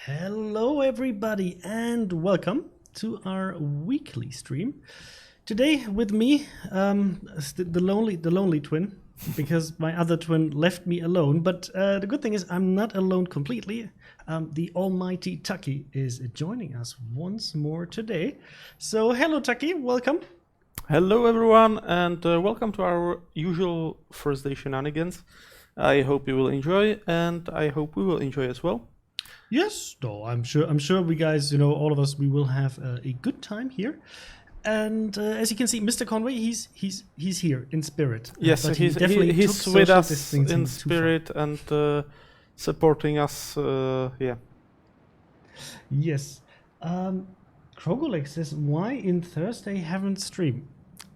Hello everybody and welcome to our weekly stream. Today with me, the lonely twin, because my other twin left me alone. But the good thing is I'm not alone completely. The almighty Tucky is joining us once more today. So hello Tucky, welcome. Hello everyone and welcome to our usual Thursday shenanigans. I hope you will enjoy and I hope we will enjoy as well. Yes, no, I'm sure we guys, all of us, we will have a good time here. And as you can see, Mr. Conway, he's here in spirit. Yes, but he's with us in spirit and supporting us. Yeah. Yes. Krogolex says, why in Thursday haven't stream?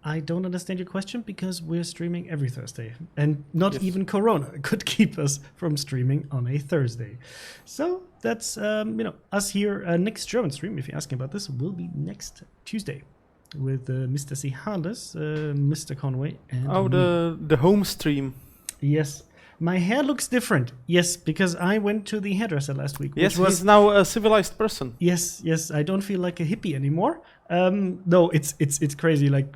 I don't understand your question because we're streaming every Thursday, and not even Corona could keep us from streaming on a Thursday. So that's us here. Next German stream, if you're asking about this, will be next Tuesday with Mr. C. Harless, Mr. Conway, and the home stream. Yes. My hair looks different. Yes, because I went to the hairdresser last week. Yes, he's now a civilized person. Yes. I don't feel like a hippie anymore. No, it's crazy. Like,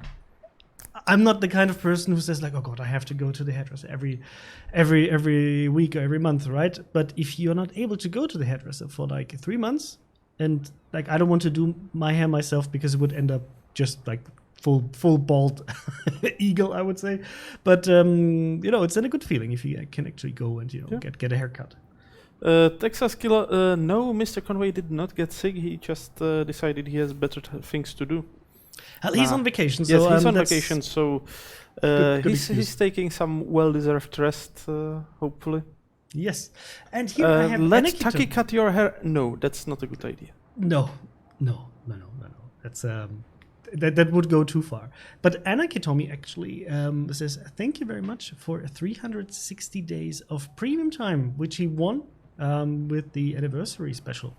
I'm not the kind of person who says like, oh God, I have to go to the hairdresser every week or every month, right? But if you're not able to go to the hairdresser for like 3 months, and like I don't want to do my hair myself because it would end up just like full bald eagle, I would say. But it's then a good feeling if you can actually go and get a haircut. Texas Killer, no, Mr. Conway did not get sick. He just decided he has better things to do. He's on vacation. So, yes, he's on vacation, so he's taking some well-deserved rest, hopefully. Yes, and here I have let Tucky cut your hair. No, that's not a good idea. No. That's that would go too far. But Anna Kitomi actually says, thank you very much for 360 days of premium time, which he won with the anniversary special.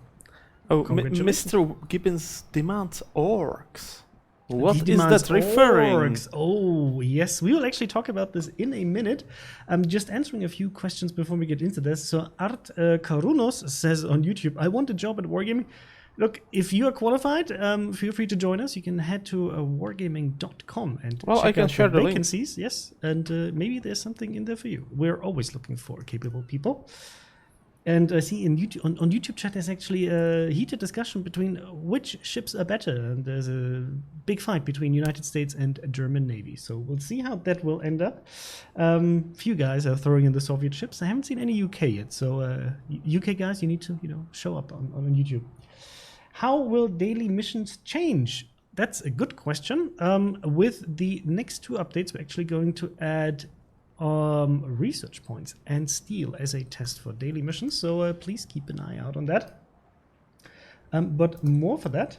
Oh, Mr. Gibbons demands orcs. What is that referring? Orcs. Oh, yes. We will actually talk about this in a minute. I'm just answering a few questions before we get into this. So Art Karunos says on YouTube, I want a job at Wargaming. Look, if you are qualified, feel free to join us. You can head to wargaming.com and check out the vacancies. Yes, and maybe there's something in there for you. We're always looking for capable people. And I see in YouTube, on YouTube chat, there's actually a heated discussion between which ships are better. And there's a big fight between United States and German Navy. So we'll see how that will end up. Few guys are throwing in the Soviet ships. I haven't seen any UK yet. So UK guys, you need to show up on YouTube. How will daily missions change? That's a good question. With the next 2 updates, we're actually going to add research points and steel as a test for daily missions. So please keep an eye out on that. But more for that.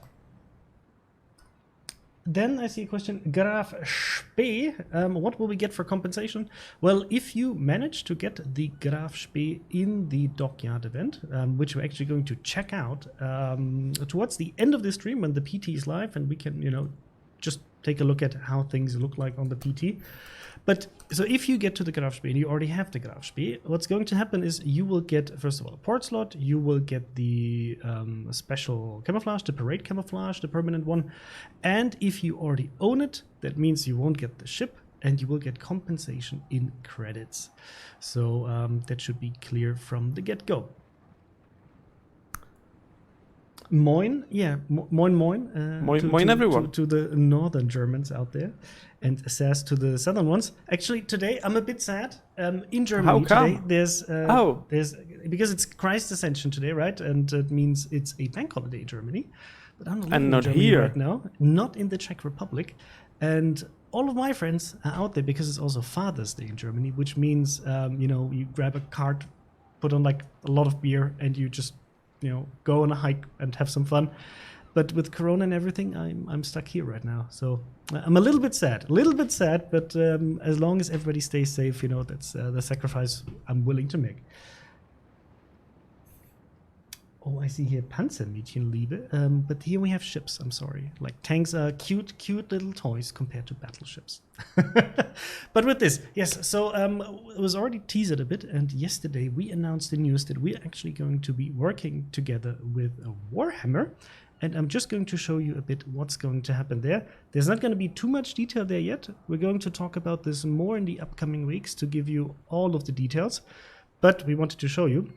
Then I see a question, Graf Spee, what will we get for compensation? Well, if you manage to get the Graf Spee in the Dockyard event, which we're actually going to check out towards the end of the stream when the PT is live, and we can, just take a look at how things look like on the PT. But so if you get to the Graf Spee and you already have the Graf Spee, what's going to happen is you will get, first of all, a port slot, you will get the special camouflage, the parade camouflage, the permanent one. And if you already own it, that means you won't get the ship and you will get compensation in credits. So that should be clear from the get-go. Moin, yeah, moin. Moin everyone. To the northern Germans out there, and says to the southern ones. Actually, today I'm a bit sad. In Germany How come? Today, there's because it's Christ Ascension today, right? And it means it's a bank holiday in Germany. But I'm not here right now, not in the Czech Republic, and all of my friends are out there because it's also Father's Day in Germany, which means you grab a cart, put on like a lot of beer, and you just go on a hike and have some fun. But with Corona and everything, I'm stuck here right now. So I'm a little bit sad. But as long as everybody stays safe, that's the sacrifice I'm willing to make. Oh, I see here Panzermädchenliebe, but here we have ships, I'm sorry. Like tanks are cute little toys compared to battleships. But with this, yes, so it was already teased a bit, and yesterday we announced the news that we're actually going to be working together with Warhammer, and I'm just going to show you a bit what's going to happen there. There's not going to be too much detail there yet. We're going to talk about this more in the upcoming weeks to give you all of the details, but we wanted to show you.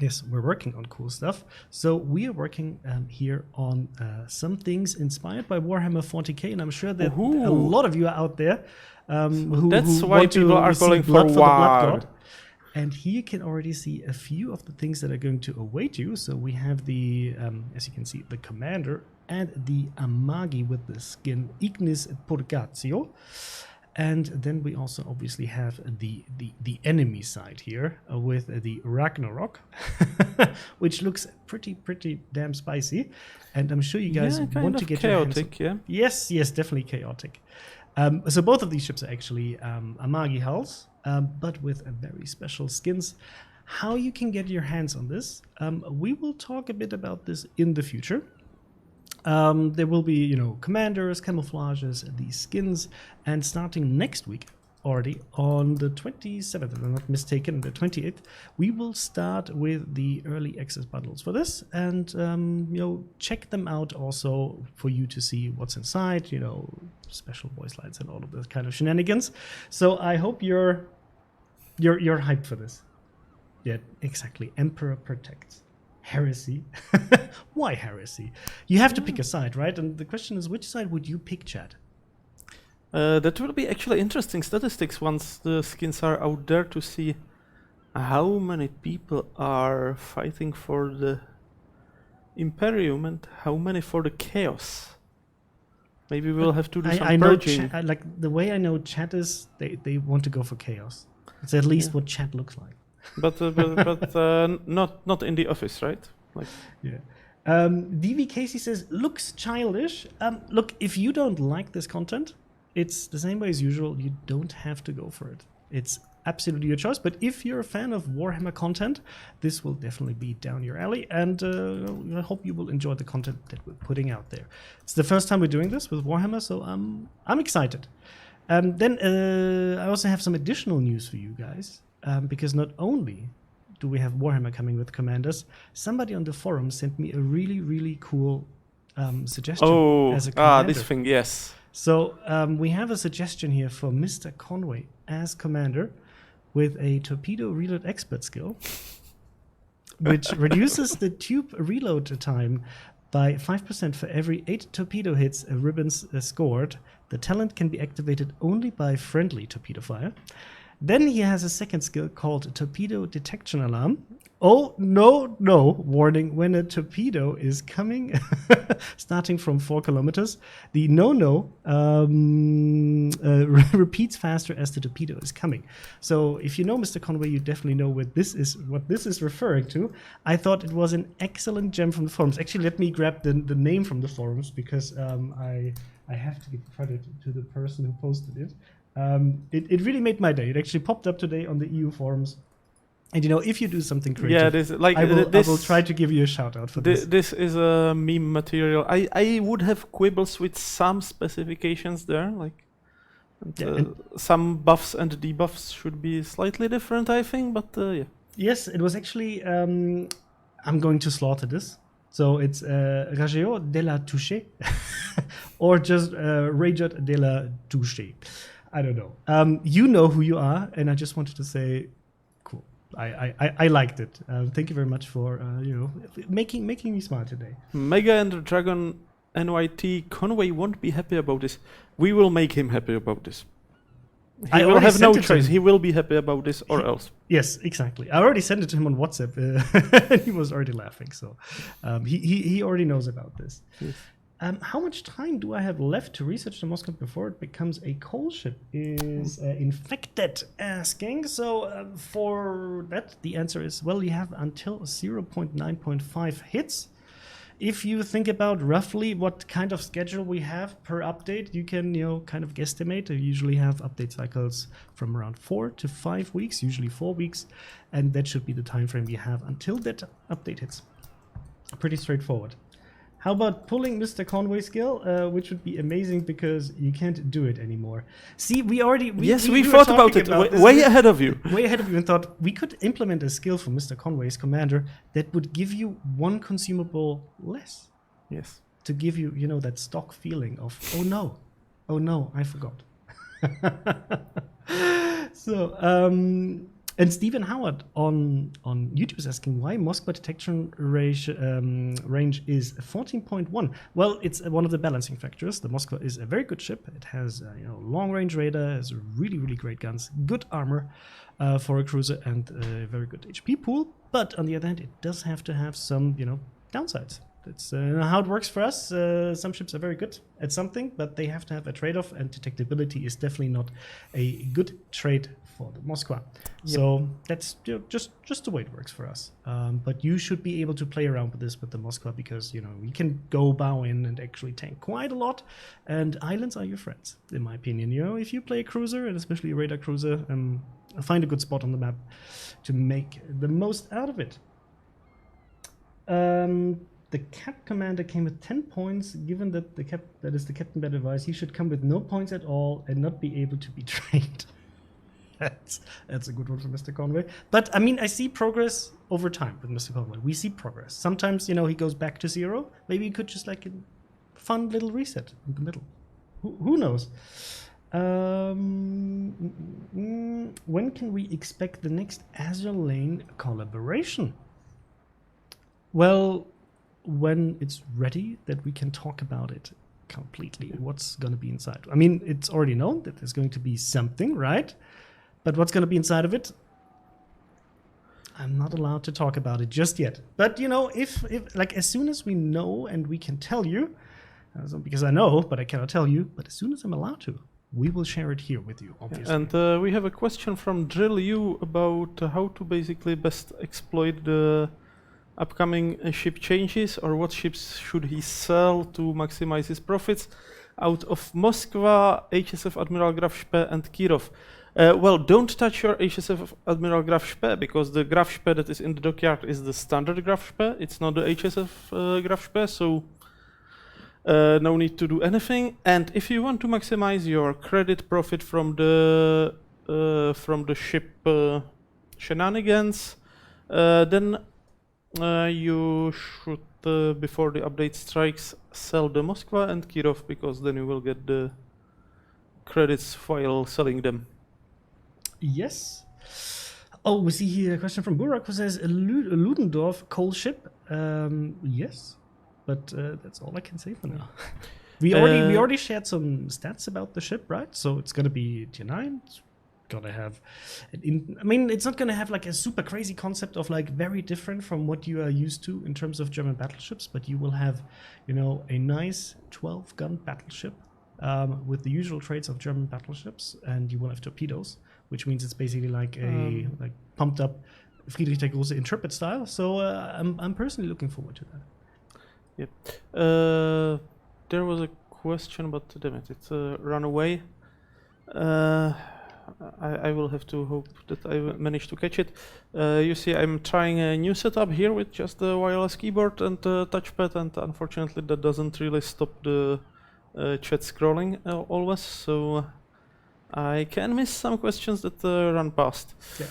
Yes, we're working on cool stuff. So we are working here on some things inspired by Warhammer 40k, and I'm sure that a lot of you are out there who why want people to are calling blood for the Blood war. God. And here you can already see a few of the things that are going to await you. So we have the, as you can see, the Commander and the Amagi with the skin Ignis Purgatio. And then we also obviously have the enemy side here with the Ragnarok, which looks pretty damn spicy. And I'm sure you guys want to get chaotic, your hands on. Yes, definitely chaotic. So both of these ships are actually Amagi hulls, but with a very special skins. How you can get your hands on this, we will talk a bit about this in the future. There will be, commanders, camouflages, these skins, and starting next week, already on the 27th, if I'm not mistaken, the 28th, we will start with the early access bundles for this, and check them out also for you to see what's inside, special voice lines and all of those kind of shenanigans. So I hope you're hyped for this. Yeah, exactly. Emperor protects. Heresy. Why heresy? You have to pick a side, right? And the question is, which side would you pick, Chad? That will be actually interesting statistics once the skins are out there to see how many people are fighting for the Imperium and how many for the Chaos. Maybe we'll have to do some purging. Like the way I know Chat is, they want to go for Chaos. It's at least what Chat looks like. But not in the office, right? Yeah. DV Casey says, looks childish. Look, if you don't like this content, it's the same way as usual. You don't have to go for it. It's absolutely your choice. But if you're a fan of Warhammer content, this will definitely be down your alley. And I hope you will enjoy the content that we're putting out there. It's the first time we're doing this with Warhammer, so I'm excited. Then I also have some additional news for you guys. Because not only do we have Warhammer coming with commanders, somebody on the forum sent me a really cool suggestion as a commander. This thing, yes. So we have a suggestion here for Mr. Conway as commander with a torpedo reload expert skill, which reduces the tube reload time by 5% for every 8 torpedo hits ribbons scored. The talent can be activated only by friendly torpedo fire. Then he has a second skill called Torpedo Detection Alarm. Oh, no. Warning, when a torpedo is coming, starting from 4 kilometers, the repeats faster as the torpedo is coming. So if you know Mr. Conway, you definitely know what this is referring to. I thought it was an excellent gem from the forums. Actually, let me grab the name from the forums, because I have to give credit to the person who posted it. It really made my day. It actually popped up today on the EU forums. And if you do something creative, I will try to give you a shout out for this. This is a meme material. I would have quibbles with some specifications there, some buffs and debuffs should be slightly different, I think. But yeah. Yes, it was actually. I'm going to slaughter this. So it's Rageo de la Touche, or just Rajot de la Touche. I don't know. You know who you are, and I just wanted to say, cool. I liked it. Thank you very much for making me smart today. Mega and Dragon NYT Conway won't be happy about this. We will make him happy about this. He will have no choice. He will be happy about this, or else. Yes, exactly. I already sent it to him on WhatsApp, and he was already laughing. So he already knows about this. Yes. How much time do I have left to research the Moskva before it becomes a coal ship? Is Infected asking. So for that, the answer is, well, you have until 0.9.5 hits. If you think about roughly what kind of schedule we have per update, you can kind of guesstimate. We usually have update cycles from around 4 to 5 weeks, usually 4 weeks, and that should be the time frame we have until that update hits. Pretty straightforward. How about pulling Mr. Conway's skill, which would be amazing because you can't do it anymore. See, we were thought about talking it this way ahead of you. way ahead of you, and thought we could implement a skill for Mr. Conway's commander that would give you one consumable less. Yes. To give you, you know, that stock feeling of, oh no, I forgot. So, and Stephen Howard on YouTube is asking why Moskva detection range is 14.1. Well, it's one of the balancing factors. The Moskva is a very good ship. It has long range radar, has really great guns, good armor for a cruiser, and a very good HP pool. But on the other hand, it does have to have some downsides. That's how it works for us. Some ships are very good at something, but they have to have a trade-off, and detectability is definitely not a good trade for the Moskva. Yep. So that's just the way it works for us. But you should be able to play around with this with the Moskva because we can go bow in and actually tank quite a lot, and islands are your friends, in my opinion. If you play a cruiser, and especially a radar cruiser, find a good spot on the map to make the most out of it. The Cap Commander came with 10 points. Given that that is the Captain Bad Advice, he should come with no points at all and not be able to be trained. That's a good one for Mr. Conway. But I mean, I see progress over time with Mr. Conway. We see progress. Sometimes he goes back to 0. Maybe he could just like a fun little reset in the middle. Who knows? When can we expect the next Azure Lane collaboration? Well, when it's ready that we can talk about it completely. What's going to be inside? I mean, it's already known that there's going to be something, right? But what's going to be inside of it? I'm not allowed to talk about it just yet. But if like as soon as we know and we can tell you, because I know, but I cannot tell you. But as soon as I'm allowed to, we will share it here with you, obviously. And we have a question from Drill U about how to basically best exploit the upcoming ship changes, or what ships should he sell to maximize his profits out of Moskva, HSF Admiral Graf Spee, and Kirov. Well, don't touch your HSF Admiral Graf Spee, because the Graf Spee that is in the Dockyard is the standard Graf Spee. It's not the HSF Graf Spee, so no need to do anything. And if you want to maximize your credit profit from the ship shenanigans, then you should, before the update strikes, sell the Moskva and Kirov, because then you will get the credits while selling them. Yes. Oh, we see here a question from Burak who says a Ludendorff coal ship. Yes, but that's all I can say for now. we already shared some stats about the ship, right? So it's gonna be Tier 9. It's gonna have it's not gonna have like a super crazy concept of like very different from what you are used to in terms of German battleships, but you will have a nice 12-gun battleship with the usual traits of German battleships, and you will have torpedoes, which means it's basically like a pumped up Friedrich der Große Intrepid style. So I'm personally looking forward to that. Yep. There was a question, but damn it, it's run away. I will have to hope that I manage to catch it. You see, I'm trying a new setup here with just the wireless keyboard and touchpad, and unfortunately that doesn't really stop the chat scrolling always, so I can miss some questions that run past. Yeah.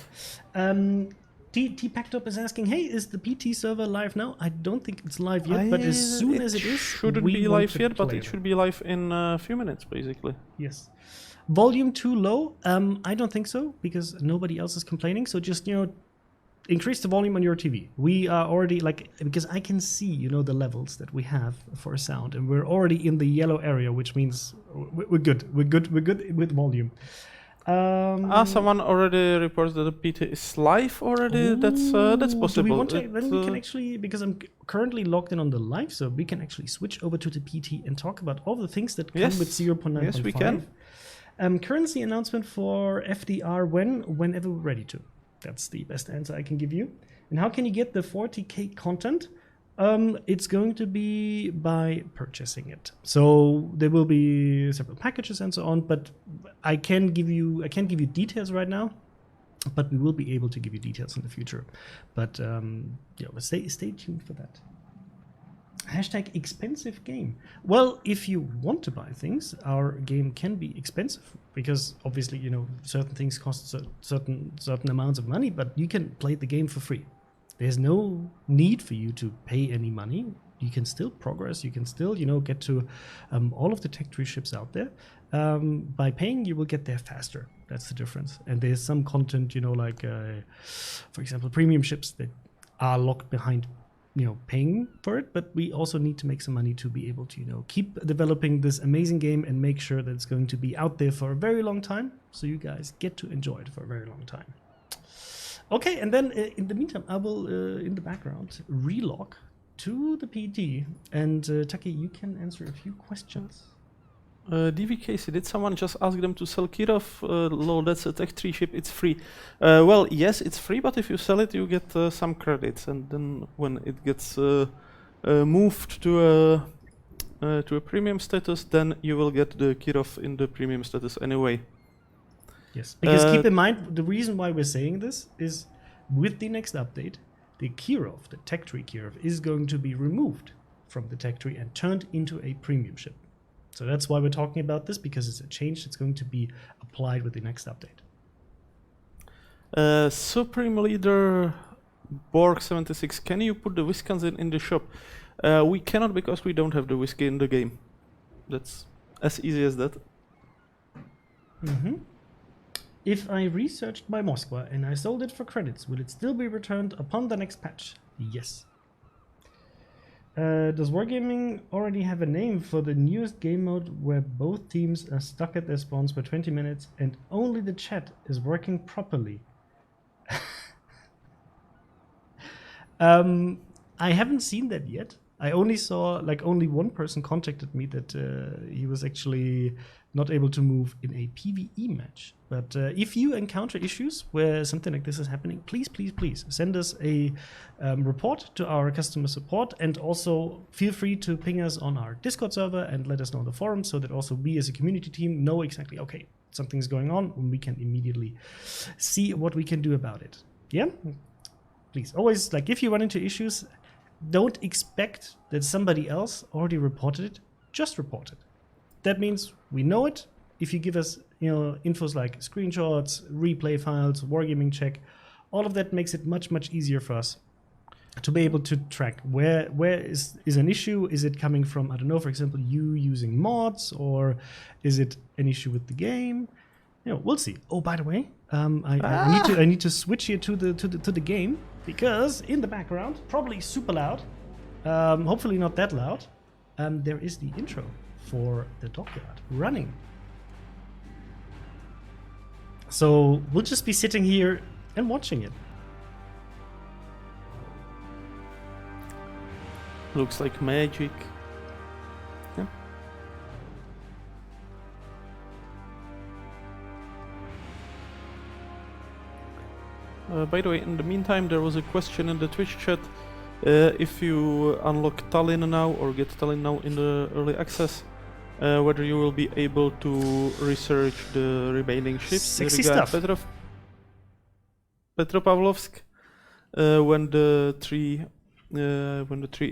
T-Packtop is asking, hey, is the PT server live now? I don't think it's live yet, but as soon as it is, shouldn't be live yet, but it should be live in a few minutes, basically. Yes. Volume too low? I don't think so, because nobody else is complaining. So just, increase the volume on your TV. We are already because I can see, the levels that we have for sound, and we're already in the yellow area, which means we're good. We're good with volume. Someone already reports that the PT is live already. Ooh, that's possible. Do we want to, then we can actually, because I'm currently logged in on the live, so we can actually switch over to the PT and talk about all the things that come with 0.9.5. Yes, we can. Currency announcement for FDR whenever we're ready to. That's the best answer I can give you. And how can you get the 40K content? It's going to be by purchasing it. So there will be several packages and so on, but I can't give you details right now, but we will be able to give you details in the future. But stay tuned for that. Hashtag expensive game. Well, if you want to buy things, our game can be expensive because obviously, certain things cost certain amounts of money, but you can play the game for free. There's no need for you to pay any money. You can still progress. You can still, get to all of the tech tree ships out there. By paying, you will get there faster. That's the difference. And there's some content, like, for example, premium ships that are locked behind paying for it, but we also need to make some money to be able to, keep developing this amazing game and make sure that it's going to be out there for a very long time, so you guys get to enjoy it for a very long time. Okay, and then in the meantime, I will, in the background, relog to the PT, and Taki, you can answer a few questions. DVKC, did someone just ask them to sell Kirov? Lol, that's a tech tree ship, it's free. Well, yes, it's free, but if you sell it, you get some credits, and then when it gets moved to a premium status, then you will get the Kirov in the premium status anyway. Yes, because keep in mind, the reason why we're saying this is with the next update, the Kirov, the tech tree Kirov, is going to be removed from the tech tree and turned into a premium ship. So that's why we're talking about this, because it's a change that's going to be applied with the next update. Supreme Leader Borg76, can you put the Wisconsin in the shop? We cannot, because we don't have the whiskey in the game. That's as easy as that. Mm-hmm. If I researched my Moskva and I sold it for credits, will it still be returned upon the next patch? Yes. Does Wargaming already have a name for the newest game mode where both teams are stuck at their spawns for 20 minutes and only the chat is working properly? I haven't seen that yet. I only saw, only one person contacted me that he was actually not able to move in a PvE match. But if you encounter issues where something like this is happening, please, please, please send us a report to our customer support, and also feel free to ping us on our Discord server and let us know on the forum, so that also we as a community team know exactly, okay, something's going on, and we can immediately see what we can do about it. Yeah? Please, always, if you run into issues, don't expect that somebody else already reported it. Just report it. That means we know it. If you give us, infos like screenshots, replay files, wargaming check, all of that makes it much, much easier for us to be able to track where is an issue. Is it coming from, I don't know, for example, you using mods, or is it an issue with the game? We'll see. Oh, by the way, I need to switch here to the game, because in the background, probably super loud, hopefully not that loud, there is the intro for the Dockyard running. So we'll just be sitting here and watching it. Looks like magic. Yeah. By the way, in the meantime, there was a question in the Twitch chat. If you unlock Tallinn now, or get Tallinn now in the early access, whether you will be able to research the remaining ships. Sexy stuff. Petropavlovsk, when the tree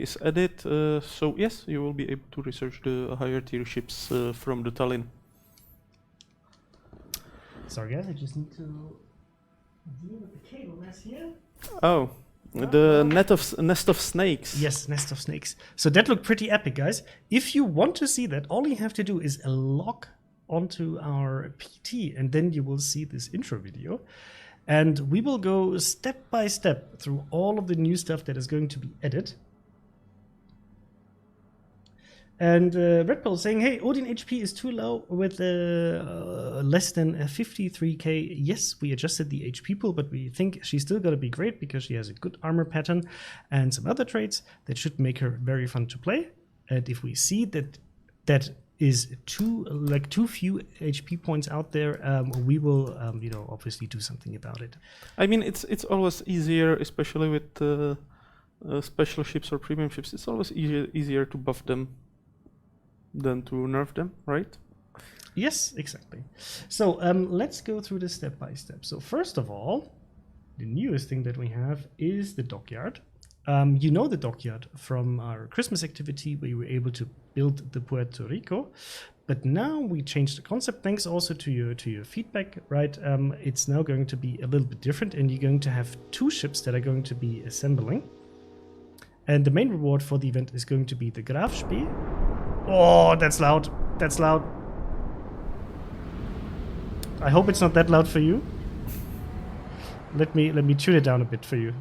is added. So yes, you will be able to research the higher tier ships from the Tallinn. Sorry guys, I just need to deal with the cable mess here. Oh. The nest of snakes. Yes, nest of snakes. So that looked pretty epic, guys. If you want to see that, all you have to do is log onto our PT, and then you will see this intro video. And we will go step by step through all of the new stuff that is going to be added. And Red Bull saying, hey, Odin HP is too low with less than 53k. Yes, we adjusted the HP pool, but we think she's still going to be great because she has a good armor pattern and some other traits that should make her very fun to play. And if we see that that is too few HP points out there, we will obviously do something about it. I mean, it's always easier, especially with special ships or premium ships. It's always easier to buff them than to nerf them, right? Yes, exactly. So let's go through this step by step. So first of all, the newest thing that we have is the Dockyard. You know the Dockyard from our Christmas activity where you were able to build the Puerto Rico. But now we changed the concept, thanks also to your feedback, right? It's now going to be a little bit different, and you're going to have 2 ships that are going to be assembling. And the main reward for the event is going to be the Grafspee. Oh, that's loud. That's loud. I hope it's not that loud for you. Let me tune it down a bit for you.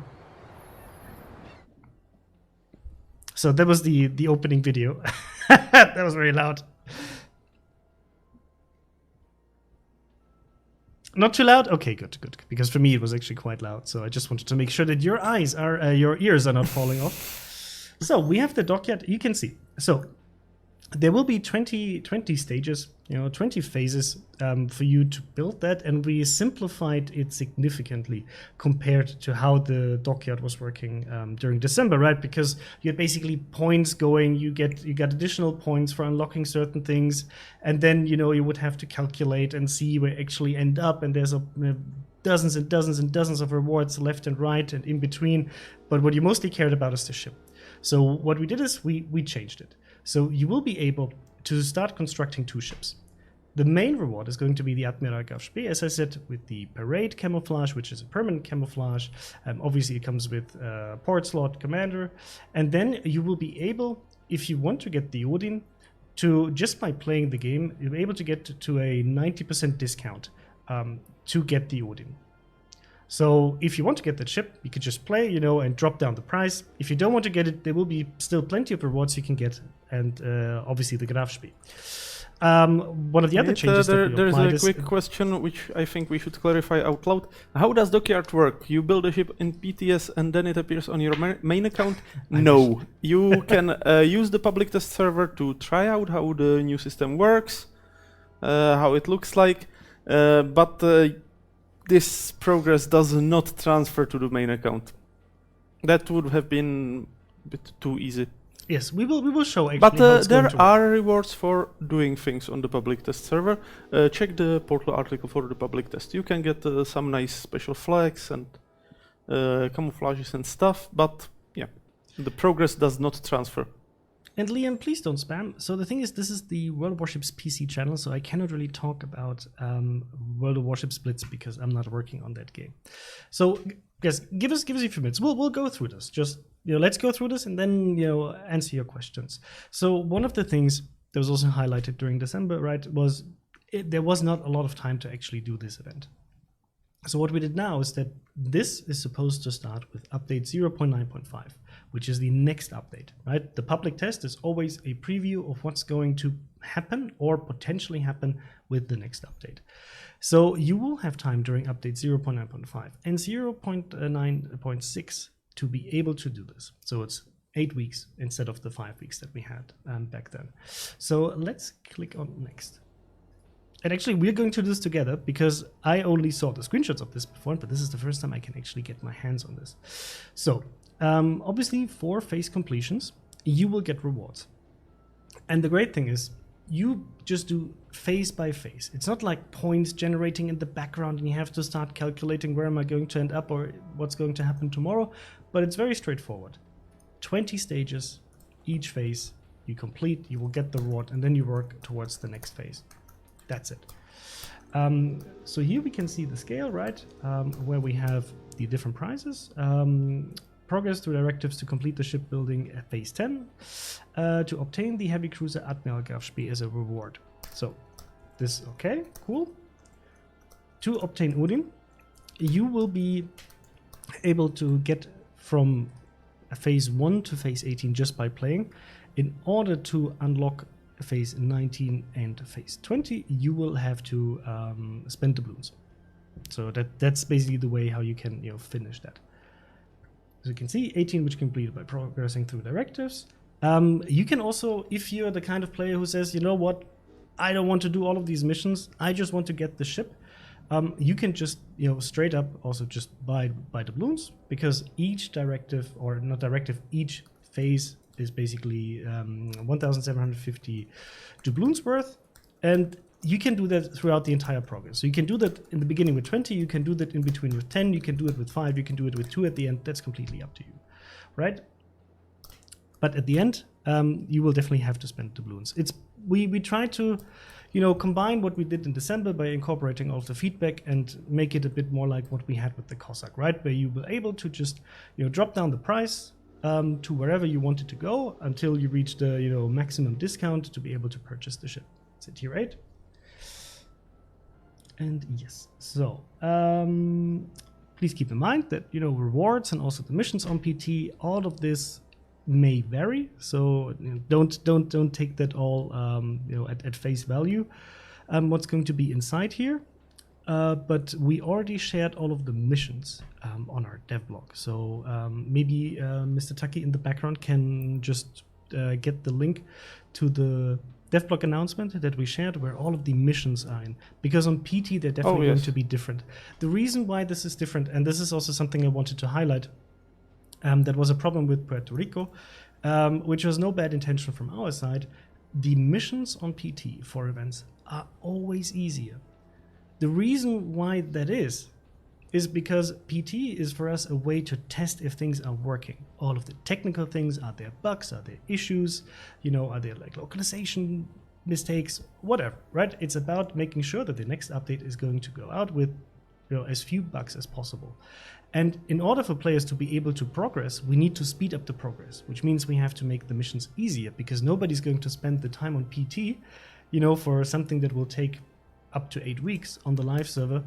So that was the opening video. That was very loud. Not too loud? Okay, good. Because for me it was actually quite loud. So I just wanted to make sure that your ears are not falling off. So we have the Dockyard. You can see. So there will be 20 stages, 20 phases for you to build that, and we simplified it significantly compared to how the Dockyard was working during December, right? Because you had basically points going, you got additional points for unlocking certain things, and then you would have to calculate and see where you actually end up, and there's dozens and dozens and dozens of rewards left and right and in between. But what you mostly cared about is the ship. So what we did is we changed it. So you will be able to start constructing 2 ships. The main reward is going to be the Admiral Grafspee, as I said, with the parade camouflage, which is a permanent camouflage. Obviously, it comes with port slot commander. And then you will be able, if you want to get the Odin, to just by playing the game, you'll be able to get to a 90% discount to get the Odin. So if you want to get that ship, you could just play, and drop down the price. If you don't want to get it, there will be still plenty of rewards you can get, and obviously the Grafspee. One of the other changes there's a quick question which I think we should clarify out loud. How does Dockyard work? You build a ship in PTS and then it appears on your main account? No. You can use the public test server to try out how the new system works, how it looks like, but this progress does not transfer to the main account. That would have been a bit too easy. Yes, we will show actually. But how it's there going to are rewards for doing things on the public test server. Check the portal article for the public test. You can get some nice special flags and camouflages and stuff, but yeah, the progress does not transfer. And Liam, please don't spam. So the thing is, this is the World of Warships PC channel, so I cannot really talk about World of Warships Blitz because I'm not working on that game. So guys, give us a few minutes. We'll go through this. Just let's go through this and then answer your questions. So one of the things that was also highlighted during December, right, was there was not a lot of time to actually do this event. So what we did now is that this is supposed to start with update 0.9.5, which is the next update, right? The public test is always a preview of what's going to happen or potentially happen with the next update. So you will have time during update 0.9.5 and 0.9.6 to be able to do this. So it's 8 weeks instead of the 5 weeks that we had back then. So let's click on next. And actually, we're going to do this together because I only saw the screenshots of this before, but this is the first time I can actually get my hands on this. So, obviously, for phase completions, you will get rewards. And the great thing is, you just do phase by phase. It's not like points generating in the background and you have to start calculating where am I going to end up or what's going to happen tomorrow, but it's very straightforward. 20 stages, each phase you complete, you will get the reward, and then you work towards the next phase. That's it. So here we can see the scale, right? Where we have the different prizes. Progress through directives to complete the shipbuilding at phase 10. To obtain the heavy cruiser Admiral Grafspee as a reward. So this, okay, cool. To obtain Odin, you will be able to get from phase 1 to phase 18 just by playing. In order to unlock phase 19 and phase 20, you will have to spend doubloons. So that's basically the way how you can finish that. As you can see, 18 which completed by progressing through directives. You can also, if you're the kind of player who says, you know what, I don't want to do all of these missions, I just want to get the ship, you can just straight up also just buy doubloons, because each directive, or not directive, each phase is basically 1,750 doubloons worth, and you can do that throughout the entire progress. So you can do that in the beginning with 20, you can do that in between with 10, you can do it with 5, you can do it with 2 at the end. That's completely up to you, right? But at the end, you will definitely have to spend doubloons. We try to, combine what we did in December by incorporating all of the feedback and make it a bit more like what we had with the Cossack, right? Where you were able to just, drop down the price to wherever you wanted to go until you reach the, maximum discount to be able to purchase the ship. It's a tier 8. And yes, so please keep in mind that, rewards and also the missions on PT, all of this may vary, so don't take that all at face value. What's going to be inside here? But we already shared all of the missions on our dev blog, so maybe Mr. Tucky in the background can just get the link to the dev blog announcement that we shared where all of the missions are in, because on PT they're definitely going to be different. The reason why this is different, and this is also something I wanted to highlight, that was a problem with Puerto Rico, which was no bad intention from our side. The missions on PT for events are always easier. The reason why that is because PT is for us a way to test if things are working. All of the technical things, are there bugs, are there issues, are there like localization mistakes, whatever, right? It's about making sure that the next update is going to go out with as few bugs as possible. And in order for players to be able to progress, we need to speed up the progress, which means we have to make the missions easier, because nobody's going to spend the time on PT, for something that will take up to 8 weeks on the live server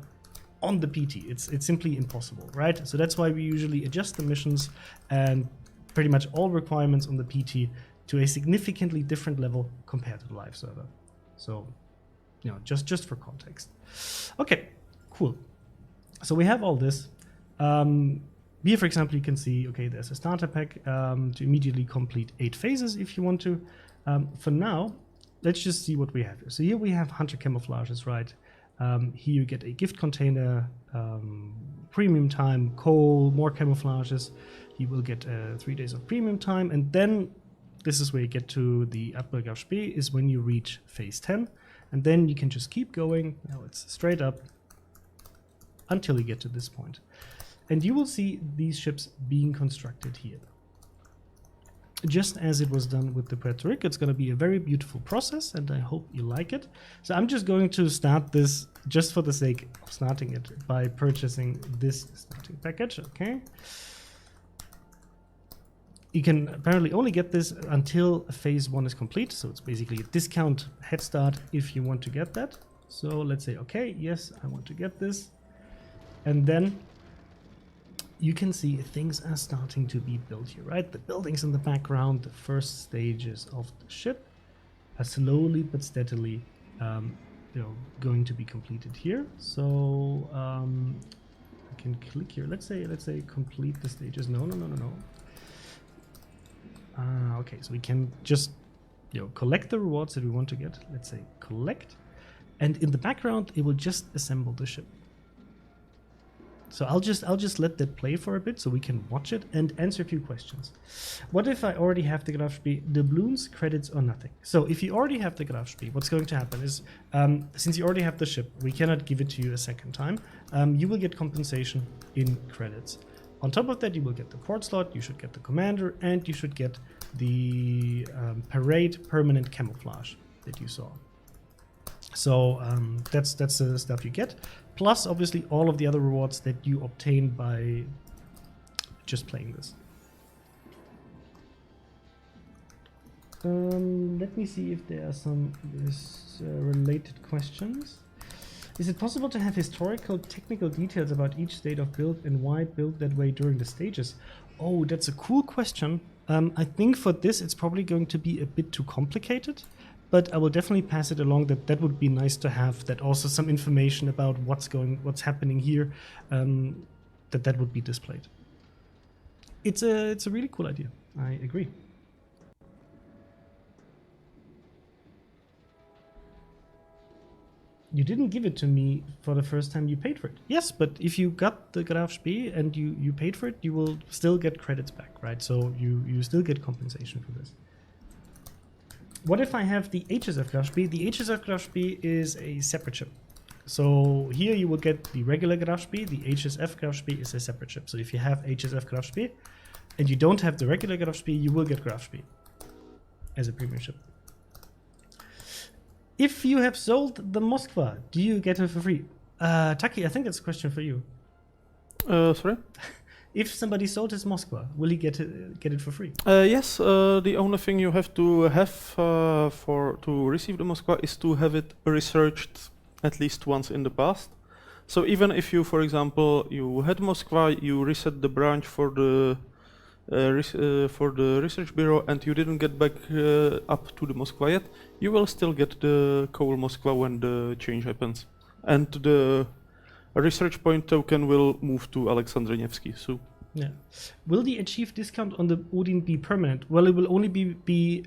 on the PT. It's simply impossible, right? So that's why we usually adjust the missions and pretty much all requirements on the PT to a significantly different level compared to the live server. So, just for context. Okay, cool. So we have all this. Here, for example, you can see, okay, there's a starter pack to immediately complete 8 phases if you want to. For now, let's just see what we have here. So here we have hunter camouflages, right? Here you get a gift container, premium time, coal, more camouflages. You will get 3 days of premium time, and then this is where you get to the Abberg auf Spee, is when you reach phase 10, and then you can just keep going. Now it's straight up until you get to this point. And you will see these ships being constructed here. Just as it was done with the Puerto Rico, it's going to be a very beautiful process, and I hope you like it. So I'm just going to start this, just for the sake of starting it, by purchasing this starting package, okay? You can apparently only get this until phase 1 is complete, so it's basically a discount head start if you want to get that. So let's say, okay, yes, I want to get this. And then you can see things are starting to be built here, right? The buildings in the background, the first stages of the ship are slowly but steadily going to be completed here. So I can click here. Let's say complete the stages. No. Okay, so we can just collect the rewards that we want to get. Let's say collect, and in the background it will just assemble the ship. So I'll just let that play for a bit so we can watch it and answer a few questions. What if I already have the Grafspiel, doubloons, credits, or nothing? So if you already have the Grafspiel, what's going to happen is, since you already have the ship, we cannot give it to you a second time. You will get compensation in credits. On top of that, you will get the port slot, you should get the commander, and you should get the parade permanent camouflage that you saw. So that's the stuff you get. Plus, obviously, all of the other rewards that you obtain by just playing this. Let me see if there are some related questions. Is it possible to have historical technical details about each state of build and why build that way during the stages? Oh, that's a cool question. I think for this it's probably going to be a bit too complicated, but I will definitely pass it along that would be nice to have, that also some information about what's happening here, that would be displayed. It's a really cool idea. I agree. You didn't give it to me for the first time you paid for it. Yes, but if you got the Graf Spee and you paid for it, you will still get credits back, right? So you still get compensation for this. What if I have the HSF Graf Spee? The HSF Graf Spee is a separate ship. So here you will get the regular Graf Spee. The HSF Graf Spee is a separate ship. So if you have HSF Graf Spee, and you don't have the regular Grafspee, you will get Grafspee as a premium ship. If you have sold the Moskva, do you get it for free? Taki, I think that's a question for you. Sorry? If somebody sold his Moskva, will he get it for free? Yes, the only thing you have to have to receive the Moskva is to have it researched at least once in the past. So even if you, for example, you had Moskva, you reset the branch for the research bureau, and you didn't get back up to the Moskva yet, you will still get the coal Moskva when the change happens, and the research point token will move to Alexander Nevsky. So, yeah, will the achieved discount on the Odin be permanent? Well, it will only be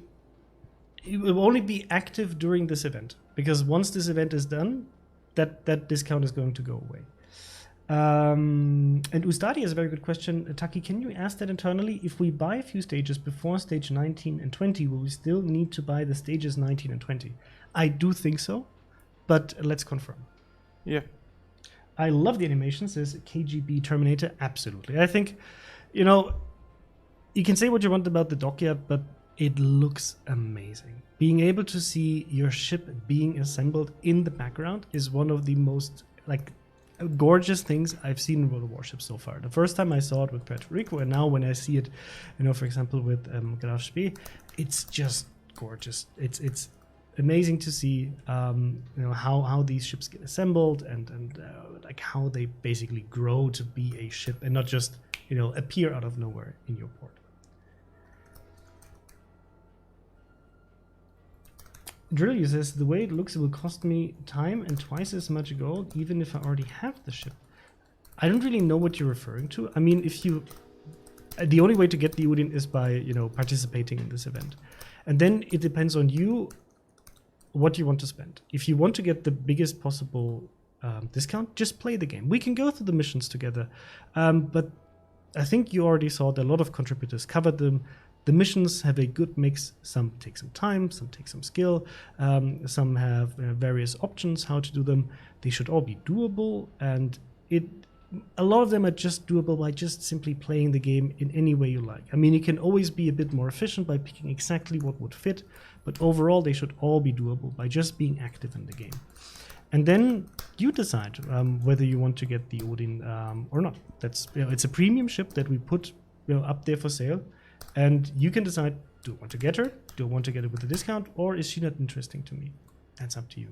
active during this event, because once this event is done, that discount is going to go away. And Ustadi has a very good question. Taki, can you ask that internally? If we buy a few stages before stage 19 and 20, will we still need to buy the stages 19 and 20? I do think so, but let's confirm. Yeah. I love the animation, says KGB Terminator. Absolutely. I think, you can say what you want about the Dockyard, but it looks amazing. Being able to see your ship being assembled in the background is one of the most gorgeous things I've seen in World of Warships so far. The first time I saw it with Puerto Rico, and now when I see it, for example, with Graf Spee, it's just gorgeous. It's amazing to see, how these ships get assembled and how they basically grow to be a ship and not just, appear out of nowhere in your port. Drilliu says, the way it looks, it will cost me time and twice as much gold, even if I already have the ship. I don't really know what you're referring to. I mean, the only way to get the Odin is by, participating in this event. And then it depends on you what you want to spend. If you want to get the biggest possible discount, just play the game. We can go through the missions together. But I think you already saw that a lot of contributors covered them. The missions have a good mix. Some take some time, some take some skill, some have various options how to do them. They should all be doable, and a lot of them are just doable by just simply playing the game in any way you like. I mean, you can always be a bit more efficient by picking exactly what would fit, but overall they should all be doable by just being active in the game. And then you decide whether you want to get the Odin or not. That's it's a premium ship that we put up there for sale. And you can decide, do I want to get her? Do I want to get it with a discount? Or is she not interesting to me? That's up to you.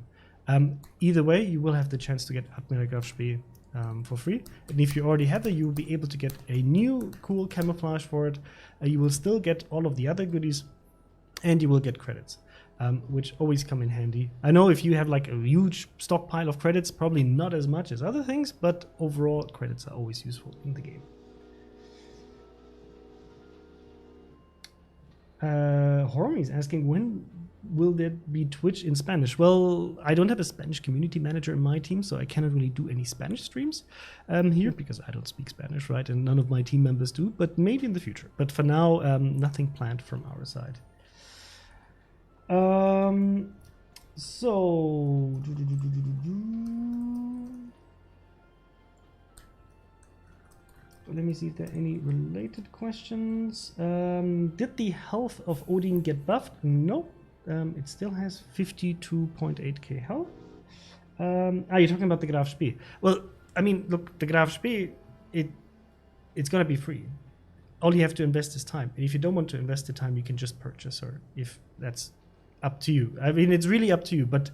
Either way, you will have the chance to get Admiral Graf Spee for free. And if you already have it, you will be able to get a new cool camouflage for it. You will still get all of the other goodies. And you will get credits, which always come in handy. I know if you have a huge stockpile of credits, probably not as much as other things. But overall, credits are always useful in the game. Hormy is asking, when will there be Twitch in Spanish? Well, I don't have a Spanish community manager in my team, so I cannot really do any Spanish streams here because I don't speak Spanish, right? And none of my team members do, but maybe in the future. But for now, nothing planned from our side. Let me see if there are any related questions. Did the health of Odin get buffed? No. It still has 52.8k health. You're talking about the Graf Spee. Well, I mean, look, the Graf Spee, it's going to be free. All you have to invest is time. And if you don't want to invest the time, you can just purchase her, if that's up to you. I mean, it's really up to you. But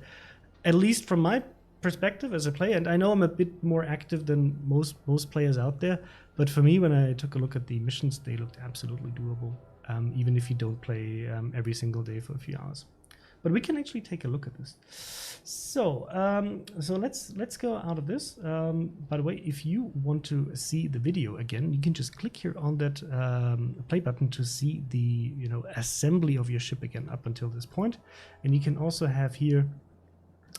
at least from my perspective as a player, and I know I'm a bit more active than most players out there, but for me, when I took a look at the missions, they looked absolutely doable, even if you don't play every single day for a few hours. But we can actually take a look at this. So let's go out of this. By the way, if you want to see the video again, you can just click here on that play button to see the assembly of your ship again up until this point, and you can also have here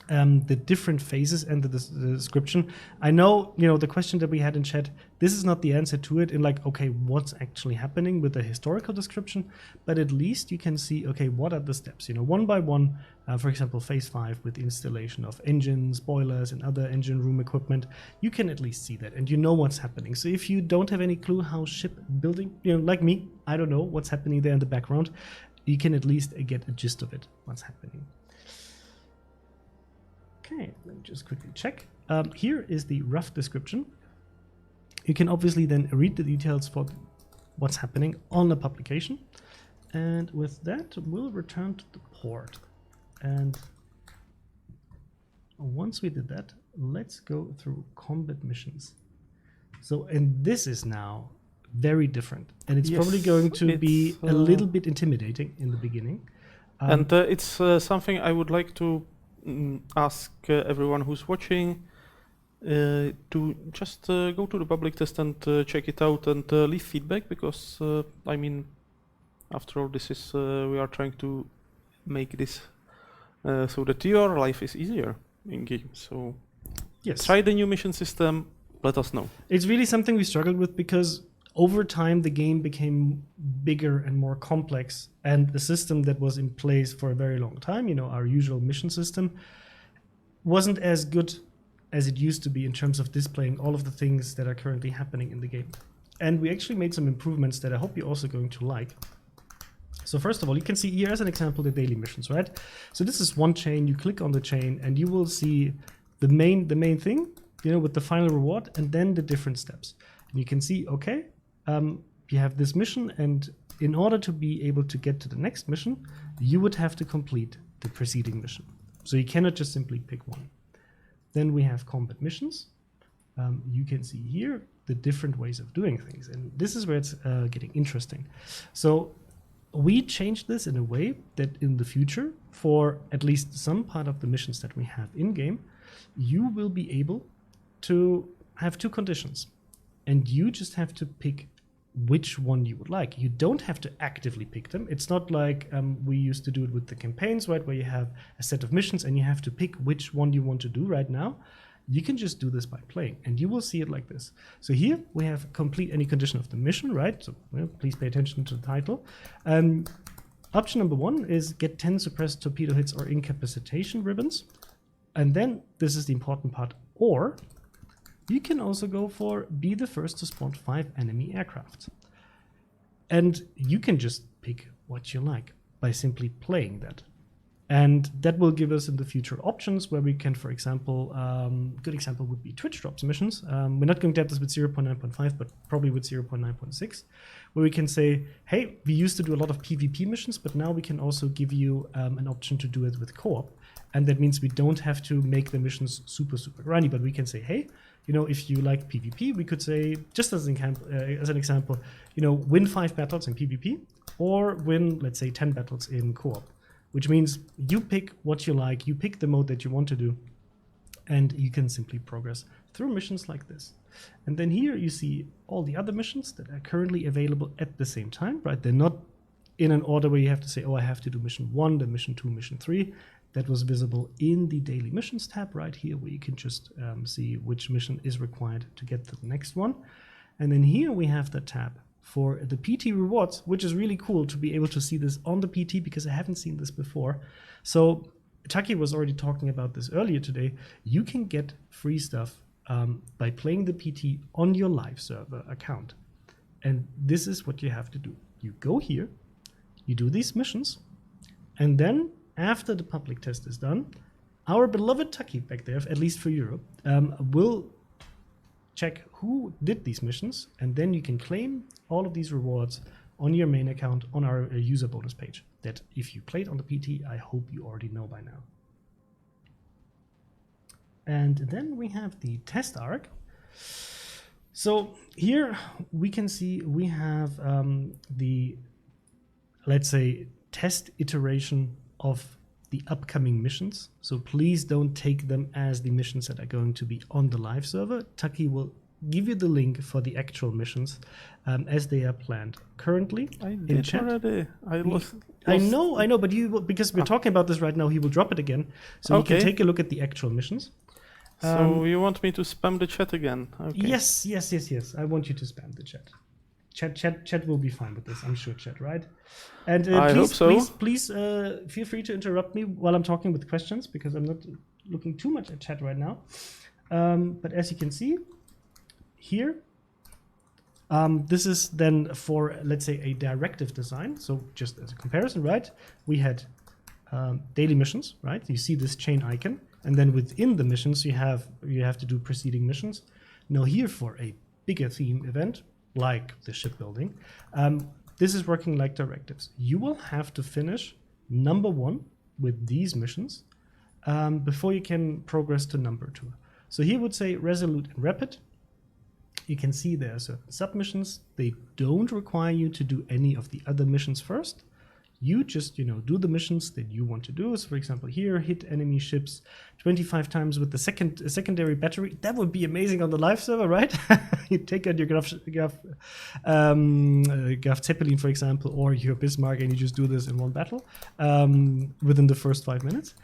the different phases and the description. I know, the question that we had in chat, this is not the answer to it in like, okay, what's actually happening with the historical description, but at least you can see, okay, what are the steps, one by one. For example, phase 5 with installation of engines, boilers, and other engine room equipment, you can at least see that and you know what's happening. So if you don't have any clue how ship building, like me, I don't know what's happening there in the background, you can at least get a gist of it, what's happening. Okay, let me just quickly check. Here is the rough description. You can obviously then read the details for what's happening on the publication. And with that, we'll return to the port. And once we did that, let's go through combat missions. So, and this is now very different. And it's probably going to be a little bit intimidating in the beginning. And it's something I would like to ask everyone who's watching to just go to the public test and check it out and leave feedback, because I mean, after all, this is we are trying to make this so that your life is easier in game. So yes, try the new mission system, let us know. It's really something we struggled with because over time the game became bigger and more complex, and the system that was in place for a very long time, our usual mission system, wasn't as good as it used to be in terms of displaying all of the things that are currently happening in the game. And we actually made some improvements that I hope you're also going to like. So first of all, you can see here as an example the daily missions, right? So this is one chain. You click on the chain and you will see the main thing, with the final reward, and then the different steps. And you can see, okay, you have this mission, and in order to be able to get to the next mission, you would have to complete the preceding mission. So you cannot just simply pick one. Then we have combat missions. You can see here the different ways of doing things, and this is where it's getting interesting. So we changed this in a way that in the future, for at least some part of the missions that we have in-game, you will be able to have two conditions, and you just have to pick which one you would like. You don't have to actively pick them. It's not like we used to do it with the campaigns, right, where you have a set of missions and you have to pick which one you want to do right now. You can just do this by playing, and you will see it like this. So here we have complete any condition of the mission, right? So please pay attention to the title. Option number 1 is get 10 suppressed torpedo hits or incapacitation ribbons. And then this is the important part, or you can also go for be the first to spawn 5 enemy aircraft. And you can just pick what you like by simply playing that. And that will give us in the future options where we can, for example, good example would be Twitch drops missions. We're not going to have this with 0.9.5, but probably with 0.9.6, where we can say, hey, we used to do a lot of PvP missions, but now we can also give you an option to do it with co-op. And that means we don't have to make the missions super, super grindy, but we can say, hey, if you like PvP, we could say, just as an example, win 5 battles in PvP or win, let's say, 10 battles in co-op, which means you pick what you like, you pick the mode that you want to do, and you can simply progress through missions like this. And then here you see all the other missions that are currently available at the same time, right? They're not in an order where you have to say, oh, I have to do mission 1, then mission 2, mission 3. That was visible in the daily missions tab right here, where you can just see which mission is required to get to the next one. And then here we have the tab for the PT rewards, which is really cool to be able to see this on the PT, because I haven't seen this before. So Taki was already talking about this earlier today. You can get free stuff by playing the PT on your live server account. And this is what you have to do. You go here, you do these missions, and then after the public test is done, our beloved Taki back there, at least for Europe, will check who did these missions, and then you can claim all of these rewards on your main account on our user bonus page that if you played on the PT, I hope you already know by now. And then we have the test arc. So here we can see we have the, let's say, test iteration of the upcoming missions. So please don't take them as the missions that are going to be on the live server. Taki will give you the link for the actual missions as they are planned currently I in did chat. already. I know, but because we're talking about this right now, he will drop it again, so you can take a look at the actual missions. So you want me to spam the chat again? Okay. Yes. I want you to spam the chat. Chat will be fine with this, I'm sure. Chat, right? And I hope so. Please feel free to interrupt me while I'm talking with questions, because I'm not looking too much at chat right now. But as you can see here, this is then for, let's say, a directive design. So just as a comparison, right? We had daily missions, right? You see this chain icon, and then within the missions you have to do preceding missions. Now here, for a bigger theme event like the shipbuilding, this is working like directives. You will have to finish number 1 with these missions before you can progress to number 2. So here would say Resolute and Rapid. You can see there are certain submissions. They don't require you to do any of the other missions first. You just, do the missions that you want to do. So for example, here, hit enemy ships 25 times with the secondary battery. That would be amazing on the live server, right? You take out your Graf Zeppelin, for example, or your Bismarck, and you just do this in one battle within the first 5 minutes.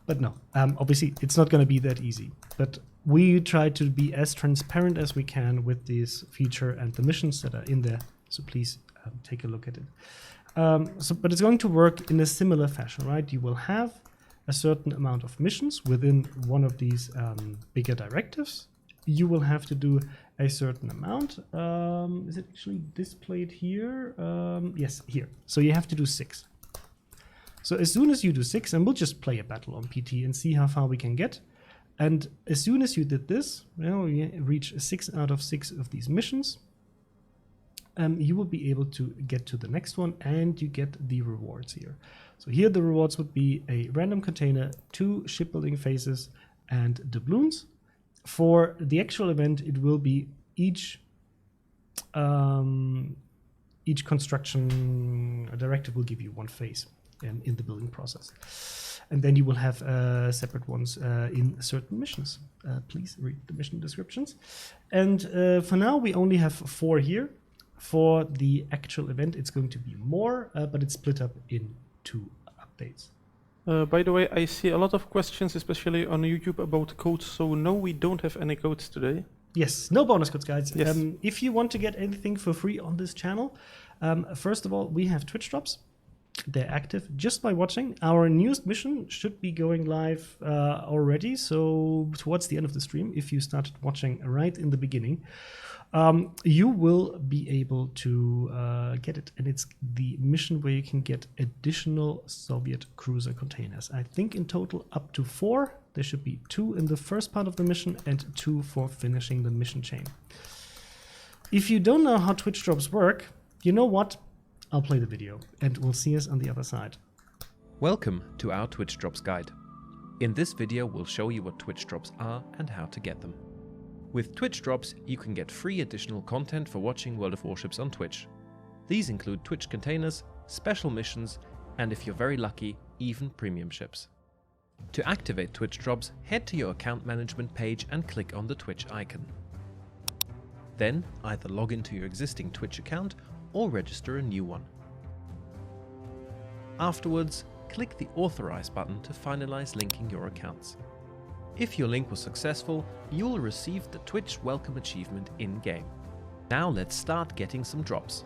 But no, obviously, it's not going to be that easy. But we try to be as transparent as we can with this feature and the missions that are in there. So please take a look at it. But it's going to work in a similar fashion, right? You will have a certain amount of missions within one of these bigger directives. You will have to do a certain amount. Is it actually displayed here? Yes, here. So you have to do 6. So as soon as you do 6, and we'll just play a battle on PT and see how far we can get. And as soon as you did this, you reach 6 out of 6 of these missions, you will be able to get to the next one, and you get the rewards here. So here the rewards would be a random container, 2 shipbuilding phases, and doubloons. For the actual event, it will be each construction directive will give you 1 phase in the building process. And then you will have separate ones in certain missions. Please read the mission descriptions. And for now, we only have 4 here. For the actual event, it's going to be more, but it's split up in 2 updates. By the way, I see a lot of questions, especially on YouTube, about codes. So no, we don't have any codes today. Yes, no bonus codes, guys. Yes. If you want to get anything for free on this channel, first of all, we have Twitch drops. They're active just by watching. Our newest mission should be going live already, so towards the end of the stream, if you started watching right in the beginning, you will be able to get it. And it's the mission where you can get additional Soviet cruiser containers. I think in total up to 4. There should be 2 in the first part of the mission and 2 for finishing the mission chain. If you don't know how Twitch drops work, you know what? I'll play the video and we'll see us on the other side. Welcome to our Twitch drops guide. In this video, we'll show you what Twitch drops are and how to get them. With Twitch drops, you can get free additional content for watching World of Warships on Twitch. These include Twitch containers, special missions, and if you're very lucky, even premium ships. To activate Twitch drops, head to your account management page and click on the Twitch icon. Then either log into your existing Twitch account or register a new one. Afterwards, click the Authorize button to finalize linking your accounts. If your link was successful, you will receive the Twitch welcome achievement in-game. Now let's start getting some drops.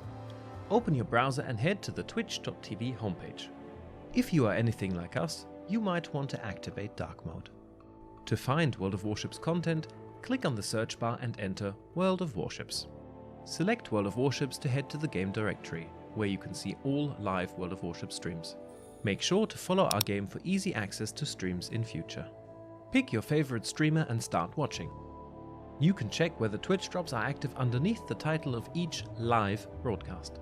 Open your browser and head to the twitch.tv homepage. If you are anything like us, you might want to activate dark mode. To find World of Warships content, click on the search bar and enter World of Warships. Select World of Warships to head to the game directory, where you can see all live World of Warships streams. Make sure to follow our game for easy access to streams in future. Pick your favorite streamer and start watching. You can check whether Twitch drops are active underneath the title of each live broadcast.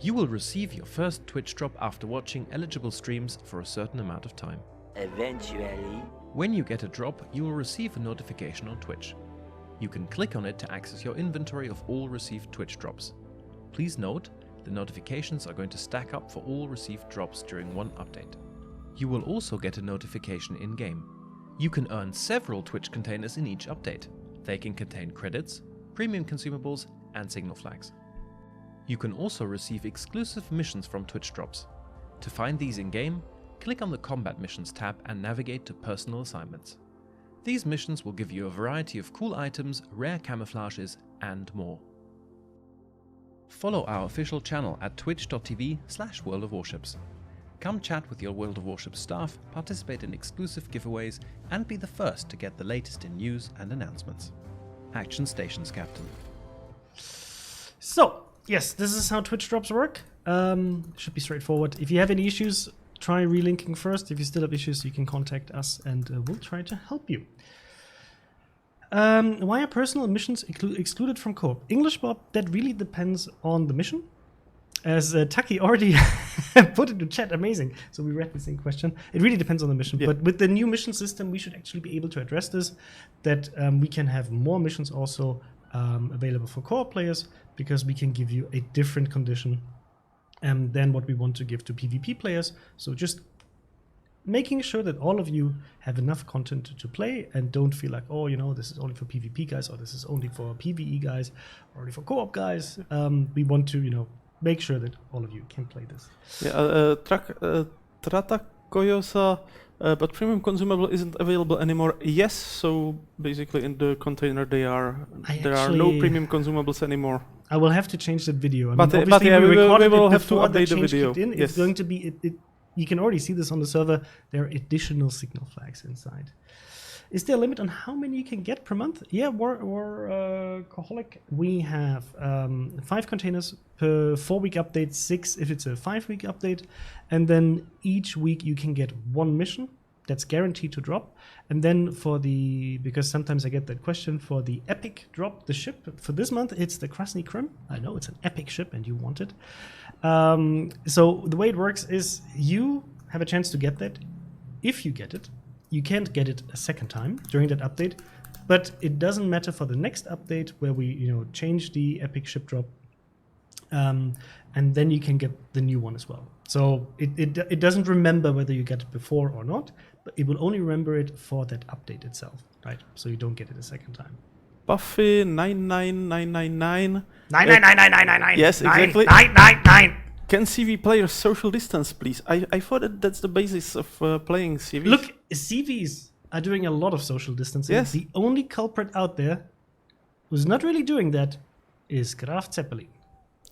You will receive your first Twitch drop after watching eligible streams for a certain amount of time. Eventually, when you get a drop, you will receive a notification on Twitch. You can click on it to access your inventory of all received Twitch drops. Please note, the notifications are going to stack up for all received drops during one update. You will also get a notification in-game. You can earn several Twitch containers in each update. They can contain credits, premium consumables, and signal flags. You can also receive exclusive missions from Twitch drops. To find these in-game, click on the Combat Missions tab and navigate to Personal Assignments. These missions will give you a variety of cool items, rare camouflages, and more. Follow our official channel at twitch.tv/World of Warships. Come chat with your World of Warships staff, participate in exclusive giveaways, and be the first to get the latest in news and announcements. Action Stations, Captain. So, yes, this is how Twitch drops work. Should be straightforward. If you have any issues, try relinking first. If you still have issues, you can contact us and we'll try to help you. Why are personal missions excluded from co-op? English Bob, that really depends on the mission. As Taki already put into chat, amazing. So we read the same question. It really depends on the mission. Yeah. But with the new mission system, we should actually be able to address this, that we can have more missions also available for co-op players, because we can give you a different condition than what we want to give to PvP players. So just making sure that all of you have enough content to play and don't feel like, oh, you know, this is only for PvP guys, or this is only for PvE guys, or only for co-op guys. We want to, you know, make sure that all of you can play this. Yeah, Trata Koyosa, but premium consumable isn't available anymore. Yes, so basically in the container there are no premium consumables anymore. I will have to change that video. I But mean, yeah, obviously we recorded will it have to before that update the change video. kicked in. Yes. It's going to be you can already see this on the server. There are additional signal flags inside. Is there a limit on how many you can get per month? Yeah, we're Koholic. We have 5 containers per 4-week update, 6 if it's a 5-week update. And then each week you can get 1 mission that's guaranteed to drop. And then because sometimes I get that question, for the epic drop, the ship, for this month, it's the Krasny Krim. I know it's an epic ship and you want it. So the way it works is you have a chance to get that. If you get it, you can't get it a second time during that update, but it doesn't matter for the next update where we, you know, change the epic ship drop, and then you can get the new one as well. So it doesn't remember whether you get it before or not, but it will only remember it for that update itself, right? So you don't get it a second time. Buffy 99999. 9999999. Yes, exactly. 999. Can CV players social distance, please? I thought that's the basis of playing CVs. Look, CVs are doing a lot of social distancing. Yes. The only culprit out there who's not really doing that is Graf Zeppelin.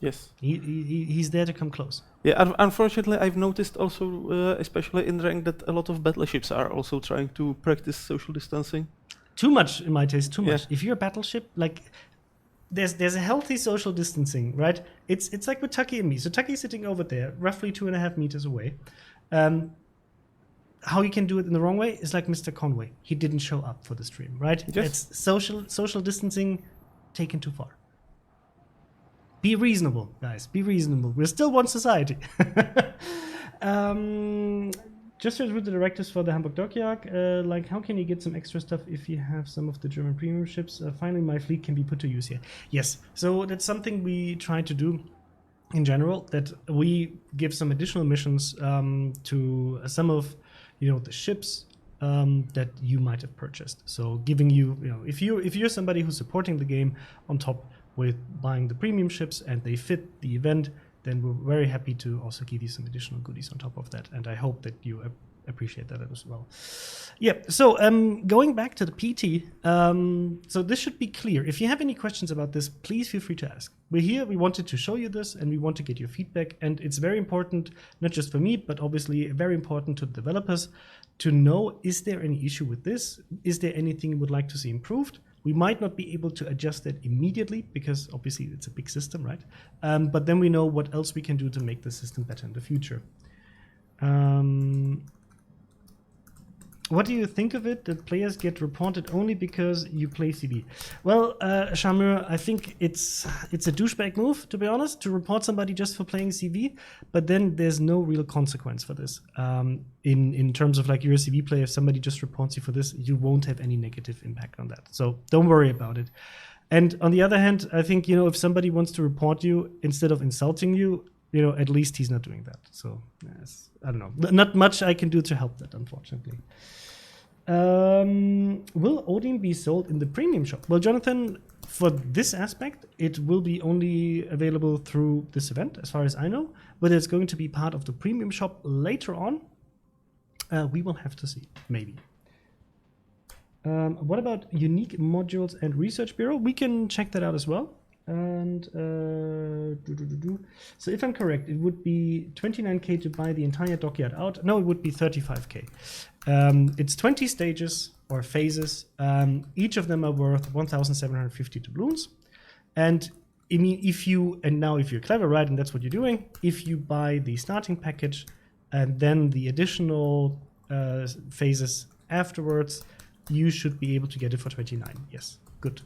Yes. He's there to come close. Yeah, unfortunately, I've noticed also, especially in rank, that a lot of battleships are also trying to practice social distancing. Too much, in my taste, too much. Yeah. If you're a battleship, like, there's a healthy social distancing, right? It's like with Taki and me. So Taki's sitting over there, roughly 2.5 meters away. How you can do it in the wrong way is like Mr. Conway. He didn't show up for the stream, right? Yes. It's social distancing taken too far. Be reasonable, guys. Be reasonable. We're still one society. Just to read the directives for the Hamburg Dockyard, like, how can you get some extra stuff if you have some of the German premium ships? Finally, my fleet can be put to use here. Yes, so that's something we try to do in general, that we give some additional missions to some of, you know, the ships that you might have purchased. So giving you, you know, if you're somebody who's supporting the game on top with buying the premium ships and they fit the event, then we're very happy to also give you some additional goodies on top of that. And I hope that you appreciate that as well. Yeah, so going back to the PT, so this should be clear. If you have any questions about this, please feel free to ask. We're here, we wanted to show you this, and we want to get your feedback. And it's very important, not just for me, but obviously very important to the developers to know, is there any issue with this? Is there anything you would like to see improved? We might not be able to adjust it immediately because obviously it's a big system, right? But then we know what else we can do to make the system better in the future. What do you think of it that players get reported only because you play CB? Well, Shamir, I think it's a douchebag move, to be honest, to report somebody just for playing CV, but then there's no real consequence for this. In terms of like you're a CV player, if somebody just reports you for this, you won't have any negative impact on that. So don't worry about it. And on the other hand, I think, you know, if somebody wants to report you instead of insulting you, you know, at least he's not doing that. So yes, I don't know. Not much I can do to help that, unfortunately. Will Odin be sold in the premium shop? Well, Jonathan, for this aspect, it will be only available through this event, as far as I know. Whether it's going to be part of the premium shop later on, we will have to see, maybe. What about unique modules and research bureau? We can check that out as well. And so if I'm correct, it would be 29k to buy the entire dockyard out. No, it would be 35k. It's 20 stages or phases. Each of them are worth 1,750 doubloons. And I mean, if you're clever, right, and that's what you're doing, if you buy the starting package and then the additional phases afterwards, you should be able to get it for 29. Yes, good.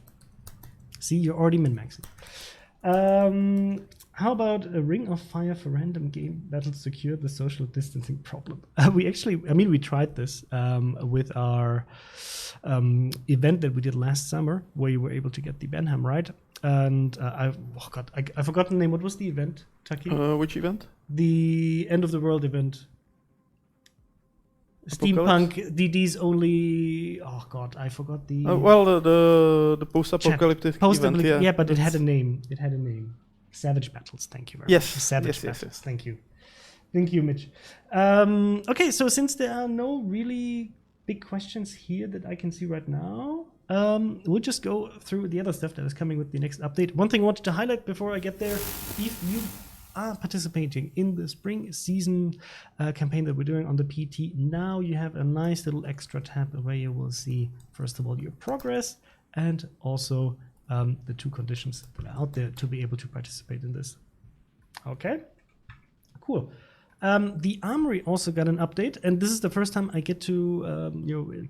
See, you're already min-maxing. How about a Ring of Fire for random game battles to cure the social distancing problem? We tried this with our event that we did last summer, where you were able to get the Benham, right? And I forgot the name. What was the event, Taki? Which event? The End of the World event. Apocalypse? Steampunk DD's only. Oh God, I forgot the. The post-apocalyptic event. Yeah, but it had a name. Savage Battles. Thank you very much. Savage Battles. Yes. Thank you, Mitch. Okay, so since there are no really big questions here that I can see right now, we'll just go through the other stuff that is coming with the next update. One thing I wanted to highlight before I get there: if you are participating in the spring season campaign that we're doing on the PT, now you have a nice little extra tab where you will see, first of all, your progress and also the 2 conditions that are out there to be able to participate in this. Okay, cool. The Armory also got an update, and this is the first time I get to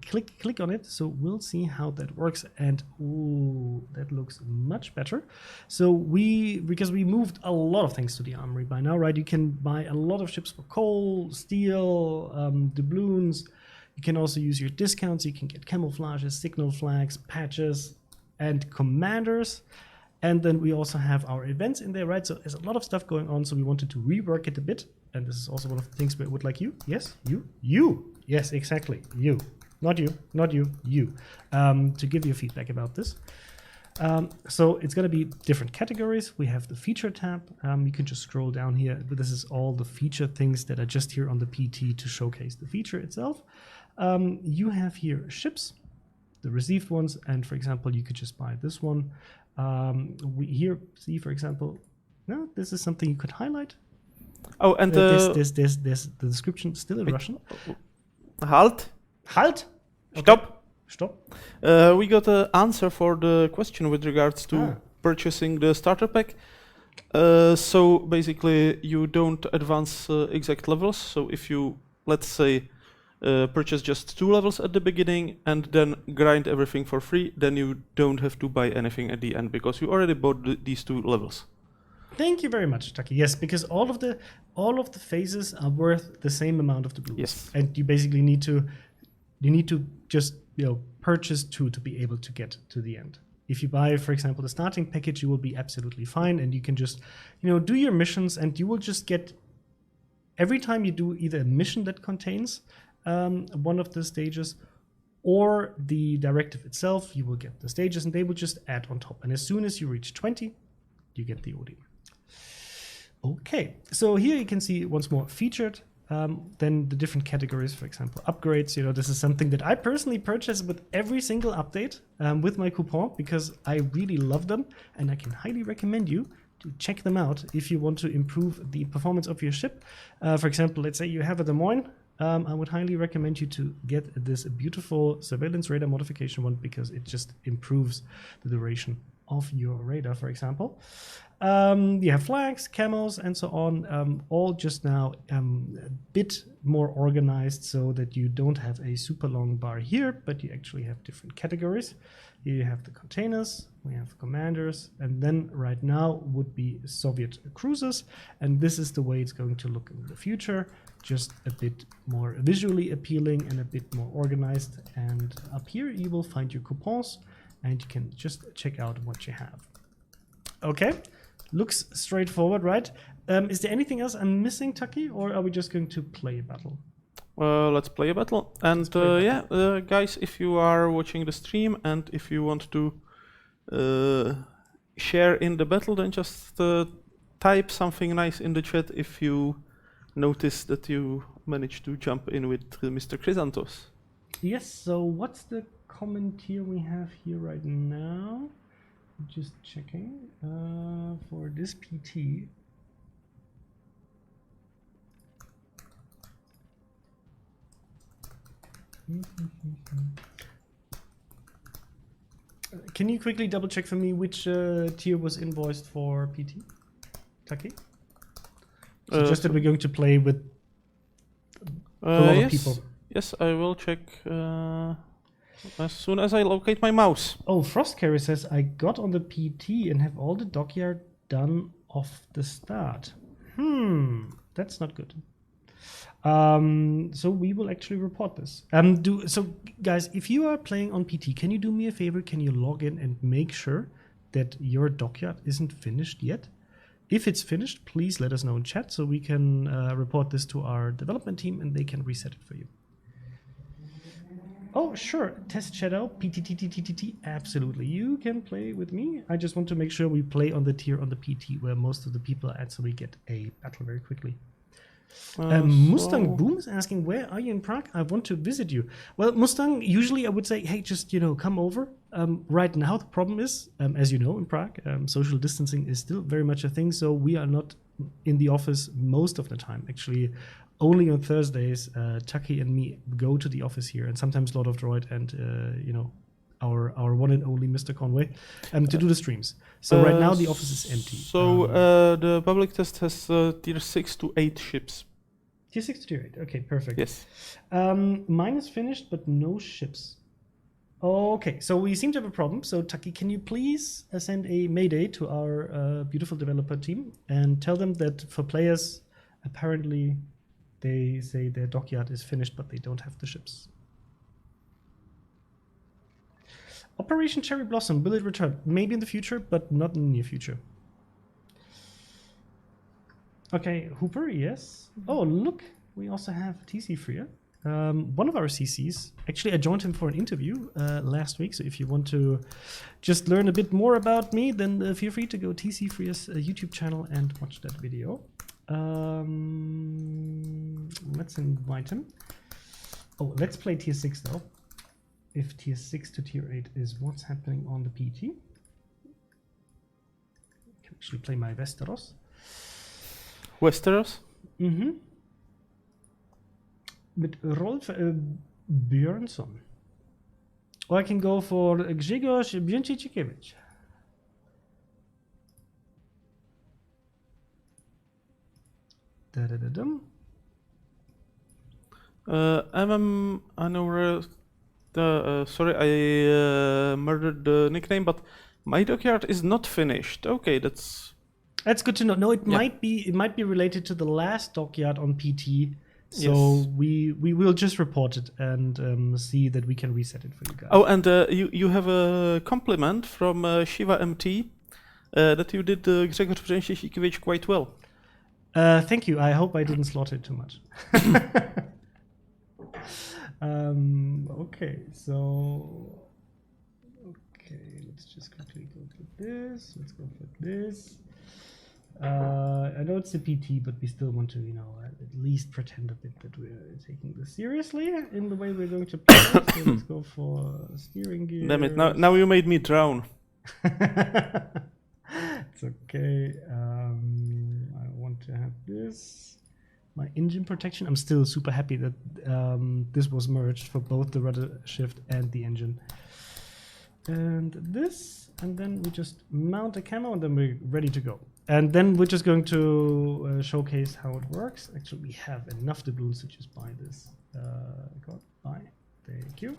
click on it. So we'll see how that works. And ooh, that looks much better. So because we moved a lot of things to the Armory by now, right? You can buy a lot of ships for coal, steel, doubloons. You can also use your discounts. You can get camouflages, signal flags, patches, and commanders. And then we also have our events in there, right? So there's a lot of stuff going on. So we wanted to rework it a bit. And this is also one of the things we would like you. Yes, you. Yes, exactly. You. Not you. To give you feedback about this. So it's going to be different categories. We have the feature tab. You can just scroll down here. But this is all the feature things that are just here on the PT to showcase the feature itself. You have here ships, the received ones. And for example, you could just buy this one. We here see, for example, no, this is something you could highlight. Oh, and there's the description still in Russian. Halt. Okay. Stop. We got an answer for the question with regards to purchasing the starter pack. So basically, you don't advance exact levels. So if you, let's say, purchase just 2 levels at the beginning and then grind everything for free, then you don't have to buy anything at the end because you already bought these 2 levels. Thank you very much, Taki. Yes, because all of the phases are worth the same amount of the blues. Yes. And you basically need to just purchase 2 to be able to get to the end. If you buy, for example, the starting package, you will be absolutely fine, and you can just do your missions, and you will just get, every time you do either a mission that contains one of the stages or the directive itself, you will get the stages, and they will just add on top. And as soon as you reach 20, you get the OD. Okay, so here you can see once more featured, then the different categories, for example, upgrades. This is something that I personally purchase with every single update with my coupon because I really love them, and I can highly recommend you to check them out if you want to improve the performance of your ship. For example, let's say you have a Des Moines. I would highly recommend you to get this beautiful surveillance radar modification one because it just improves the duration of your radar, for example. You have flags, camos, and so on, all just now a bit more organized so that you don't have a super long bar here, but you actually have different categories. Here you have the containers, we have commanders, and then right now would be Soviet cruisers, and this is the way it's going to look in the future, just a bit more visually appealing and a bit more organized. And up here you will find your coupons, and you can just check out what you have. Okay, looks straightforward, right? Is there anything else I'm missing, Taki, or are we just going to play a battle? Let's play a battle. And guys, if you are watching the stream and if you want to share in the battle, then just type something nice in the chat if you notice that you managed to jump in with Mr. Chrysanthos. Yes, so what's the comment here we have here right now? Just checking for this PT. Can you quickly double check for me which tier was invoiced for PT? Taki? So just that we're going to play with a lot of people. Yes, I will check as soon as I locate my mouse. Oh, Frostcarry says, I got on the PT and have all the Dockyard done off the start. That's not good. So we will actually report this. So guys, if you are playing on PT, can you do me a favor? Can you log in and make sure that your Dockyard isn't finished yet? If it's finished, please let us know in chat so we can report this to our development team and they can reset it for you. Oh, sure. Test Shadow, PTTTTT, absolutely. You can play with me. I just want to make sure we play on the tier on the PT where most of the people are at so we get a battle very quickly. Mustang Boom is asking, where are you in Prague? I want to visit you. Well, Mustang, usually I would say, hey, just, come over. Right now, the problem is, as you know, in Prague, social distancing is still very much a thing. So we are not in the office most of the time. Actually, only on Thursdays, Chucky and me go to the office here, and sometimes Lord of Droid and, our one and only Mr. Conway to do the streams. So right now the office is empty. So the public test has tier 6 to 8 ships. Tier 6 to tier 8. Okay, perfect. Yes. Mine is finished, but no ships. Okay, so we seem to have a problem. So Taki, can you please send a mayday to our beautiful developer team and tell them that for players, apparently they say their Dockyard is finished, but they don't have the ships. Operation Cherry Blossom, will it return? Maybe in the future, but not in the near future. Okay, Hooper, yes. Oh, look, we also have TC Freer. One of our CCs. Actually, I joined him for an interview last week, so if you want to just learn a bit more about me, then feel free to go TC Freer's YouTube channel and watch that video. Let's invite him. Oh, let's play tier 6 though. If tier 6 to tier 8 is what's happening on the PT. I can actually play my Westeros. Westeros? Mm-hmm. With Rolf Björnsson. Or I can go for Grzegorz Björnczykiewicz. Da-da-da-dum. Sorry, I murdered the nickname, but my Dockyard is not finished. Okay, that's good to know. No, it might be related to the last Dockyard on PT. So yes. we will just report it and see that we can reset it for you guys. Oh, and you have a compliment from Shiva MT that you did Grzegorz Brzęczykiewicz quite well. Thank you. I hope I didn't slaughter it too much. Okay, let's just quickly go for this. Let's go for this. I know it's a PT, but we still want to, at least pretend a bit that we're taking this seriously in the way we're going to play. So let's go for steering gear. Damn it! Now you made me drown. It's okay. I want to have this. My engine protection. I'm still super happy that this was merged for both the rudder shift and the engine. And this, and then we just mount the camo, and then we're ready to go. And then we're just going to showcase how it works. Actually, we have enough doubloons to just buy this. Buy. Thank you.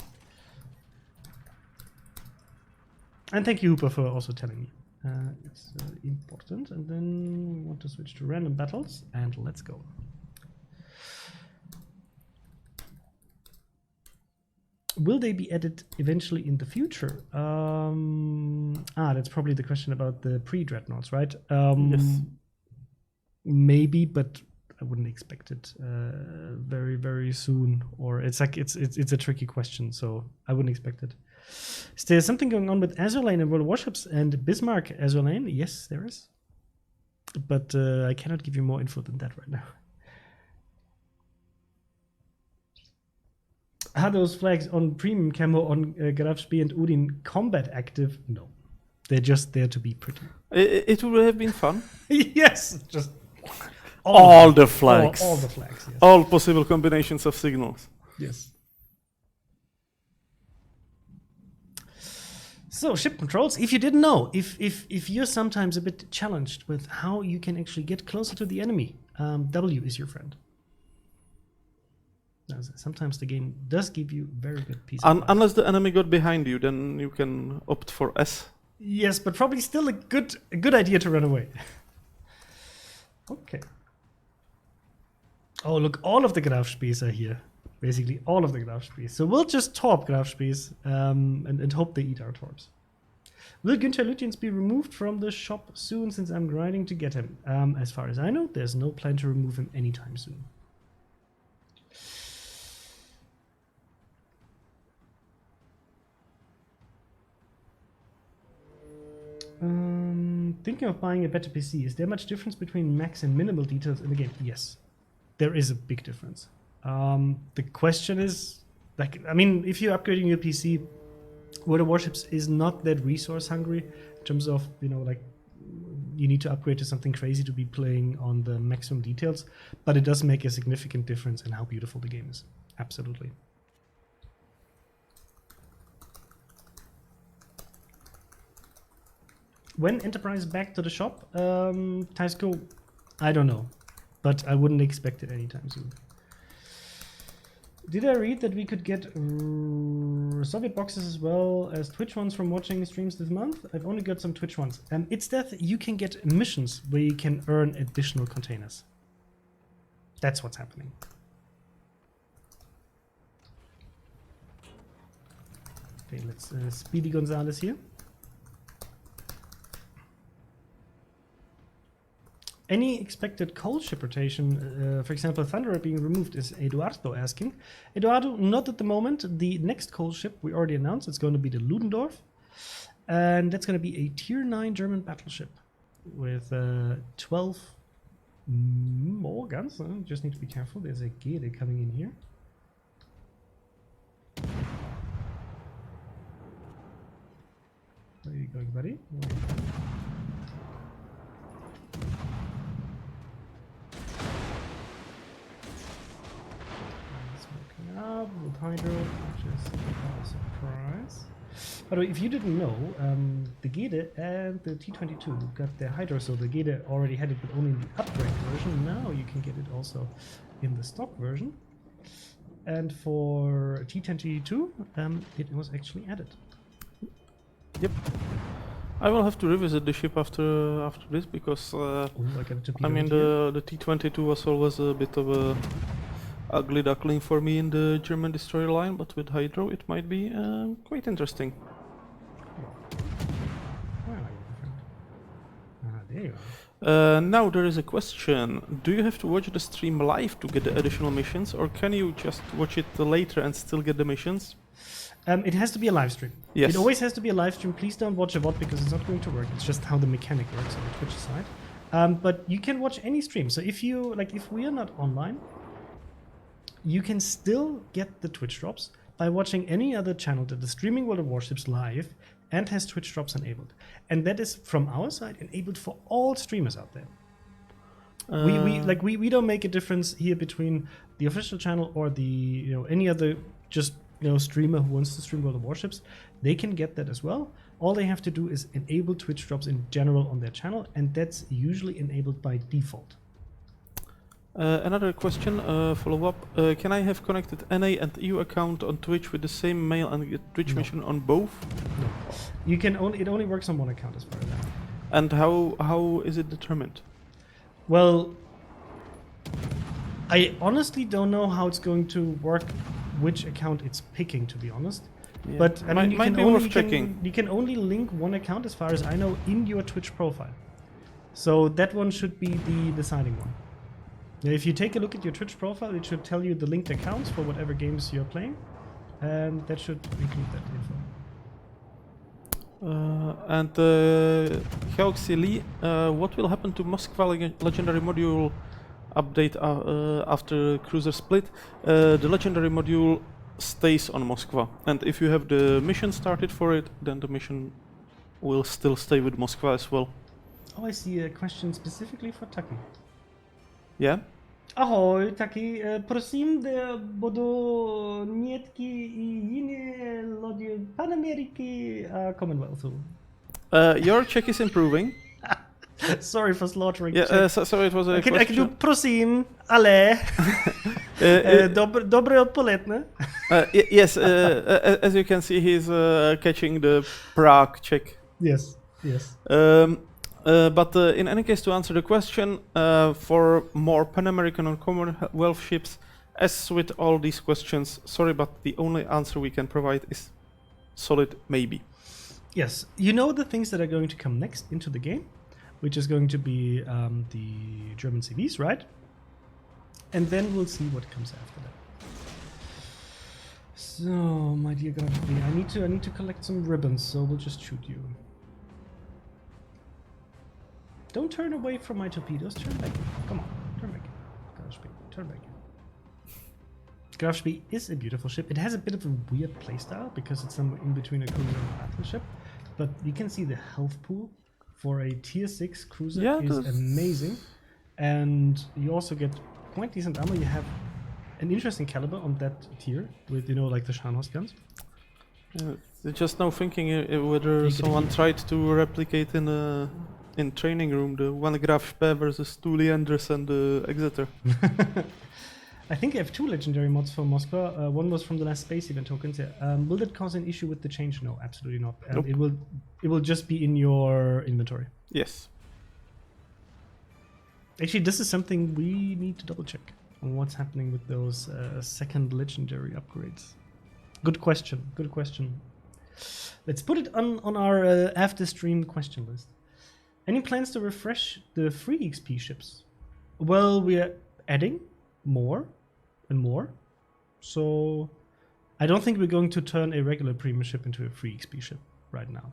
And thank you, Hooper, for also telling me. It's important. And then we want to switch to random battles, and let's go. Will they be added eventually in the future? That's probably the question about the pre-dreadnoughts, right? Yes. Maybe, but I wouldn't expect it very, very soon. Or it's a tricky question, so I wouldn't expect it. Is there something going on with Azurlane and World of Warships and Bismarck Azurlane? Yes, there is. But I cannot give you more info than that right now. Are those flags on premium camo on Grafspee and Udin combat active? No. They're just there to be pretty. It would have been fun. Yes, just all the flags. All the flags, yes. All possible combinations of signals. Yes. So, ship controls, if you didn't know, if you're sometimes a bit challenged with how you can actually get closer to the enemy, W is your friend. Now, sometimes the game does give you very good piece of Unless the enemy got behind you, then you can opt for S. Yes, but probably still a good idea to run away. Okay. Oh, look, all of the Grafspies are here. Basically, all of the Grafspies. So we'll just torp Grafspies and hope they eat our torps. Will Günther Lütjens be removed from the shop soon, since I'm grinding to get him? As far as I know, there's no plan to remove him anytime soon. Thinking of buying a better PC. Is there much difference between max and minimal details in the game? Yes, there is a big difference. The question is, like, I mean, if you're upgrading your PC, World of Warships is not that resource hungry in terms of, you know, like, you need to upgrade to something crazy to be playing on the maximum details, but it does make a significant difference in how beautiful the game is. Absolutely. When Enterprise back to the shop, Taisko, I don't know, but I wouldn't expect it anytime soon. Did I read that we could get Soviet boxes as well as Twitch ones from watching streams this month? I've only got some Twitch ones. It's that you can get missions where you can earn additional containers. That's what's happening. Okay, let's Speedy Gonzalez here. Any expected coal ship rotation, for example, Thunderer being removed, is Eduardo asking. Eduardo, not at the moment. The next coal ship we already announced, it's going to be the Ludendorff. And that's going to be a tier 9 German battleship with 12 more guns. Just need to be careful. There's a Gede coming in here. Where are you going, buddy? Up with Hydro, which is a surprise. By the way, if you didn't know, the Gede and the T-22 got their Hydro, so the Gede already had it, but only in the upgrade version. Now you can get it also in the stock version. And for T-22, it was actually added. Yep. I will have to revisit the ship after this because I mean the T-22 was always a bit of a ugly duckling for me in the German destroyer line, but with Hydro it might be quite interesting. There you are. Now there is a question. Do you have to watch the stream live to get the additional missions, or can you just watch it later and still get the missions? It has to be a live stream. Yes. It always has to be a live stream. Please don't watch a VOD because it's not going to work. It's just how the mechanic works on the Twitch side. But you can watch any stream. So if you if we are not online, you can still get the Twitch drops by watching any other channel that is streaming World of Warships live and has Twitch drops enabled. And that is, from our side, enabled for all streamers out there. We don't make a difference here between the official channel or the any other just streamer who wants to stream World of Warships. They can get that as well. All they have to do is enable Twitch drops in general on their channel, and that's usually enabled by default. Another question, follow-up. Can I have connected NA and EU account on Twitch with the same mail and get Twitch mission on both? No. You can it only works on one account as far as I know. And how is it determined? Well, I honestly don't know how it's going to work, which account it's picking, to be honest. Yeah. But I mean, you can only link one account, as far as I know, in your Twitch profile. So that one should be the deciding one. Now, if you take a look at your Twitch profile, it should tell you the linked accounts for whatever games you're playing, and that should include that info. And Galaxy Lee, what will happen to Moskva legendary module update after cruiser split? The legendary module stays on Moskva, and if you have the mission started for it, then the mission will still stay with Moskva as well. Oh, I see a question specifically for Taki. Yeah? Ahoj, Taki, prosím, budou nětky I jiné lodi Panameriky a Commonwealthu. Your Czech is improving. Sorry for slaughtering. Yeah, so it was a I can do question. prosím, ale dobré odpoledne. Yes, as you can see, he's catching the Prague Czech. Yes. But in any case, to answer the question, for more Pan-American or Commonwealth ships, as with all these questions, sorry, but the only answer we can provide is solid maybe. Yes, you know the things that are going to come next into the game, which is going to be the German CVs, right? And then we'll see what comes after that. So, my dear God, I need to collect some ribbons, so we'll just shoot you. Don't turn away from my torpedoes. Turn back in. Come on, turn back in. Grafspee, turn back in. Grafspee is a beautiful ship. It has a bit of a weird playstyle because it's somewhere in between a cruiser and a battleship. But you can see the health pool for a tier 6 cruiser is amazing. And you also get quite decent armor. You have an interesting caliber on that tier with, you know, like the Scharnhorst guns. Just now thinking whether someone tried to replicate in training room the one Graf Spee versus two Leanders and Exeter. I think I have 2 legendary mods for Moskva. One was from the last space event tokens. Yeah. Will that cause an issue with the change? No, absolutely not. Nope. It will just be in your inventory. Yes. Actually, this is something we need to double check on what's happening with those second legendary upgrades. Good question. Good question. Let's put it on our after stream question list. Any plans to refresh the free XP ships? Well, we are adding more and more. So I don't think we're going to turn a regular premium ship into a free XP ship right now.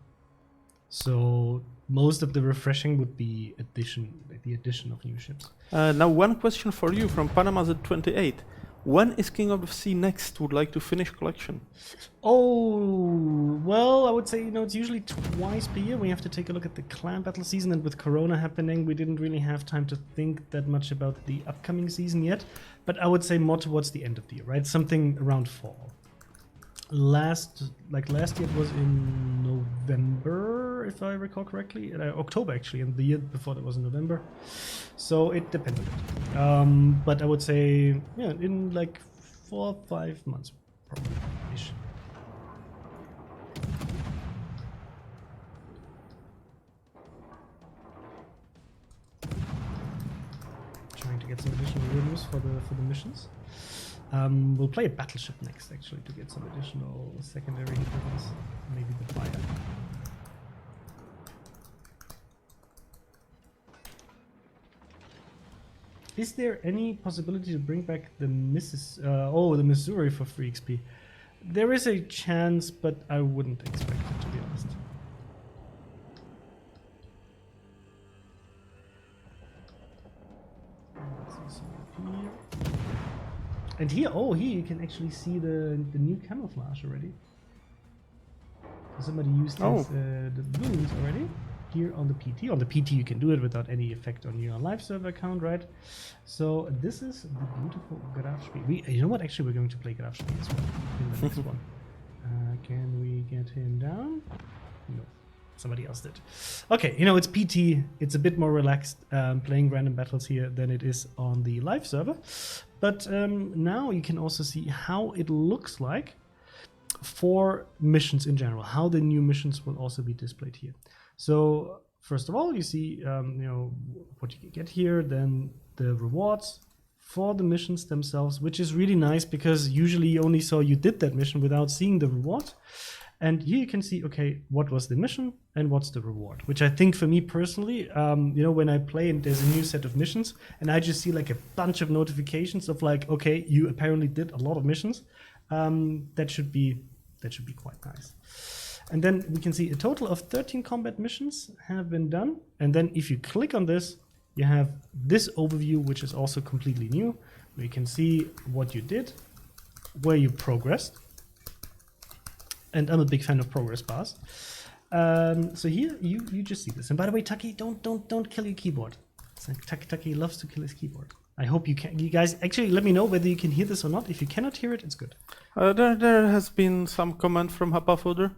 So most of the refreshing would be the addition of new ships. Now one question for you from Panama Z28. When is King of the Sea next? Would like to finish collection? Oh, well, I would say, you know, it's usually twice per year. We have to take a look at the clan battle season, and with Corona happening, we didn't really have time to think that much about the upcoming season yet. But I would say more towards the end of the year, right? Something around fall. Last year it was in November, if I recall correctly. October, actually, and the year before that was in November. So it depended. But I would say, yeah, in like 4 or 5 months, probably-ish. Trying to get some additional rooms for the missions. We'll play a battleship next, actually, to get some additional secondary weapons. Maybe the fire. Is there any possibility to bring back the the Missouri for free XP? There is a chance, but I wouldn't expect it, to be honest. And here you can actually see the new camouflage already. Somebody used the balloons already. Here on the PT. On the PT you can do it without any effect on your live server account, right? So this is the beautiful Grafspee. You know what? Actually, we're going to play Grafspee as well in the next one. Can we get him down? No. Somebody else did. Okay, you know, it's PT. It's a bit more relaxed playing random battles here than it is on the live server. But now you can also see how it looks like for missions in general, how the new missions will also be displayed here. So first of all, you see you know, what you can get here, then the rewards for the missions themselves, which is really nice because usually you only saw you did that mission without seeing the reward. And here you can see, okay, what was the mission and what's the reward, which I think for me personally, you know, when I play and there's a new set of missions and I just see like a bunch of notifications of like, okay, you apparently did a lot of missions, that should be quite nice. And then we can see a total of 13 combat missions have been done. And then if you click on this, you have this overview, which is also completely new. Where you can see what you did, where you progressed. And I'm a big fan of progress bars. So here you just see this. And by the way, Taki, don't kill your keyboard. It's like Taki loves to kill his keyboard. I hope you can. You guys actually let me know whether you can hear this or not. If you cannot hear it, it's good. There has been some comment from Hapafoder.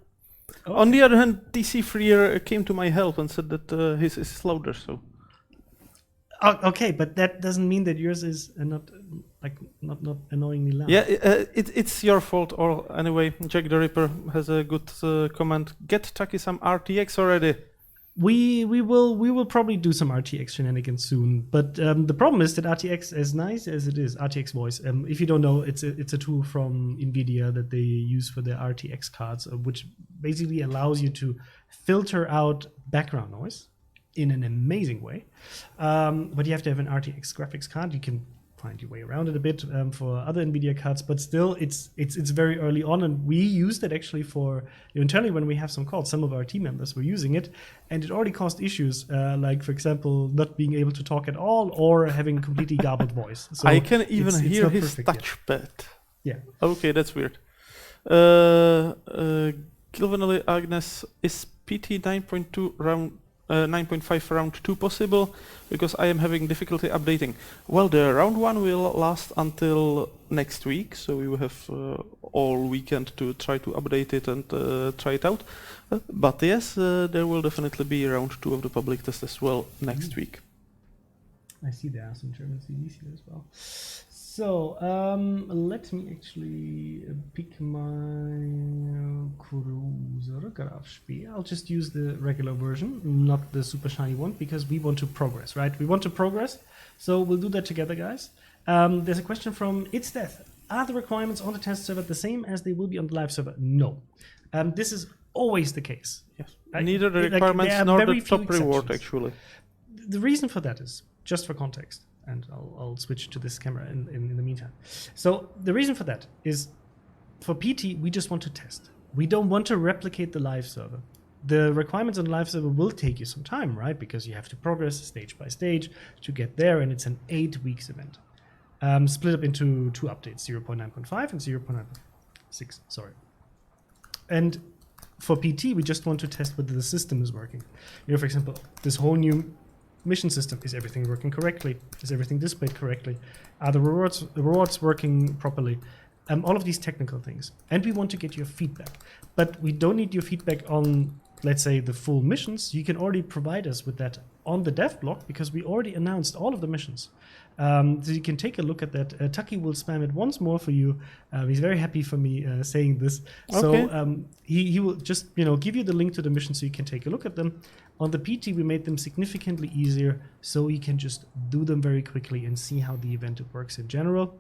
Oh, On the other hand, DC Freer came to my help and said that his is louder. So. Oh, okay, but that doesn't mean that yours is not annoyingly loud. Yeah, it's your fault. Or anyway, Jack the Ripper has a good comment. Get Taki some RTX already. We will probably do some RTX shenanigans soon, but the problem is that RTX, as nice as it is, RTX Voice. If you don't know, it's a tool from NVIDIA that they use for their RTX cards, which basically allows you to filter out background noise in an amazing way. But you have to have an RTX graphics card. You can find your way around it a bit for other NVIDIA cards, but still it's very early on, and we used it actually for internally when we have some calls. Some of our team members were using it, and it already caused issues, like for example, not being able to talk at all or having completely garbled voice. So I can even hear his touchpad. Yeah. Okay, that's weird. Gilvanelli Agnes, is PT 9.2 round 9.5 round 2 possible, because I am having difficulty updating. Well, the round 1 will last until next week, so we will have all weekend to try to update it and try it out. But yes, there will definitely be round 2 of the public test as well next week. I see there are some German CDs here as well. So let me actually pick my cruiser Grafspiel. I'll just use the regular version, not the super shiny one, because we want to progress, right? We want to progress, so we'll do that together, guys. There's a question from It's Death. Are the requirements on the test server the same as they will be on the live server? No. This is always the case. Yes. Neither the requirements nor the top reward, actually. The reason for that is, just for context, and I'll switch to this camera in the meantime. So the reason for that is, for PT, we just want to test. We don't want to replicate the live server. The requirements on the live server will take you some time, right? Because you have to progress stage by stage to get there, and it's an 8 weeks event. Split up into 2 updates, 0.9.5 and 0.9.6, sorry. And for PT, we just want to test whether the system is working. For example, this whole new mission system, is everything working correctly? Is everything displayed correctly? Are the rewards working properly? All of these technical things. And we want to get your feedback. But we don't need your feedback on, let's say, the full missions. You can already provide us with that on the dev blog, because we already announced all of the missions. So you can take a look at that. Taki will spam it once more for you. He's very happy for me saying this. Okay. So he will just give you the link to the mission so you can take a look at them. On the PT, we made them significantly easier, so you can just do them very quickly and see how the event works in general.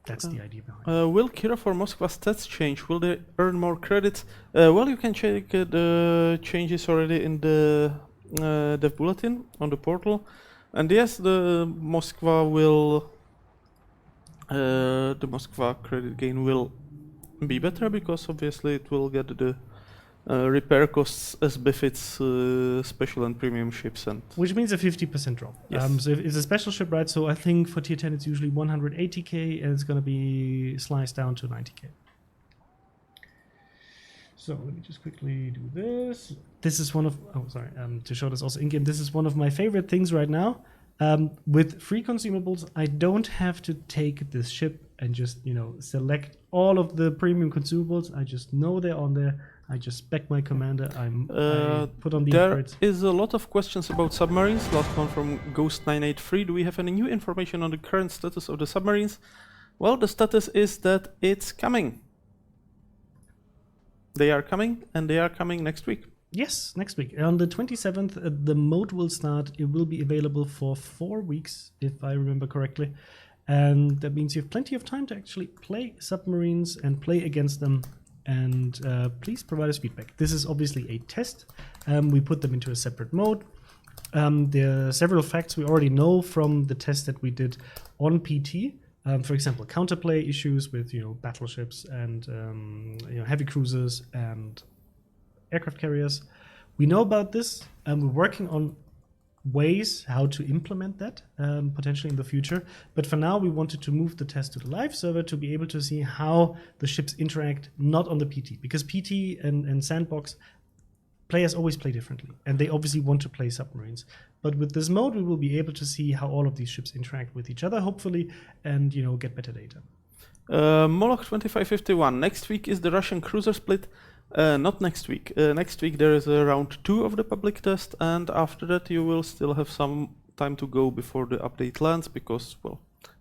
That's the idea behind it. Will Kira for Moskva stats change? Will they earn more credits? Well, you can check the changes already in the dev bulletin on the portal. And yes, the Moskva credit gain will be better, because obviously it will get the repair costs as befits special and premium ships, and which means a 50% drop. Yes. So if it's a special ship, right? So I think for tier 10 it's usually 180k, and it's going to be sliced down to 90k. So let me just quickly do this. This is one of to show this also in game. This is one of my favorite things right now. With free consumables, I don't have to take this ship and just select all of the premium consumables. I just know they're on there. I just spec my commander. I put on the upgrades. There is a lot of questions about submarines. Last one from Ghost983. Do we have any new information on the current status of the submarines? Well, the status is that it's coming. They are coming, and they are coming next week. Yes, next week. On the 27th, the mode will start. It will be available for 4 weeks, if I remember correctly. And that means you have plenty of time to actually play submarines and play against them. And please provide us feedback. This is obviously a test. We put them into a separate mode. There are several facts we already know from the test that we did on PT. For example, counterplay issues with battleships and heavy cruisers and aircraft carriers. We know about this, and we're working on ways how to implement that potentially in the future. But for now, we wanted to move the test to the live server to be able to see how the ships interact, not on the PT, because PT and Sandbox players always play differently, and they obviously want to play submarines. But with this mode, we will be able to see how all of these ships interact with each other, hopefully, and get better data. Moloch 2551. Next week is the Russian cruiser split. Not next week. Next week there is a round 2 of the public test, and after that you will still have some time to go before the update lands, because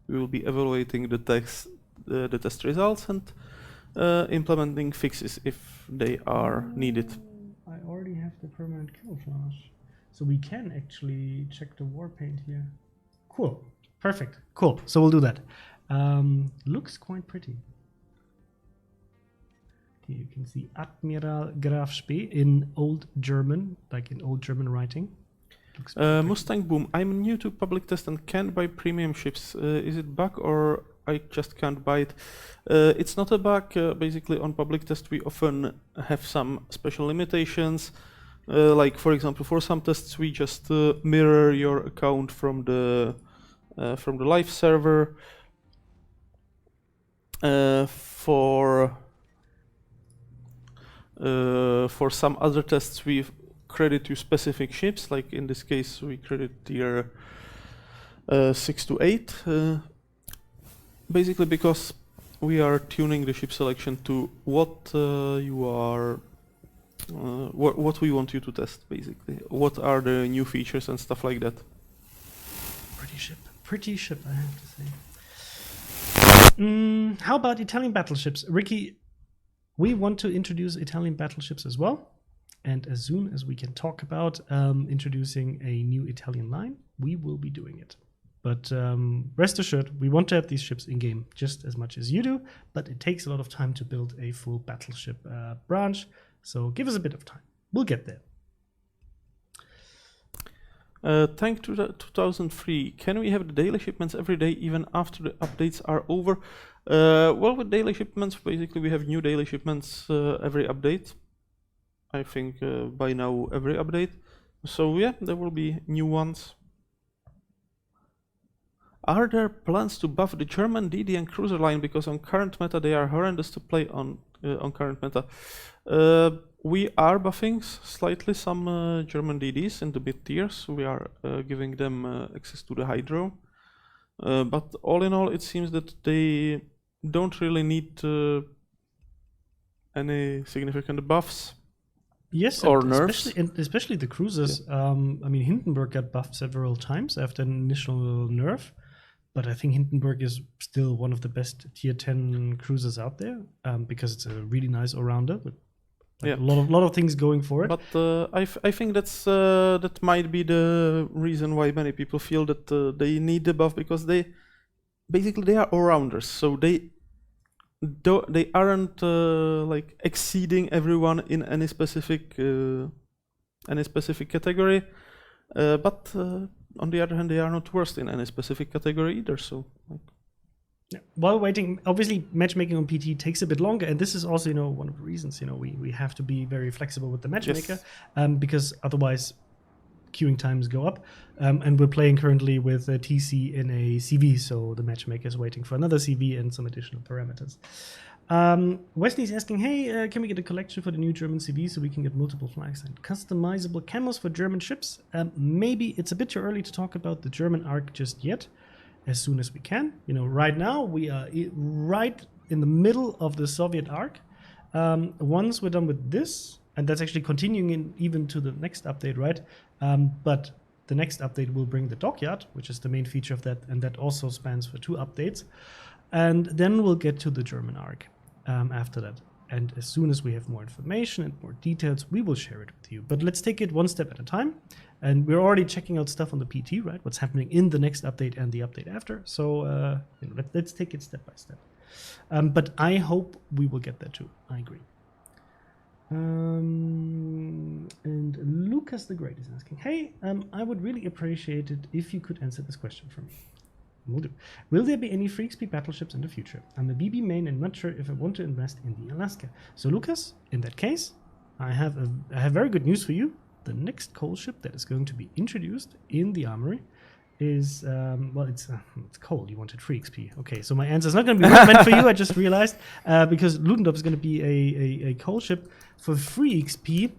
we will be evaluating the test results and implementing fixes if they are needed. I already have the permanent camouflage, so we can actually check the war paint here. Cool, perfect, cool. So we'll do that. Looks quite pretty. You can see Admiral Graf Spee in Old German, like in Old German writing. Mustang Boom. I'm new to public test and can't buy premium ships. Is it bug or I just can't buy it? It's not a bug. Basically, on public test we often have some special limitations. Like for example, for some tests we just mirror your account from the live server. For some other tests, we credit you specific ships. Like in this case, we credit tier 6 to 8. Basically, because we are tuning the ship selection to what you are, what we want you to test. Basically, what are the new features and stuff like that. Pretty ship, I have to say. How about Italian battleships, Ricky? We want to introduce Italian battleships as well, and as soon as we can talk about introducing a new Italian line, we will be doing it. But rest assured, we want to have these ships in game just as much as you do, but it takes a lot of time to build a full battleship branch, so give us a bit of time. We'll get there. Tank 2003. Can we have the daily shipments every day even after the updates are over? Well, with daily shipments, basically we have new daily shipments every update. I think by now every update. So yeah, there will be new ones. Are there plans to buff the German DD and cruiser line, because on current meta they are horrendous to play on current meta? We are buffing slightly some German DDs in the mid tiers. We are giving them access to the hydro. But all in all, it seems that they don't really need any significant buffs. Yes, or nerfs. Especially the cruisers. Yeah. I mean, Hindenburg got buffed several times after an initial nerf, but I think Hindenburg is still one of the best tier 10 cruisers out there because it's a really nice all-rounder with a lot of things going for it. But I think that might be the reason why many people feel that they need the buff, because they are all-rounders, so they aren't like exceeding everyone in any specific category, but on the other hand, they are not worst in any specific category either. So, yeah. While waiting, obviously matchmaking on PT takes a bit longer, and this is also one of the reasons we have to be very flexible with the matchmaker, because otherwise queuing times go up. And we're playing currently with a TC in a CV, so the matchmaker is waiting for another CV and some additional parameters. Wesley's asking, hey, can we get a collection for the new German CV so we can get multiple flags and customizable camos for German ships? Maybe it's a bit too early to talk about the German arc just yet. As soon as we can. Right now we are right in the middle of the Soviet arc. Once we're done with this, and that's actually continuing even to the next update, right? But the next update will bring the Dockyard, which is the main feature of that, and that also spans for 2 updates. And then we'll get to the German arc after that. And as soon as we have more information and more details, we will share it with you. But let's take it one step at a time. And we're already checking out stuff on the PT, right? What's happening in the next update and the update after. So let's take it step by step. But I hope we will get there too. I agree. And Lucas the Great is asking, hey, I would really appreciate it if you could answer this question for me. Will do. Will there be any Freak Speed battleships in the future? I'm a BB main and not sure if I want to invest in the Alaska. So Lucas, in that case, I have very good news for you. The next coal ship that is going to be introduced in the Armory is well, it's coal. You wanted free XP. Okay, so my answer is not going to be meant for you. I just realized because Ludendorff is going to be a coal ship for free XP.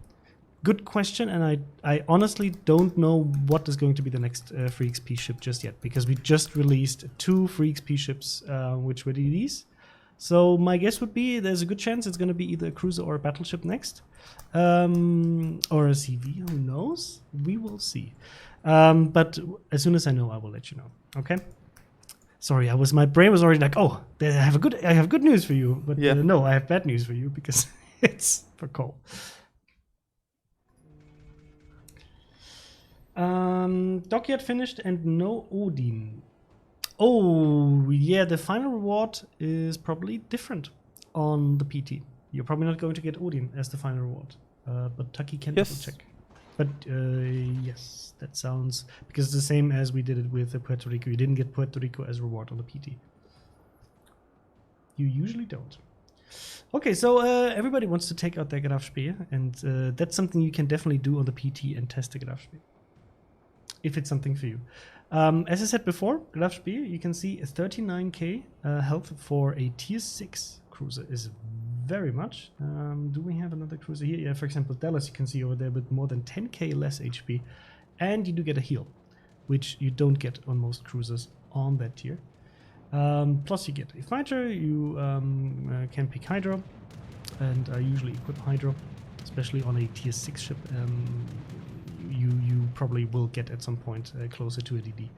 Good question, and I honestly don't know what is going to be the next free XP ship just yet, because we just released 2 free XP ships, which were these. So my guess would be there's a good chance it's going to be either a cruiser or a battleship next, or a CV. Who knows? We will see. But as soon as I know, I will let you know. Okay. Sorry, my brain was already like, oh, I have good news for you, but no, I have bad news for you because it's for coal. Dockyard finished and no Odin. Oh, yeah, the final reward is probably different on the PT. You're probably not going to get Odin as the final reward, but Taki can double check. But yes, that sounds, because it's the same as we did it with Puerto Rico. You didn't get Puerto Rico as a reward on the PT. You usually don't. Okay, so everybody wants to take out their Grafspeer, and that's something you can definitely do on the PT and test the Grafspeer, if it's something for you. As I said before, Grafspeer, you can see a 39k health for a tier 6 cruiser is very much. Do we have another cruiser here? Yeah, for example, Dallas, you can see over there with more than 10k less HP, and you do get a heal, which you don't get on most cruisers on that tier. Plus you get a fighter, you can pick Hydro, and I usually equip Hydro, especially on a tier 6 ship. You probably will get at some point closer to a DD.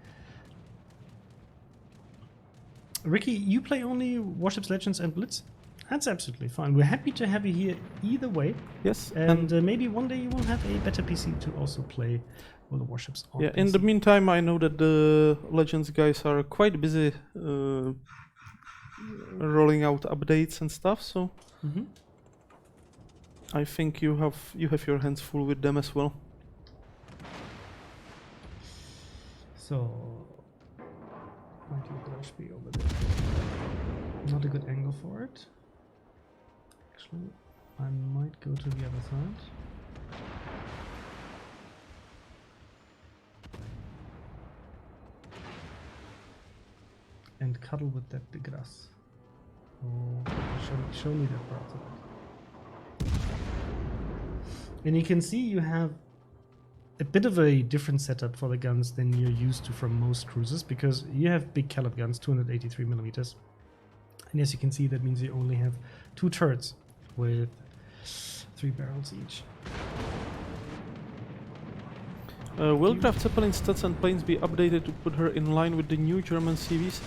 Ricky, you play only Warships Legends and Blitz? That's absolutely fine. We're happy to have you here either way. Yes. And maybe one day you will have a better PC to also play World of Warships on PC. In the meantime, I know that the Legends guys are quite busy rolling out updates and stuff, so I think you have your hands full with them as well. So, might be over there. Not a good angle for it. Actually, I might go to the other side. And cuddle with that de grasse. Oh, show me that part of it. And you can see you have a bit of a different setup for the guns than you're used to from most cruisers, because you have big caliber guns, 283 millimeters. And as you can see, that means you only have 2 turrets with 3 barrels each. Will Graf Zeppelin stats and planes be updated to put her in line with the new German CVs?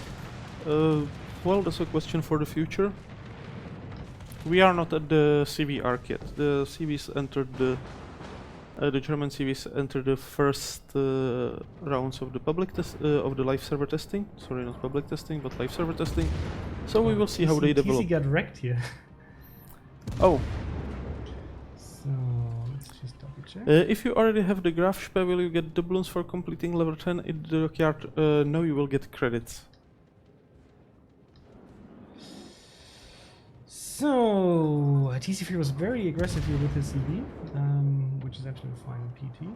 Well, that's a question for the future. We are not at the CV arc yet. The CVs entered the German CVs entered the first rounds of the public test of the live server testing. Sorry, not public testing, but live server testing. So we will see how they develop. TC got wrecked here. Oh. So let's just double check. If you already have the Grafspeer, will you get doubloons for completing level 10 in the Dockyard? No, you will get credits. So TC3 was very aggressive here with his CV, which is actually fine in PT.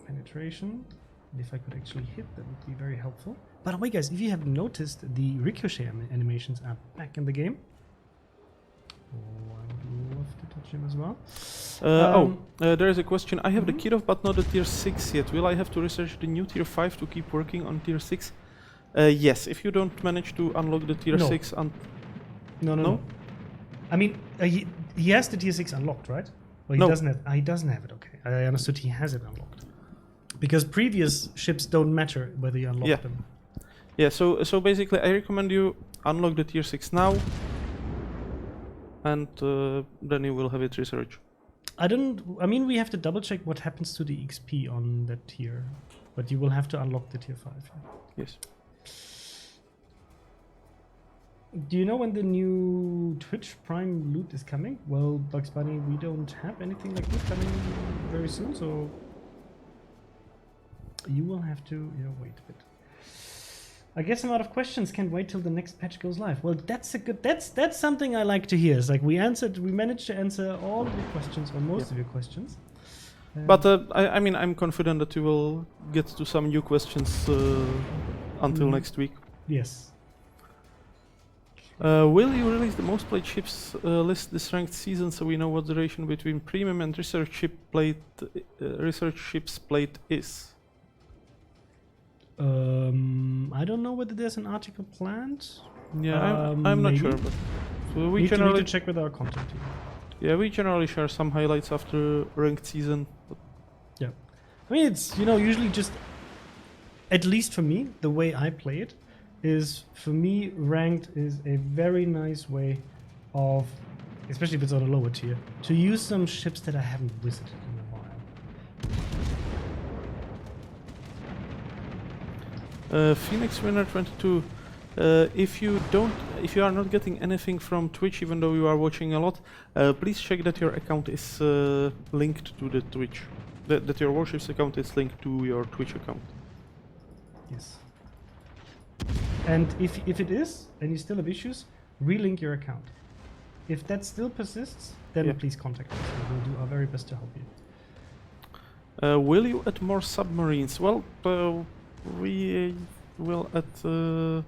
Penetration. And if I could actually hit, that would be very helpful. By the way, guys, if you haven't noticed, the ricochet animations are back in the game. Oh, I would love to touch him as well. There is a question. I have the Kirov, but not the tier 6 yet. Will I have to research the new tier 5 to keep working on tier 6? Yes, if you don't manage to unlock the tier 6... No. I mean, he has the tier 6 unlocked, right? Well, he doesn't have. He doesn't have it. Okay, I understood he has it unlocked. Because previous ships don't matter whether you unlock them. Yeah. So basically, I recommend you unlock the tier 6 now, and then you will have it researched. I mean, we have to double check what happens to the XP on that tier, but you will have to unlock the tier 5. Yes. Do you know when the new Twitch Prime loot is coming? Well, Bugs Bunny, we don't have anything like this coming very soon, so you will have to, wait a bit. I guess I'm out of questions. Can't wait till the next patch goes live. Well, that's a good. That's something I like to hear. It's like we managed to answer all of your questions or most of your questions. But I mean, I'm confident that you will get to some new questions until next week. Yes. Will you release the most played ships list this ranked season so we know what the ratio between premium and research ships played is? I don't know whether there's an article planned. Yeah, I'm not sure, but we need generally to check with our content team. Yeah, we generally share some highlights after ranked season. But yeah, I mean it's usually just, at least for me, the way I play it is, for me, ranked is a very nice way of, especially if it's on a lower tier, to use some ships that I haven't visited in a while. Phoenix Winner 22. If you are not getting anything from Twitch, even though you are watching a lot, please check that your account is linked to the Twitch. That your Warships account is linked to your Twitch account. Yes. And if it is, and you still have issues, relink your account. If that still persists, then please contact us. We will do our very best to help you. Will you add more submarines? Well, we will add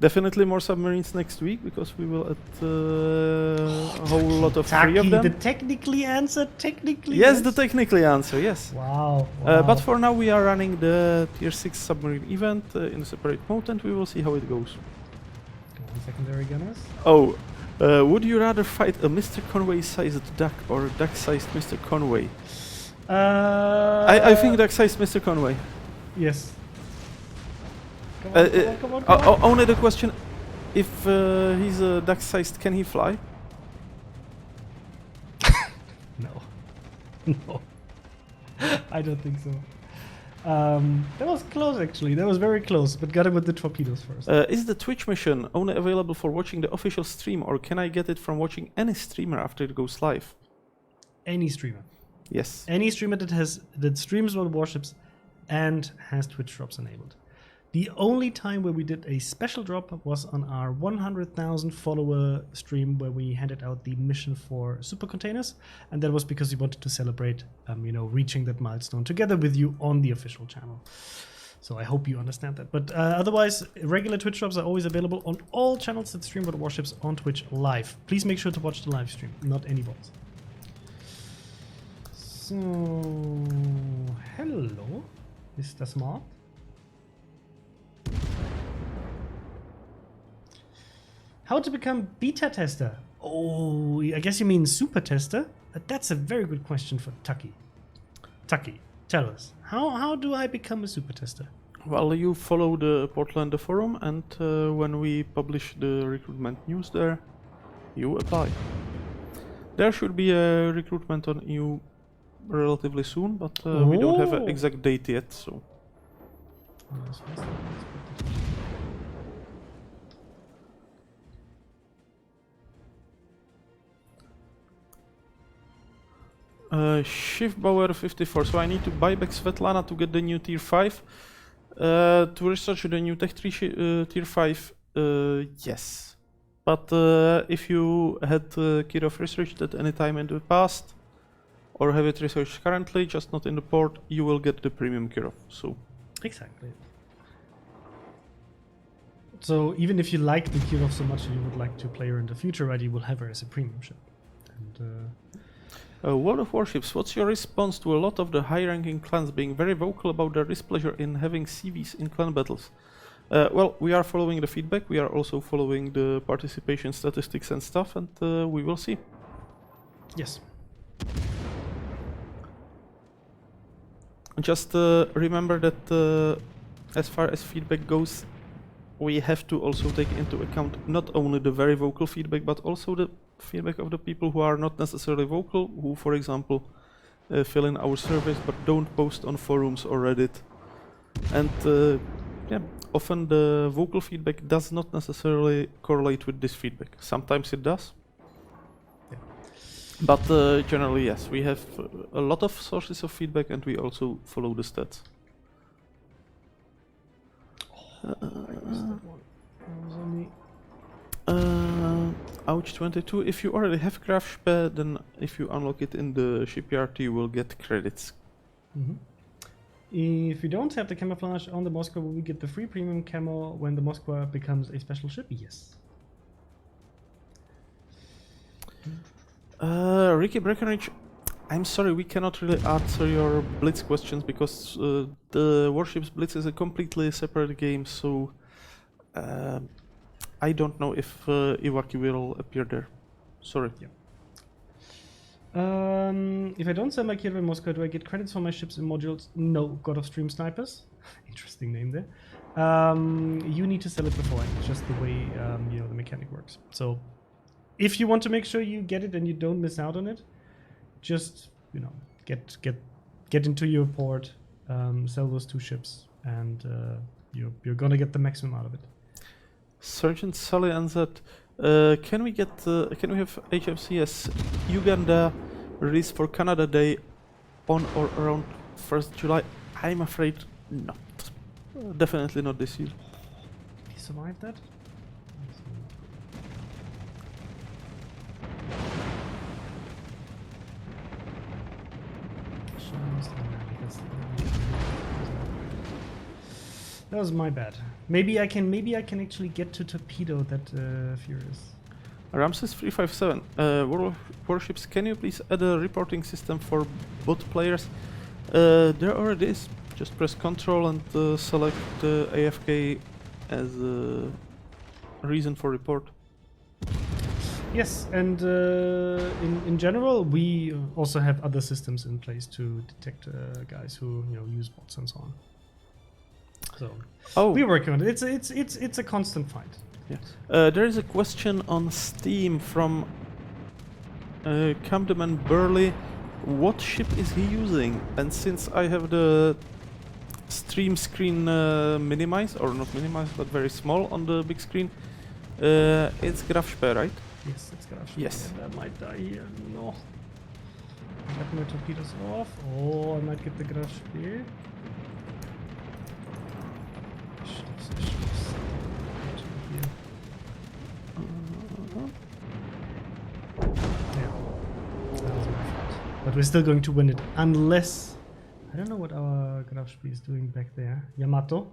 definitely more submarines next week, because we will add a whole lot of three of them. The technically answer, technically. Yes, the technically answer, yes. Wow. But for now we are running the tier 6 submarine event in a separate mode, and we will see how it goes. Come on, secondary gunners. Oh, would you rather fight a Mr. Conway-sized duck or a duck-sized Mr. Conway? I think duck-sized Mr. Conway. Yes. Come on. Only the question, if he's duck-sized, can he fly? No. No. I don't think so. That was close, actually. That was very close, but got him with the torpedoes first. Is the Twitch mission only available for watching the official stream, or can I get it from watching any streamer after it goes live? Any streamer. Yes. Any streamer that streams World of Warships and has Twitch drops enabled. The only time where we did a special drop was on our 100,000 follower stream, where we handed out the mission for super containers, and that was because we wanted to celebrate, reaching that milestone together with you on the official channel. So I hope you understand that. But otherwise, regular Twitch drops are always available on all channels that stream World of Warships on Twitch live. Please make sure to watch the live stream, not any bots. So, hello, Mr. Smart. How to become beta tester? Oh, I guess you mean super tester? That's a very good question for Tucky. Tucky, tell us, how do I become a super tester? Well, you follow the Portland forum, and when we publish the recruitment news there, you apply. There should be a recruitment on EU relatively soon, but we don't have an exact date yet, so... Schiffbauer 54, so I need to buy back Svetlana to get the new tier 5. To research the new Tech 3 tier 5, yes. But if you had Kirov researched at any time in the past, or have it researched currently, just not in the port, you will get the premium Kirov, so... Exactly. So even if you like the Kirov so much and you would like to play her in the future, right, you will have her as a premium ship. And... World of Warships, what's your response to a lot of the high-ranking clans being very vocal about their displeasure in having CVs in clan battles? Well, we are following the feedback, we are also following the participation statistics and stuff, and we will see. Yes. Just remember that as far as feedback goes, we have to also take into account not only the very vocal feedback, but also the feedback of the people who are not necessarily vocal, who, for example, fill in our surveys but don't post on forums or Reddit. And yeah, often the vocal feedback does not necessarily correlate with this feedback. Sometimes it does. Yeah. But generally, yes, we have a lot of sources of feedback, and we also follow the stats. Ouch 22. If you already have Grafspe, then if you unlock it in the shipyard, you will get credits. Mm-hmm. If you don't have the camouflage on the Moskva, will we get the free premium camo when the Moskva becomes a special ship? Yes. Ricky Breckenridge, I'm sorry, we cannot really answer your Blitz questions because the Warships Blitz is a completely separate game, so I don't know if Iwaki will appear there. Sorry. Yeah. If I don't sell my Kiev in Moscow, do I get credits for my ships and modules? No, God of Stream Snipers. Interesting name there. You need to sell it beforehand. It's just the way the mechanic works. So if you want to make sure you get it and you don't miss out on it, just get into your port, sell those 2 ships, and you're gonna get the maximum out of it. Sergeant Sully answered, can we have HMCS Uganda release for Canada Day on or around 1st July? I'm afraid not. Definitely not this year. Did he survive that? That was my bad. Maybe I can actually get to torpedo that Furious. Ramses 357. World of Warships, can you please add a reporting system for bot players? There already is. Just press Ctrl and select AFK as a reason for report. Yes, and in general, we also have other systems in place to detect guys who use bots and so on. So we're working on it. It's a constant fight. Yeah. There is a question on Steam from Camden Burley. What ship is he using? And since I have the stream screen minimized, or not minimized, but very small on the big screen, it's Grafspe, right? Yes, it's Grafspe. Yes. And I might die here. No. I got my torpedoes off. Oh, I might get the Grafspe. But we're still going to win it, unless... I don't know what our Grafspe is doing back there. Yamato?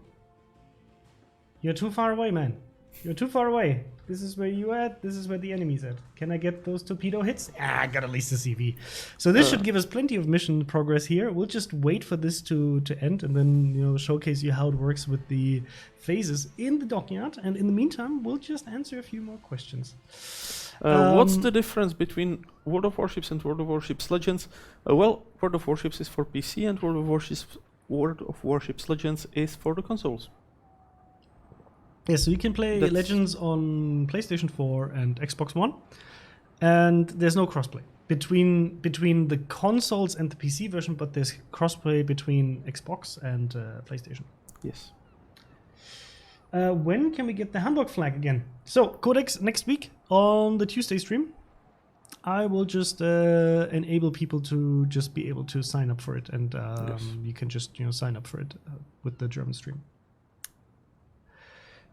You're too far away, man. You're too far away. This is where you at, this is where the enemy's at. Can I get those torpedo hits? I got at least a CV. So this should give us plenty of mission progress here. We'll just wait for this to end and then showcase you how it works with the phases in the Dockyard. And in the meantime, we'll just answer a few more questions. What's the difference between World of Warships and World of Warships Legends? Well, World of Warships is for PC and World of Warships Legends is for the consoles. Yeah, so you can play Legends on PlayStation 4 and Xbox One, and there's no crossplay between the consoles and the PC version, but there's crossplay between Xbox and PlayStation. Yes. When can we get the Hamburg flag again? So, Codex next week on the Tuesday stream. I will just enable people to just be able to sign up for it, and you can just sign up for it with the German stream.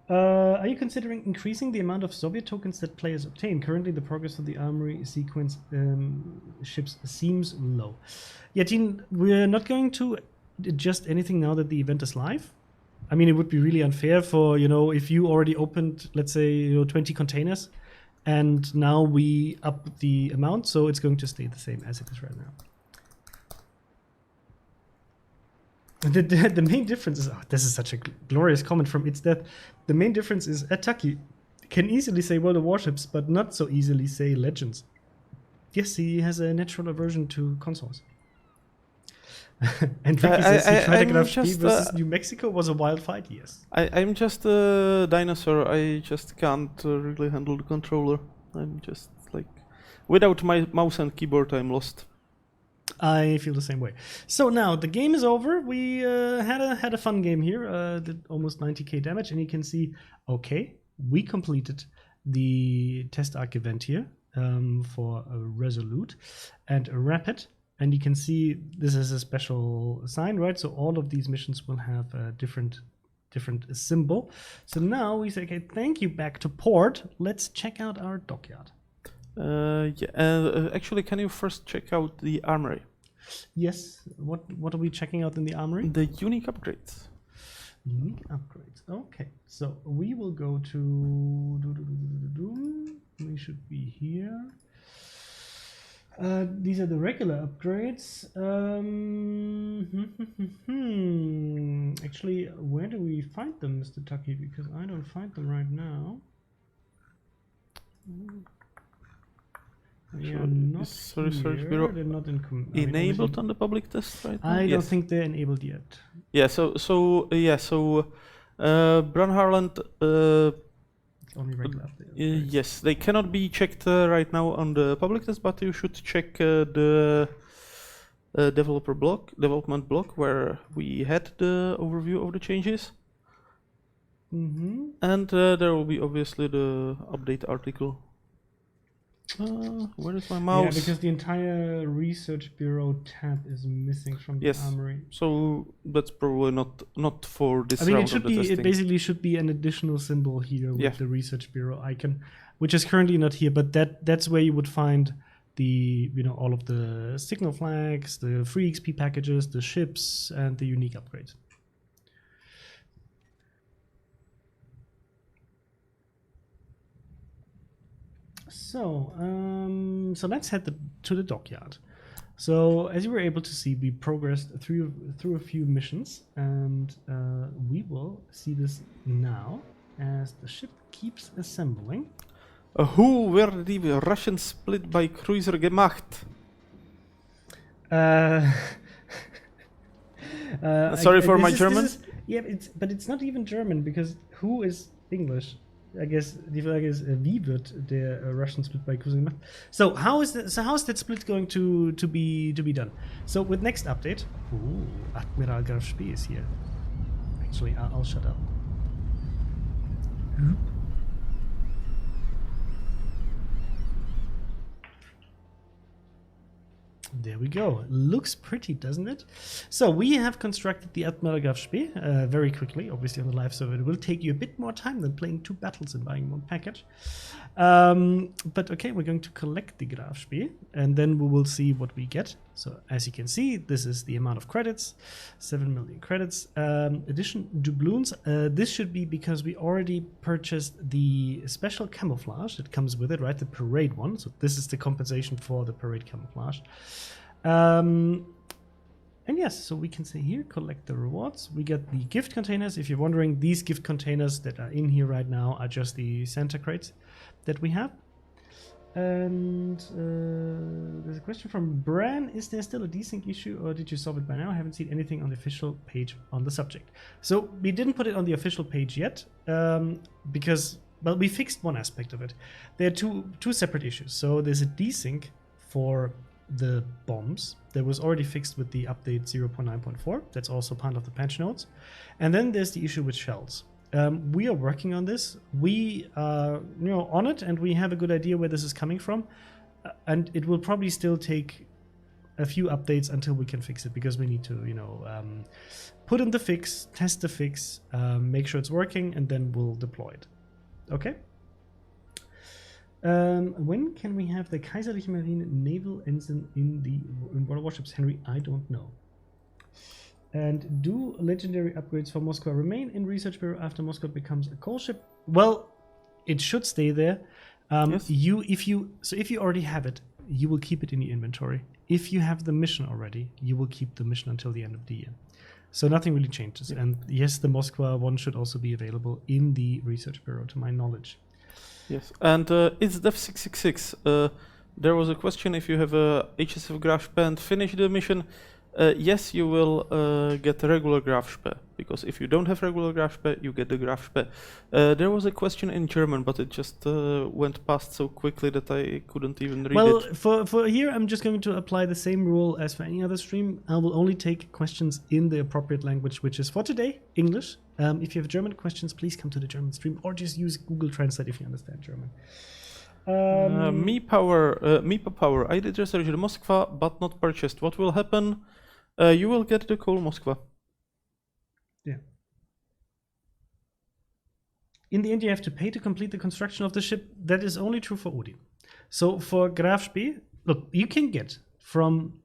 Are you considering increasing the amount of Soviet tokens that players obtain? Currently, the progress of the Armory sequence ships seems low. Yatin, we're not going to adjust anything now that the event is live. I mean, it would be really unfair for, if you already opened, let's say, 20 containers, and now we up the amount, so it's going to stay the same as it is right now. The main difference is, this is such a glorious comment from It's Death. The main difference is Ataki can easily say World of Warships, but not so easily say Legends. Yes, he has a natural aversion to consoles. And Ricky says Grafspe versus New Mexico was a wild fight, yes. I'm just a dinosaur. I just can't really handle the controller. I'm just like... Without my mouse and keyboard, I'm lost. I feel the same way. So now the game is over. We had a fun game here. Did almost 90k damage, and you can see, okay, we completed the test arc event here for a Resolute and a Rapid. And you can see this is a special sign, right? So all of these missions will have different different symbol. So now we say, okay, thank you, back to port. Let's check out our dockyard. Actually, can you first check out the armory? Yes. What are we checking out in the armory? The unique upgrades. Unique upgrades. Okay. So we will go to. We should be here. These are the regular upgrades. Actually, where do we find them, Mr. Tucky? Because I don't find them right now. They are not Research here. Bureau They're not enabled on the public test right now? I don't think they're enabled yet. Yeah. So Brun Harland. It's only regular update. Yes, they cannot be checked right now on the public test, but you should check the development block where we had the overview of the changes. And there will be obviously the update article. Where is my mouse? Yeah, because the entire Research Bureau tab is missing from the Armory. So that's probably not for this I mean, round it should of the be. testing. It basically should be an additional symbol here with the Research Bureau icon, which is currently not here. But that's where you would find the all of the signal flags, the free XP packages, the ships, and the unique upgrades. So, so let's head to the dockyard. So, as you were able to see, we progressed through a few missions, and we will see this now as the ship keeps assembling. Who were the Russians split by cruiser gemacht? Sorry for my German. But it's not even German, because who is English? I guess die Frage ist, wie wird der Russian split by cruiser gemacht? So how is that split going to be done? So with next update, Admiral Graf Spee is here. Actually, I'll shut up. There we go. Looks pretty, doesn't it? So we have constructed the Admiral Graf Spee very quickly, obviously on the live server. It will take you a bit more time than playing 2 battles and buying 1 package. But okay, we're going to collect the Graf Spee, and then we will see what we get. So as you can see, this is the amount of credits, 7 million credits. Addition doubloons. This should be because we already purchased the special camouflage that comes with it, right? The parade one. So this is the compensation for the parade camouflage. And yes, so we can say here, collect the rewards. We get the gift containers. If you're wondering, these gift containers that are in here right now are just the Santa crates that we have. And there's a question from Bran. Is there still a desync issue, or did you solve it by now? I haven't seen anything on the official page on the subject. So we didn't put it on the official page yet, because, well, we fixed one aspect of it. There are two separate issues. So there's a desync for the bombs that was already fixed with the update 0.9.4. That's also part of the patch notes. And then there's the issue with shells. We are working on this. We are on it, and we have a good idea where this is coming from. And it will probably still take a few updates until we can fix it, because we need to put in the fix, test the fix, make sure it's working, and then we'll deploy it. Okay? When can we have the Kaiserliche Marine naval ensign in World of Warships, Henry? I don't know. And do legendary upgrades for Moskva remain in Research Bureau after Moskva becomes a coal ship? Well, it should stay there. Yes. If you already have it, you will keep it in your inventory. If you have the mission already, you will keep the mission until the end of the year. So nothing really changes. Yeah. And yes, the Moskva one should also be available in the Research Bureau, to my knowledge. Yes, and it's Def 666. There was a question if you have a HSF Graf Spee and finish the mission. Yes, you will get a regular Graf Spee, because if you don't have regular Graf Spee, you get the Graf Spee. There was a question in German, but it just went past so quickly that I couldn't even read it. Well, for here, I'm just going to apply the same rule as for any other stream. I will only take questions in the appropriate language, which is for today, English. If you have German questions, please come to the German stream, or just use Google Translate if you understand German. Meepa Power. I did research the Moskva, but not purchased. What will happen? You will get the coal Moskva. Yeah. in the end you have to pay to complete the construction of the ship. That is only true for Odin. So for Graf Spee, look, you can get from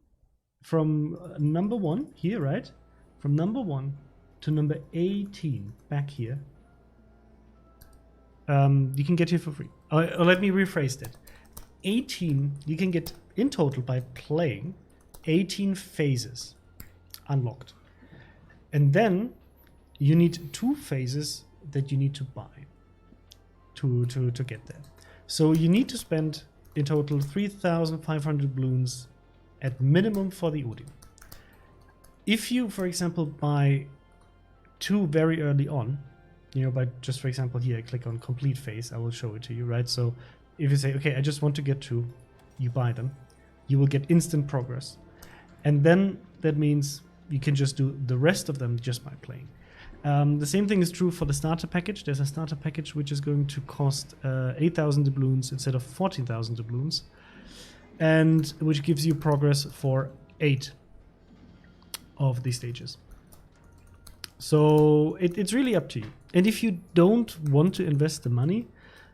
number 1 here, right? From number 1 to number 18 back here. You can get here for free. Or let me rephrase that. 18 you can get in total by playing 18 phases unlocked. And then you need 2 phases that you need to buy to get there. So you need to spend in total 3,500 balloons at minimum for the Odin. If you, for example, buy 2 very early on, you know, by just for example here I click on complete phase, I will show it to you, right? So if you say, okay, I just want to get 2, you buy them, you will get instant progress. And then that means you can just do the rest of them just by playing. The same thing is true for the starter package. There's a starter package which is going to cost 8,000 doubloons instead of 14,000 doubloons, and which gives you progress for 8 of these stages. So it's really up to you. And if you don't want to invest the money,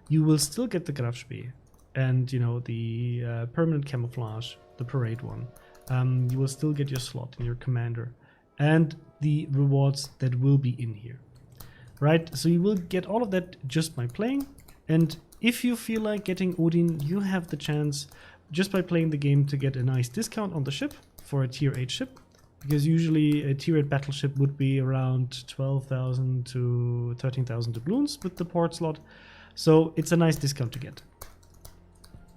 you will still get the Graf Spee and, you know, the permanent camouflage, the parade one. You will still get your slot in your commander and the rewards that will be in here, right? So you will get all of that just by playing. And if you feel like getting Odin, you have the chance just by playing the game to get a nice discount on the ship for a tier 8 ship, because usually a tier 8 battleship would be around 12,000 to 13,000 doubloons with the port slot. So it's a nice discount to get,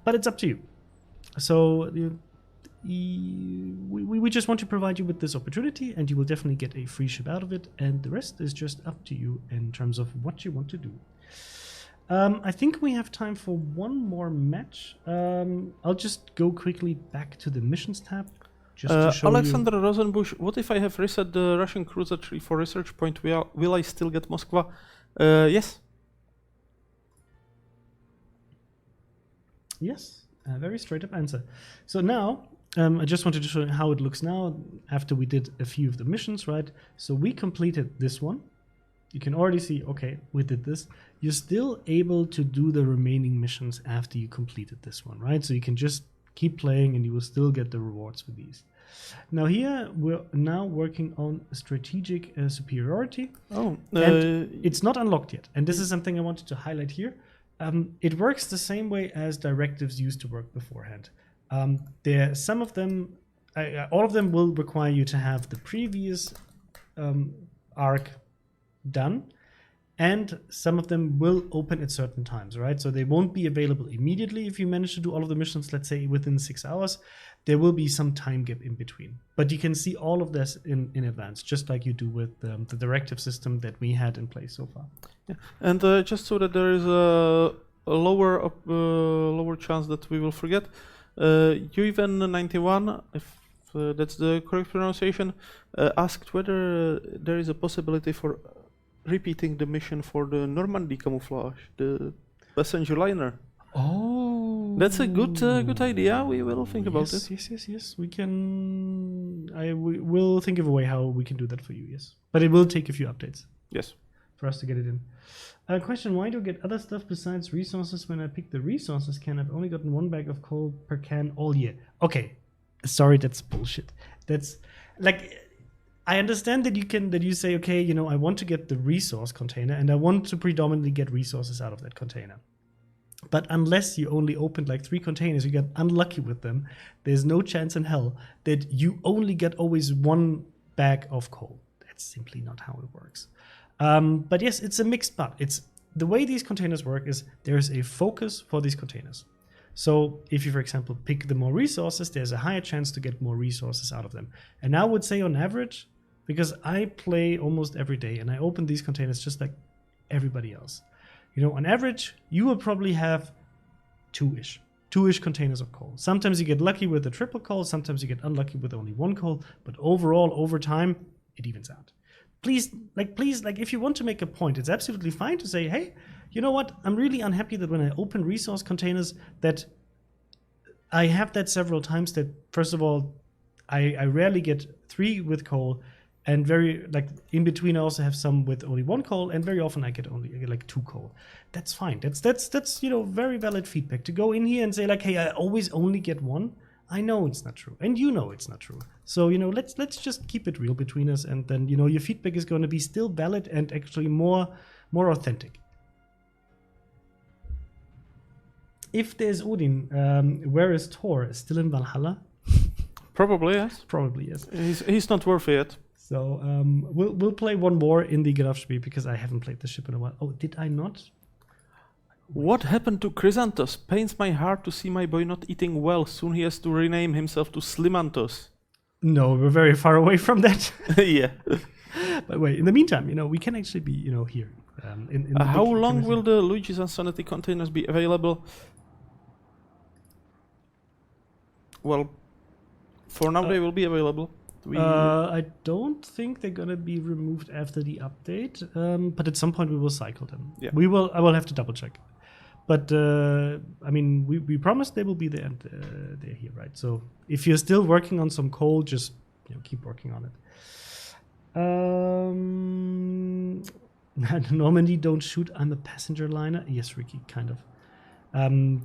but it's up to you. So we just want to provide you with this opportunity, and you will definitely get a free ship out of it, and the rest is just up to you in terms of what you want to do. I think we have time for one more match. I'll just go quickly back to the missions tab just to show Alexander Rosenbusch, what if I have reset the Russian cruiser tree for research point? Will I still get Moskva? Yes. Yes, a very straight up answer. So now, I just wanted to show you how it looks now after we did a few of the missions, right? So we completed this one. You can already see, okay, we did this. You're still able to do the remaining missions after you completed this one, right? So you can just keep playing and you will still get the rewards for these. Now here, we're now working on strategic superiority. Oh, and it's not unlocked yet. And this is something I wanted to highlight here. It works the same way as directives used to work beforehand. Some of them, all of them will require you to have the previous arc done, and some of them will open at certain times, right? So they won't be available immediately if you manage to do all of the missions, let's say within 6 hours. There will be some time gap in between. But you can see all of this in advance, just like you do with the directive system that we had in place so far. Yeah. And just so that there is a lower chance that we will forget, Uven91, if that's the correct pronunciation, asked whether there is a possibility for repeating the mission for the Normandy camouflage, the passenger liner. Oh, that's a good idea. We will think about it. Yes. We can. We will think of a way how we can do that for you. Yes, but it will take a few updates. Yes, for us to get it in. Question: why do I get other stuff besides resources when I pick the resources can? I've only gotten 1 bag of coal per can all year. Okay, sorry, that's bullshit. That's like. I understand that you say, okay, you know, I want to get the resource container and I want to predominantly get resources out of that container. But unless you only opened like 3 containers, you get unlucky with them, there's no chance in hell that you only get always 1 bag of coal. That's simply not how it works. But yes, it's a mixed bag. It's the way these containers work is there's a focus for these containers. So if you, for example, pick the more resources, there's a higher chance to get more resources out of them. And I would say on average, because I play almost every day and I open these containers just like everybody else. You know, on average, you will probably have 2-ish containers of coal. Sometimes you get lucky with the triple coal, sometimes you get unlucky with only 1 coal, but overall, over time, it evens out. Please, if you want to make a point, it's absolutely fine to say, hey, you know what? I'm really unhappy that when I open resource containers that I have that several times that, first of all, I rarely get 3 with coal. And very like in between, I also have some with only 1 coal, and very often I get like 2 coal. That's fine. That's very valid feedback to go in here and say like, hey, I always only get 1. I know it's not true, and you know it's not true. So let's just keep it real between us, and then your feedback is going to be still valid and actually more authentic. If there's Odin, where is Thor? Still in Valhalla? Probably yes. Probably yes. He's not worth it. So we'll play one more in the Grafspiel because I haven't played the ship in a while. Oh, did I not? What happened to Chrysanthus? Pains my heart to see my boy not eating well. Soon he has to rename himself to Slimanthus. No, we're very far away from that. Yeah. But wait, in the meantime, we can actually be, here. How long will the Luigi's Insanity containers be available? Well, for now they will be available. I don't think they're gonna be removed after the update, but at some point we will cycle them. Yeah. I will have to double check. But we promised they will be there, and they're here, right? So if you're still working on some coal, just keep working on it. Normandy, don't shoot. I'm a passenger liner. Yes, Ricky, kind of.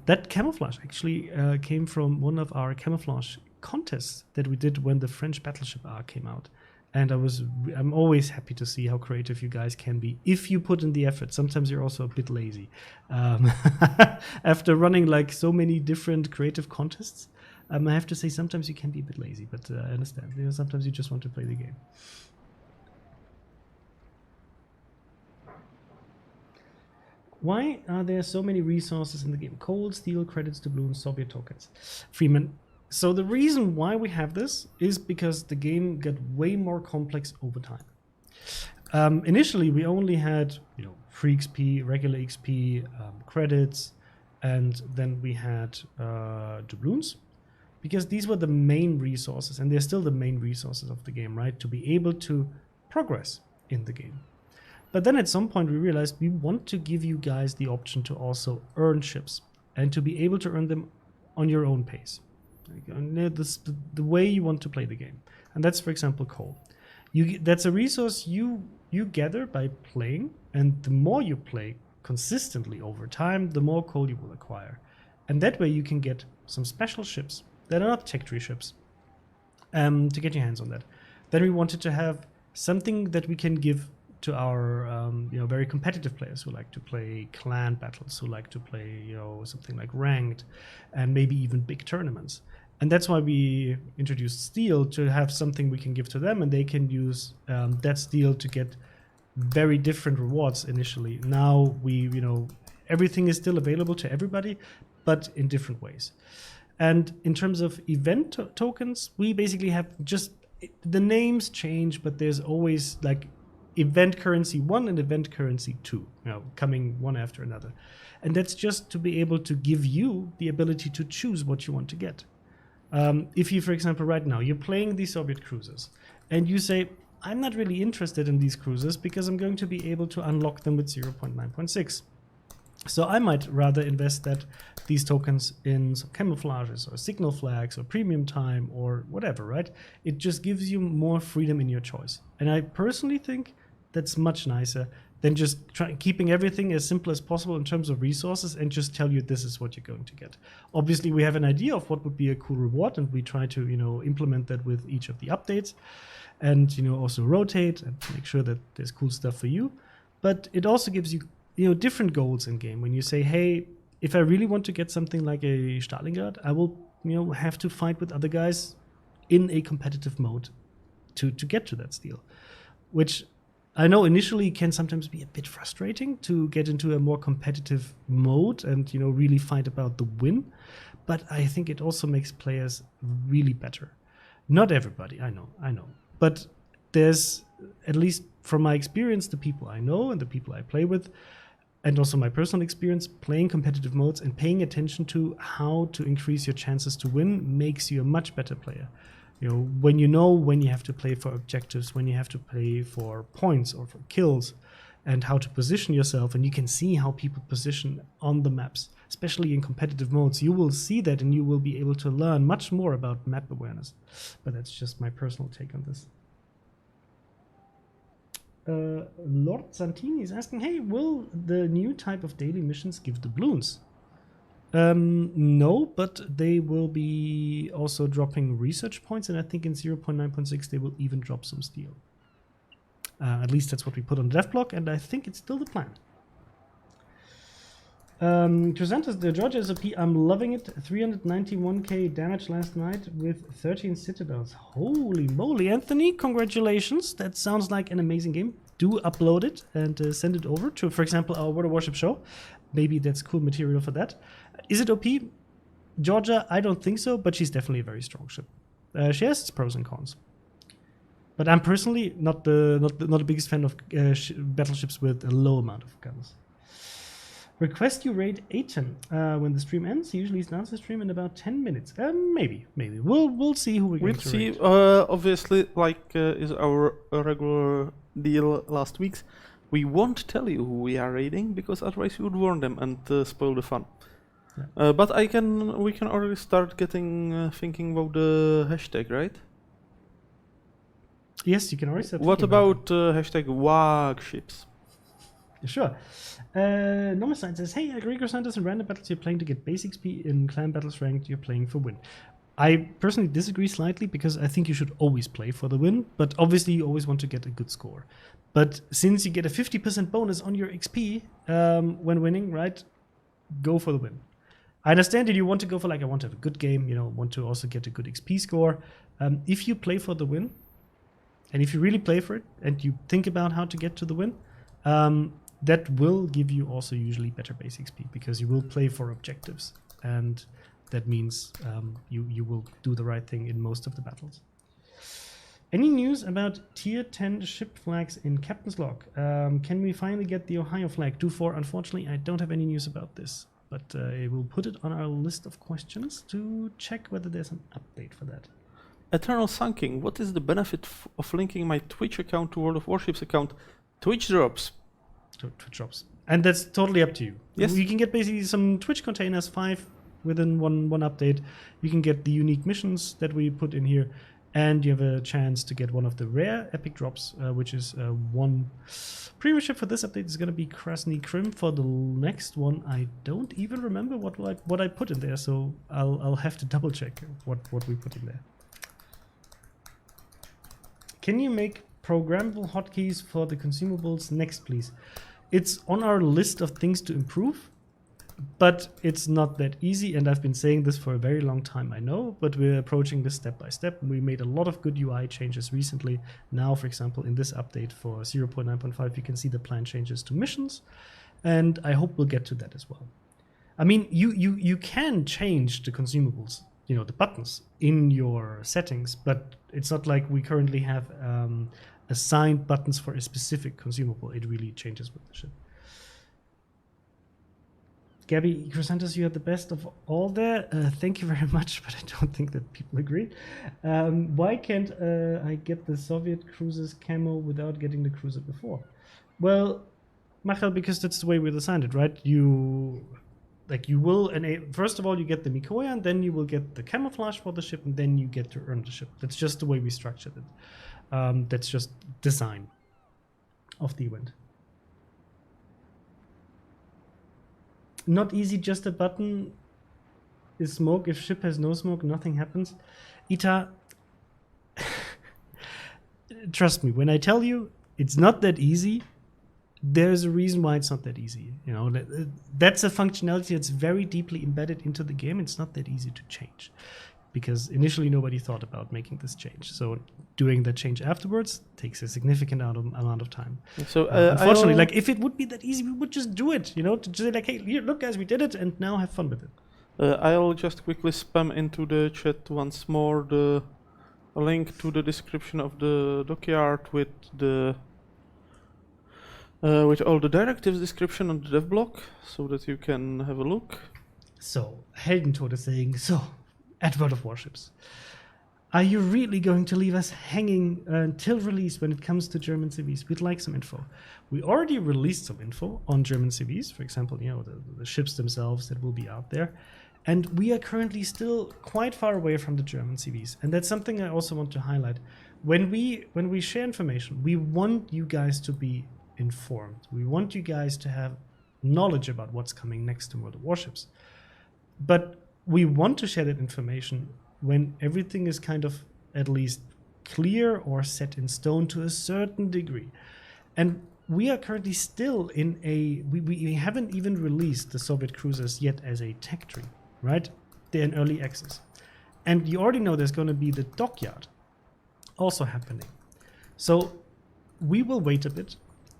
That camouflage actually came from one of our camouflage contests that we did when the French Battleship arc came out. And I'm always happy to see how creative you guys can be if you put in the effort. Sometimes you're also a bit lazy. After running like so many different creative contests, I have to say sometimes you can be a bit lazy, but I understand. Sometimes you just want to play the game. Why are there so many resources in the game? Coal, steel, credits, doubloons, Soviet tokens. Freeman. So the reason why we have this is because the game got way more complex over time. Initially, we only had free XP, regular XP, credits, and then we had doubloons, because these were the main resources, and they're still the main resources of the game, right? To be able to progress in the game. But then at some point we realized we want to give you guys the option to also earn ships and to be able to earn them on your own pace. The way you want to play the game. And that's, for example, coal. That's a resource you gather by playing, and the more you play consistently over time, the more coal you will acquire. And that way you can get some special ships that are not tech tree ships to get your hands on that. Then we wanted to have something that we can give to our very competitive players who like to play clan battles, who like to play something like ranked, and maybe even big tournaments. And that's why we introduced steel, to have something we can give to them, and they can use that steel to get very different rewards initially. Now everything is still available to everybody, but in different ways. And in terms of event tokens, we basically have just the names change, but there's always like event currency 1 and event currency 2, coming one after another. And that's just to be able to give you the ability to choose what you want to get. If you, for example, right now, you're playing the Soviet cruisers, and you say, I'm not really interested in these cruisers because I'm going to be able to unlock them with 0.9.6. So I might rather invest these tokens in some camouflages or signal flags or premium time or whatever, right? It just gives you more freedom in your choice. And I personally think that's much nicer than just keeping everything as simple as possible in terms of resources and just tell you this is what you're going to get. Obviously, we have an idea of what would be a cool reward, and we try to implement that with each of the updates, and also rotate and make sure that there's cool stuff for you. But it also gives you different goals in game. When you say, hey, if I really want to get something like a Stalingrad, I will have to fight with other guys in a competitive mode to get to that steel, which I know initially can sometimes be a bit frustrating to get into a more competitive mode and really fight about the win. But I think it also makes players really better. Not everybody, I know. But there's, at least from my experience, the people I know and the people I play with, and also my personal experience playing competitive modes and paying attention to how to increase your chances to win makes you a much better player. When when you have to play for objectives, when you have to play for points or for kills, and how to position yourself, and you can see how people position on the maps, especially in competitive modes, you will see that and you will be able to learn much more about map awareness. But that's just my personal take on this. Lord Santini is asking, hey, will the new type of daily missions give doubloons? No, but they will be also dropping research points, and I think in 0.9.6 they will even drop some steel. At least that's what we put on the dev block, and I think it's still the plan. Chrysanthus, the Georgia SOP, I'm loving it. 391k damage last night with 13 citadels. Holy moly, Anthony, congratulations. That sounds like an amazing game. Do upload it and send it over to, for example, our World of Warships show. Maybe that's cool material for that. Is it OP? Georgia, I don't think so, but she's definitely a very strong ship. She has its pros and cons. But I'm personally not the biggest fan of battleships with a low amount of guns. Request you raid Aiton when the stream ends. He usually starts the stream in about 10 minutes. Maybe. We'll see who we're going to raid. We'll see. Obviously, like is our regular deal last week's, we won't tell you who we are raiding because otherwise we would warn them and spoil the fun. Yeah. But we can already start getting thinking about the hashtag, right? Yes, you can already start. What about hashtag Warships? Sure. Nomicide says, hey, Gregor Santos, in random battles you're playing to get base XP, in clan battles ranked you're playing for win. I personally disagree slightly because I think you should always play for the win, but obviously you always want to get a good score. But since you get a 50% bonus on your XP when winning, right, go for the win. I understand that you want to go for, like, I want to have a good game, you know, want to also get a good XP score. If you play for the win, and if you really play for it, and you think about how to get to the win, that will give you also usually better base XP because you will play for objectives, and that means you will do the right thing in most of the battles. Any news about tier 10 ship flags in Captain's Log? Can we finally get the Ohio flag? Do 4. Unfortunately, I don't have any news about this, but I will put it on our list of questions to check whether there's an update for that. Eternal Sunking, what is the benefit of linking my Twitch account to World of Warships account? Twitch drops. Twitch drops. And that's totally up to you. Yes. You can get basically some Twitch containers, 5 within one update. You can get the unique missions that we put in here, and you have a chance to get one of the rare epic drops, which is one premium ship for this update is going to be Krasny Krim. For the next one, I don't even remember what I put in there, so I'll have to double check what we put in there. Can you make programmable hotkeys for the consumables next, please? It's on our list of things to improve, but it's not that easy, and I've been saying this for a very long time, I know, but we're approaching this step by step. We made a lot of good UI changes recently. Now, for example, in this update for 0.9.5, you can see the plan changes to missions, and I hope we'll get to that as well. I mean, you can change the consumables, you know, the buttons in your settings, but it's not like we currently have assigned buttons for a specific consumable. It really changes with the ship. Gabby Chrysanthus, you are the best of all there. Thank you very much, but I don't think that people agree. Why can't I get the Soviet cruiser's camo without getting the cruiser before? Well, Michael, because that's the way we designed it, right? First of all, you get the Mikoyan, and then you will get the camouflage for the ship, and then you get to earn the ship. That's just the way we structured it. That's just design of the event. Not easy, just a button is smoke. If ship has no smoke, nothing happens. Ita, trust me, when I tell you it's not that easy, there's a reason why it's not that easy. You know, that's a functionality that's very deeply embedded into the game. It's not that easy to change because initially nobody thought about making this change. So doing that change afterwards takes a significant amount of time. So unfortunately, like if it would be that easy, we would just do it. You know, to just say like, hey, here, look, guys, we did it, and now have fun with it. I'll just quickly spam into the chat once more the link to the description of the Dockyard with the. With all the directives description on the dev block, so that you can have a look. So, Heldentod is saying, so, at World of Warships, are you really going to leave us hanging until release when it comes to German CVs? We'd like some info. We already released some info on German CVs, for example, you know, the ships themselves that will be out there. And we are currently still quite far away from the German CVs. And that's something I also want to highlight. When we share information, we want you guys to be informed. We want you guys to have knowledge about what's coming next in World of Warships. But we want to share that information when everything is kind of at least clear or set in stone to a certain degree. And we are currently still in we haven't even released the Soviet cruisers yet as a tech tree, right? They're in early access. And you already know there's going to be the Dockyard also happening. So we will wait a bit.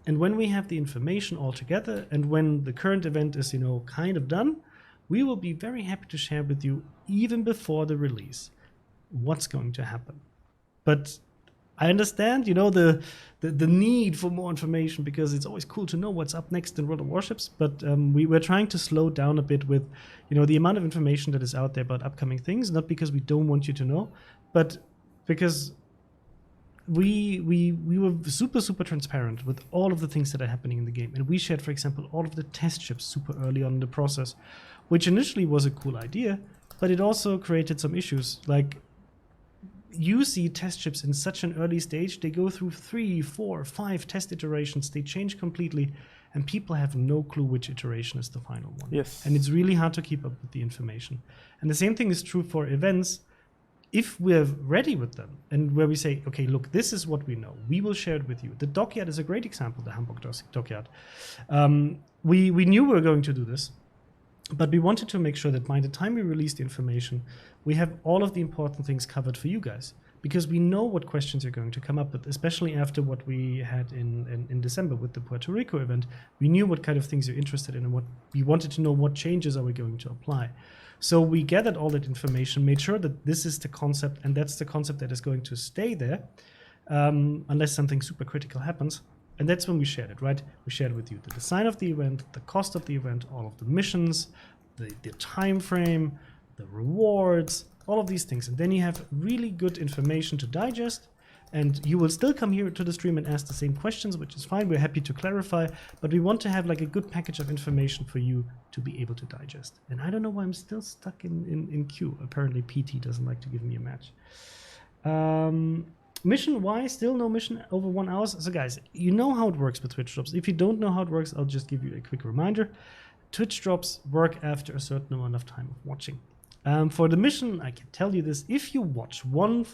And when we have the information all together and when the current event is, kind of done, we will be very happy to share with you even before the release what's going to happen. But I understand, the need for more information because it's always cool to know what's up next in World of Warships. But we're trying to slow down a bit with, the amount of information that is out there about upcoming things. Not because we don't want you to know, but because we were super transparent with all of the things that are happening in the game. And we shared, for example, all of the test ships super early on in the process, which initially was a cool idea, but it also created some issues. Like, you see test ships in such an early stage, they go through 3, 4, 5 test iterations, they change completely, and people have no clue which iteration is the final one. Yes. And it's really hard to keep up with the information. And the same thing is true for events. If we're ready with them, and where we say, okay, look, this is what we know, we will share it with you. The Dockyard is a great example, the Hamburg Dockyard. We knew we were going to do this, but we wanted to make sure that by the time we release the information, we have all of the important things covered for you guys. Because we know what questions you're going to come up with, especially after what we had in December with the Puerto Rico event. We knew what kind of things you're interested in and what we wanted to know, what changes are we going to apply. So we gathered all that information, made sure that this is the concept, and that's the concept that is going to stay there, unless something super critical happens. And that's when we shared it, right? We shared with you the design of the event, the cost of the event, all of the missions, the time frame, the rewards, all of these things. And then you have really good information to digest. And you will still come here to the stream and ask the same questions, which is fine. We're happy to clarify. But we want to have like a good package of information for you to be able to digest. And I don't know why I'm still stuck in queue. Apparently PT doesn't like to give me a match. Mission, why still no mission over 1 hour? So guys, you know how it works with Twitch drops. If you don't know how it works, I'll just give you a quick reminder. Twitch drops work after a certain amount of time of watching. For the mission, I can tell you this. If you watch one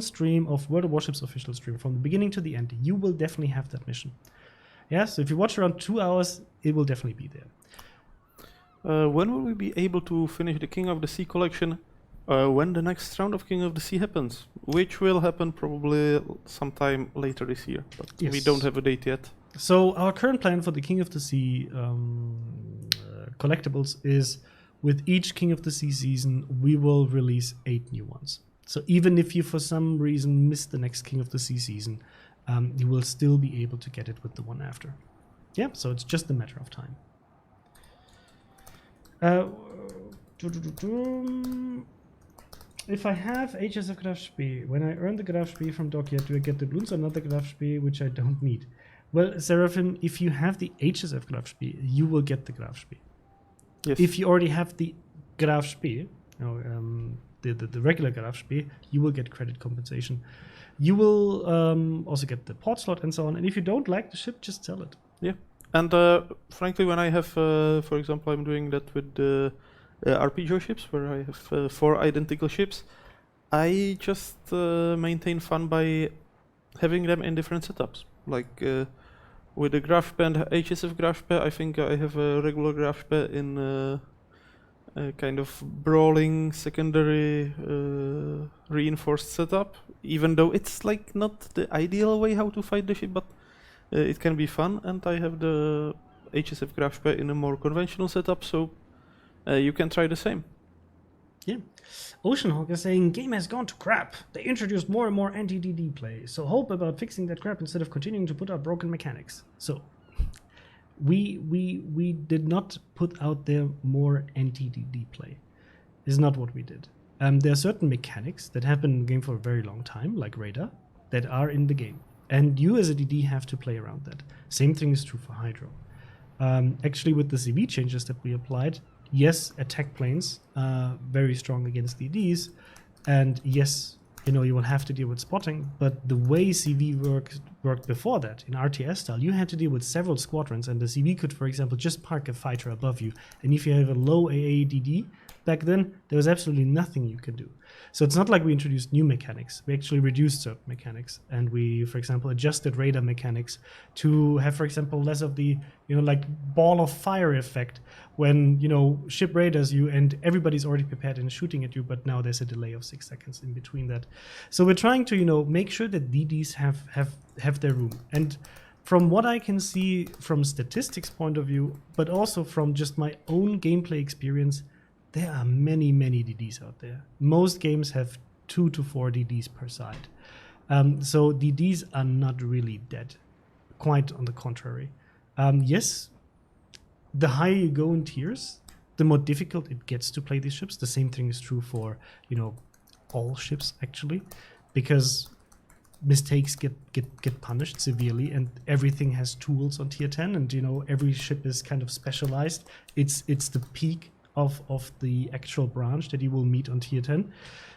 stream of World of Warships official stream from the beginning to the end, you will definitely have that mission. Yeah, so if you watch around 2 hours, it will definitely be there. When will we be able to finish the King of the Sea collection? When the next round of King of the Sea happens, which will happen probably sometime later this year, but yes. We don't have a date yet. So our current plan for the King of the Sea collectibles is with each King of the Sea season, we will release 8 new ones. So even if you for some reason miss the next King of the Sea season, you will still be able to get it with the one after. Yeah, so it's just a matter of time. If I have HSF Grafspee, when I earn the Grafspee from Dockyard, do I get the Bloons or not the Grafspee, which I don't need? Well, Seraphim, if you have the HSF Grafspee, you will get the Grafspee. Yes. If you already have the Grafspee, the regular Grafspee, you will get credit compensation. You will also get the port slot and so on. And if you don't like the ship, just sell it. Yeah. And frankly, when I have, for example, I'm doing that with the RPG ships, where I have 4 identical ships, I just maintain fun by having them in different setups. Like with the Grafspee and HSF Grafspee, I think I have a regular Grafspee in a kind of brawling secondary reinforced setup, even though it's like not the ideal way how to fight the ship, but it can be fun. And I have the HSF Grafspee in a more conventional setup, so you can try the same. Yeah. Oceanhawk is saying, game has gone to crap. They introduced more and more anti-DD play, so hope about fixing that crap instead of continuing to put out broken mechanics. So, we did not put out there more anti-DD play. Is not what we did. There are certain mechanics that have been in the game for a very long time, like radar, that are in the game. And you as a DD have to play around that. Same thing is true for Hydro. Actually, with the CV changes that we applied, yes, attack planes are very strong against DDs, and yes, you will have to deal with spotting, but the way CV worked before that, in RTS style, you had to deal with several squadrons, and the CV could, for example, just park a fighter above you, and if you have a low AADD, back then, there was absolutely nothing you could do. So it's not like we introduced new mechanics. We actually reduced certain mechanics. And we, for example, adjusted radar mechanics to have, for example, less of the, like ball of fire effect when, ship radars you and everybody's already prepared and shooting at you, but now there's a delay of 6 seconds in between that. So we're trying to, make sure that DDs have their room. And from what I can see from statistics point of view, but also from just my own gameplay experience, there are many, many DDs out there. Most games have 2 to 4 DDs per side. So DDs are not really dead. Quite on the contrary. Yes, the higher you go in tiers, the more difficult it gets to play these ships. The same thing is true for, all ships actually, because mistakes get punished severely, and everything has tools on tier 10, and every ship is kind of specialized. It's the peak of the actual branch that you will meet on tier 10.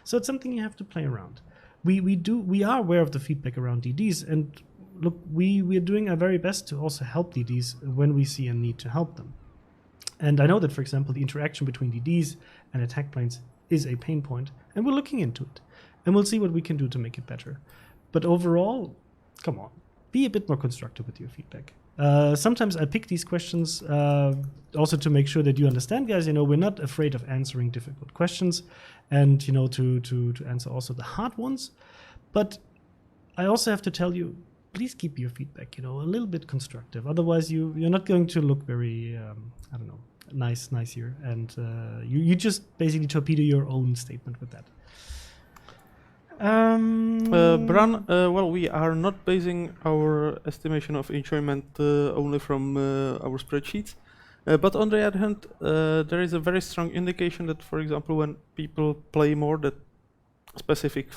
So it's something you have to play around. We are aware of the feedback around DDs, and look, we are doing our very best to also help DDs when we see a need to help them. And I know that, for example, the interaction between DDs and attack planes is a pain point, and we're looking into it. And we'll see what we can do to make it better. But overall, come on, be a bit more constructive with your feedback. Sometimes I pick these questions also to make sure that you understand, guys. We're not afraid of answering difficult questions, and to answer also the hard ones. But I also have to tell you, please keep your feedback, a little bit constructive. Otherwise, you're not going to look very, nice here, and you just basically torpedo your own statement with that. Bran, well, we are not basing our estimation of enjoyment only from our spreadsheets, but on the other hand, there is a very strong indication that, for example, when people play more that specific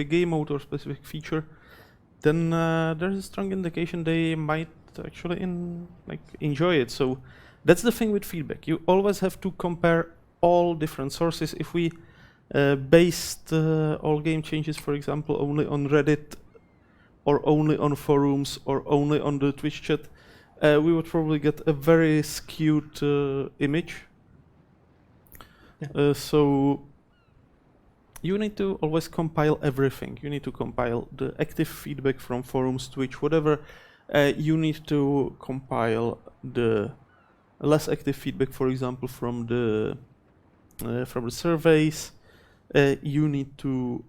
game mode or specific feature, then there's a strong indication they might actually enjoy it. So that's the thing with feedback. You always have to compare all different sources. If we based all game changes, for example, only on Reddit or only on forums or only on the Twitch chat, we would probably get a very skewed image. Yeah. So you need to always compile everything. You need to compile the active feedback from forums, Twitch, whatever. You need to compile the less active feedback, for example, from the surveys. You need to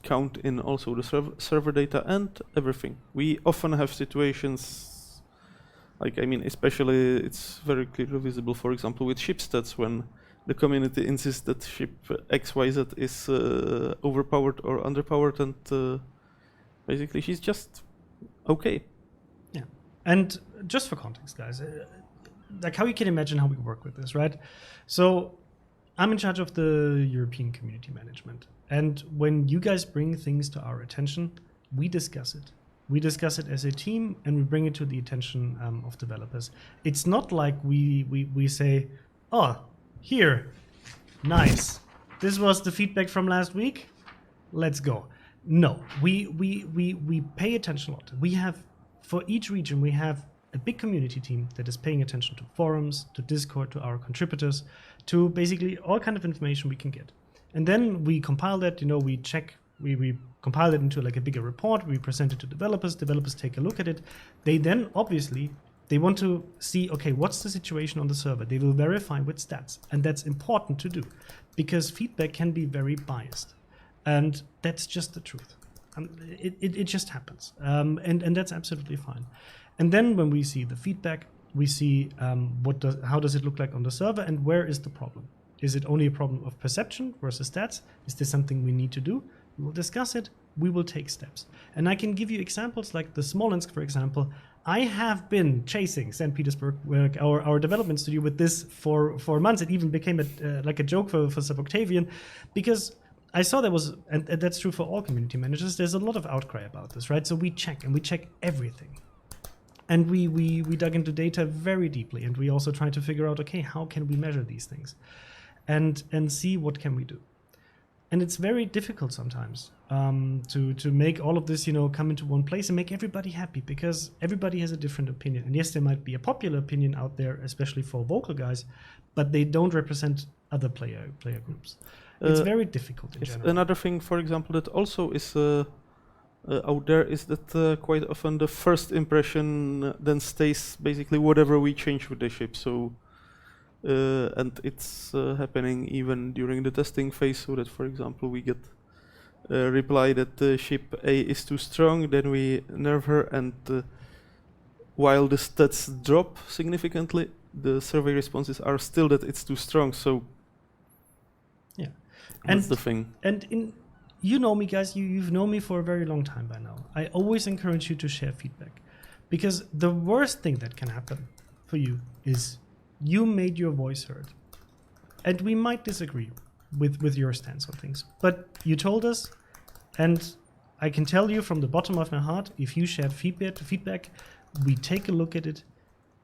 count in also the server data and everything. We often have situations, especially it's very clearly visible, for example, with ship stats, when the community insists that ship XYZ is overpowered or underpowered, and basically she's just okay. Yeah, and just for context, guys, how you can imagine how we work with this, right? So I'm in charge of the European community management. And when you guys bring things to our attention, we discuss it. We discuss it as a team, and we bring it to the attention of developers. It's not like we say, oh, here, nice. This was the feedback from last week. Let's go. No, we pay attention a lot. We have, for each region, we have a big community team that is paying attention to forums, to Discord, to our contributors, to basically all kind of information we can get. And then we compile that, we check, we compile it into like a bigger report, we present it to developers take a look at it. They then, obviously, they want to see, okay, what's the situation on the server? They will verify with stats, and that's important to do, because feedback can be very biased. And that's just the truth. It just happens. And that's absolutely fine. And then when we see the feedback, we see how does it look like on the server, and where is the problem? Is it only a problem of perception versus stats? Is this something we need to do? We will discuss it. We will take steps. And I can give you examples like the Smolensk, for example. I have been chasing St. Petersburg, our development studio, with this for months. It even became a joke for Sub Octavian, because I saw there was, and that's true for all community managers, there's a lot of outcry about this, right? So we check everything. And we dug into data very deeply, and we also tried to figure out, okay, how can we measure these things, and see what can we do. And it's very difficult sometimes to make all of this, come into one place and make everybody happy, because everybody has a different opinion. And yes, there might be a popular opinion out there, especially for vocal guys, but they don't represent other player groups. It's very difficult in general. Another thing, for example, that also is out there is that quite often the first impression then stays basically whatever we change with the ship. So. And it's happening even during the testing phase, so that, for example, we get a reply that ship A is too strong, then we nerf her, and while the stats drop significantly, the survey responses are still that it's too strong, so yeah, that's the thing. And you know me, guys, you've known me for a very long time by now. I always encourage you to share feedback, because the worst thing that can happen for you is you made your voice heard. And we might disagree with your stance on things, but you told us, and I can tell you from the bottom of my heart, if you shared feedback, we take a look at it,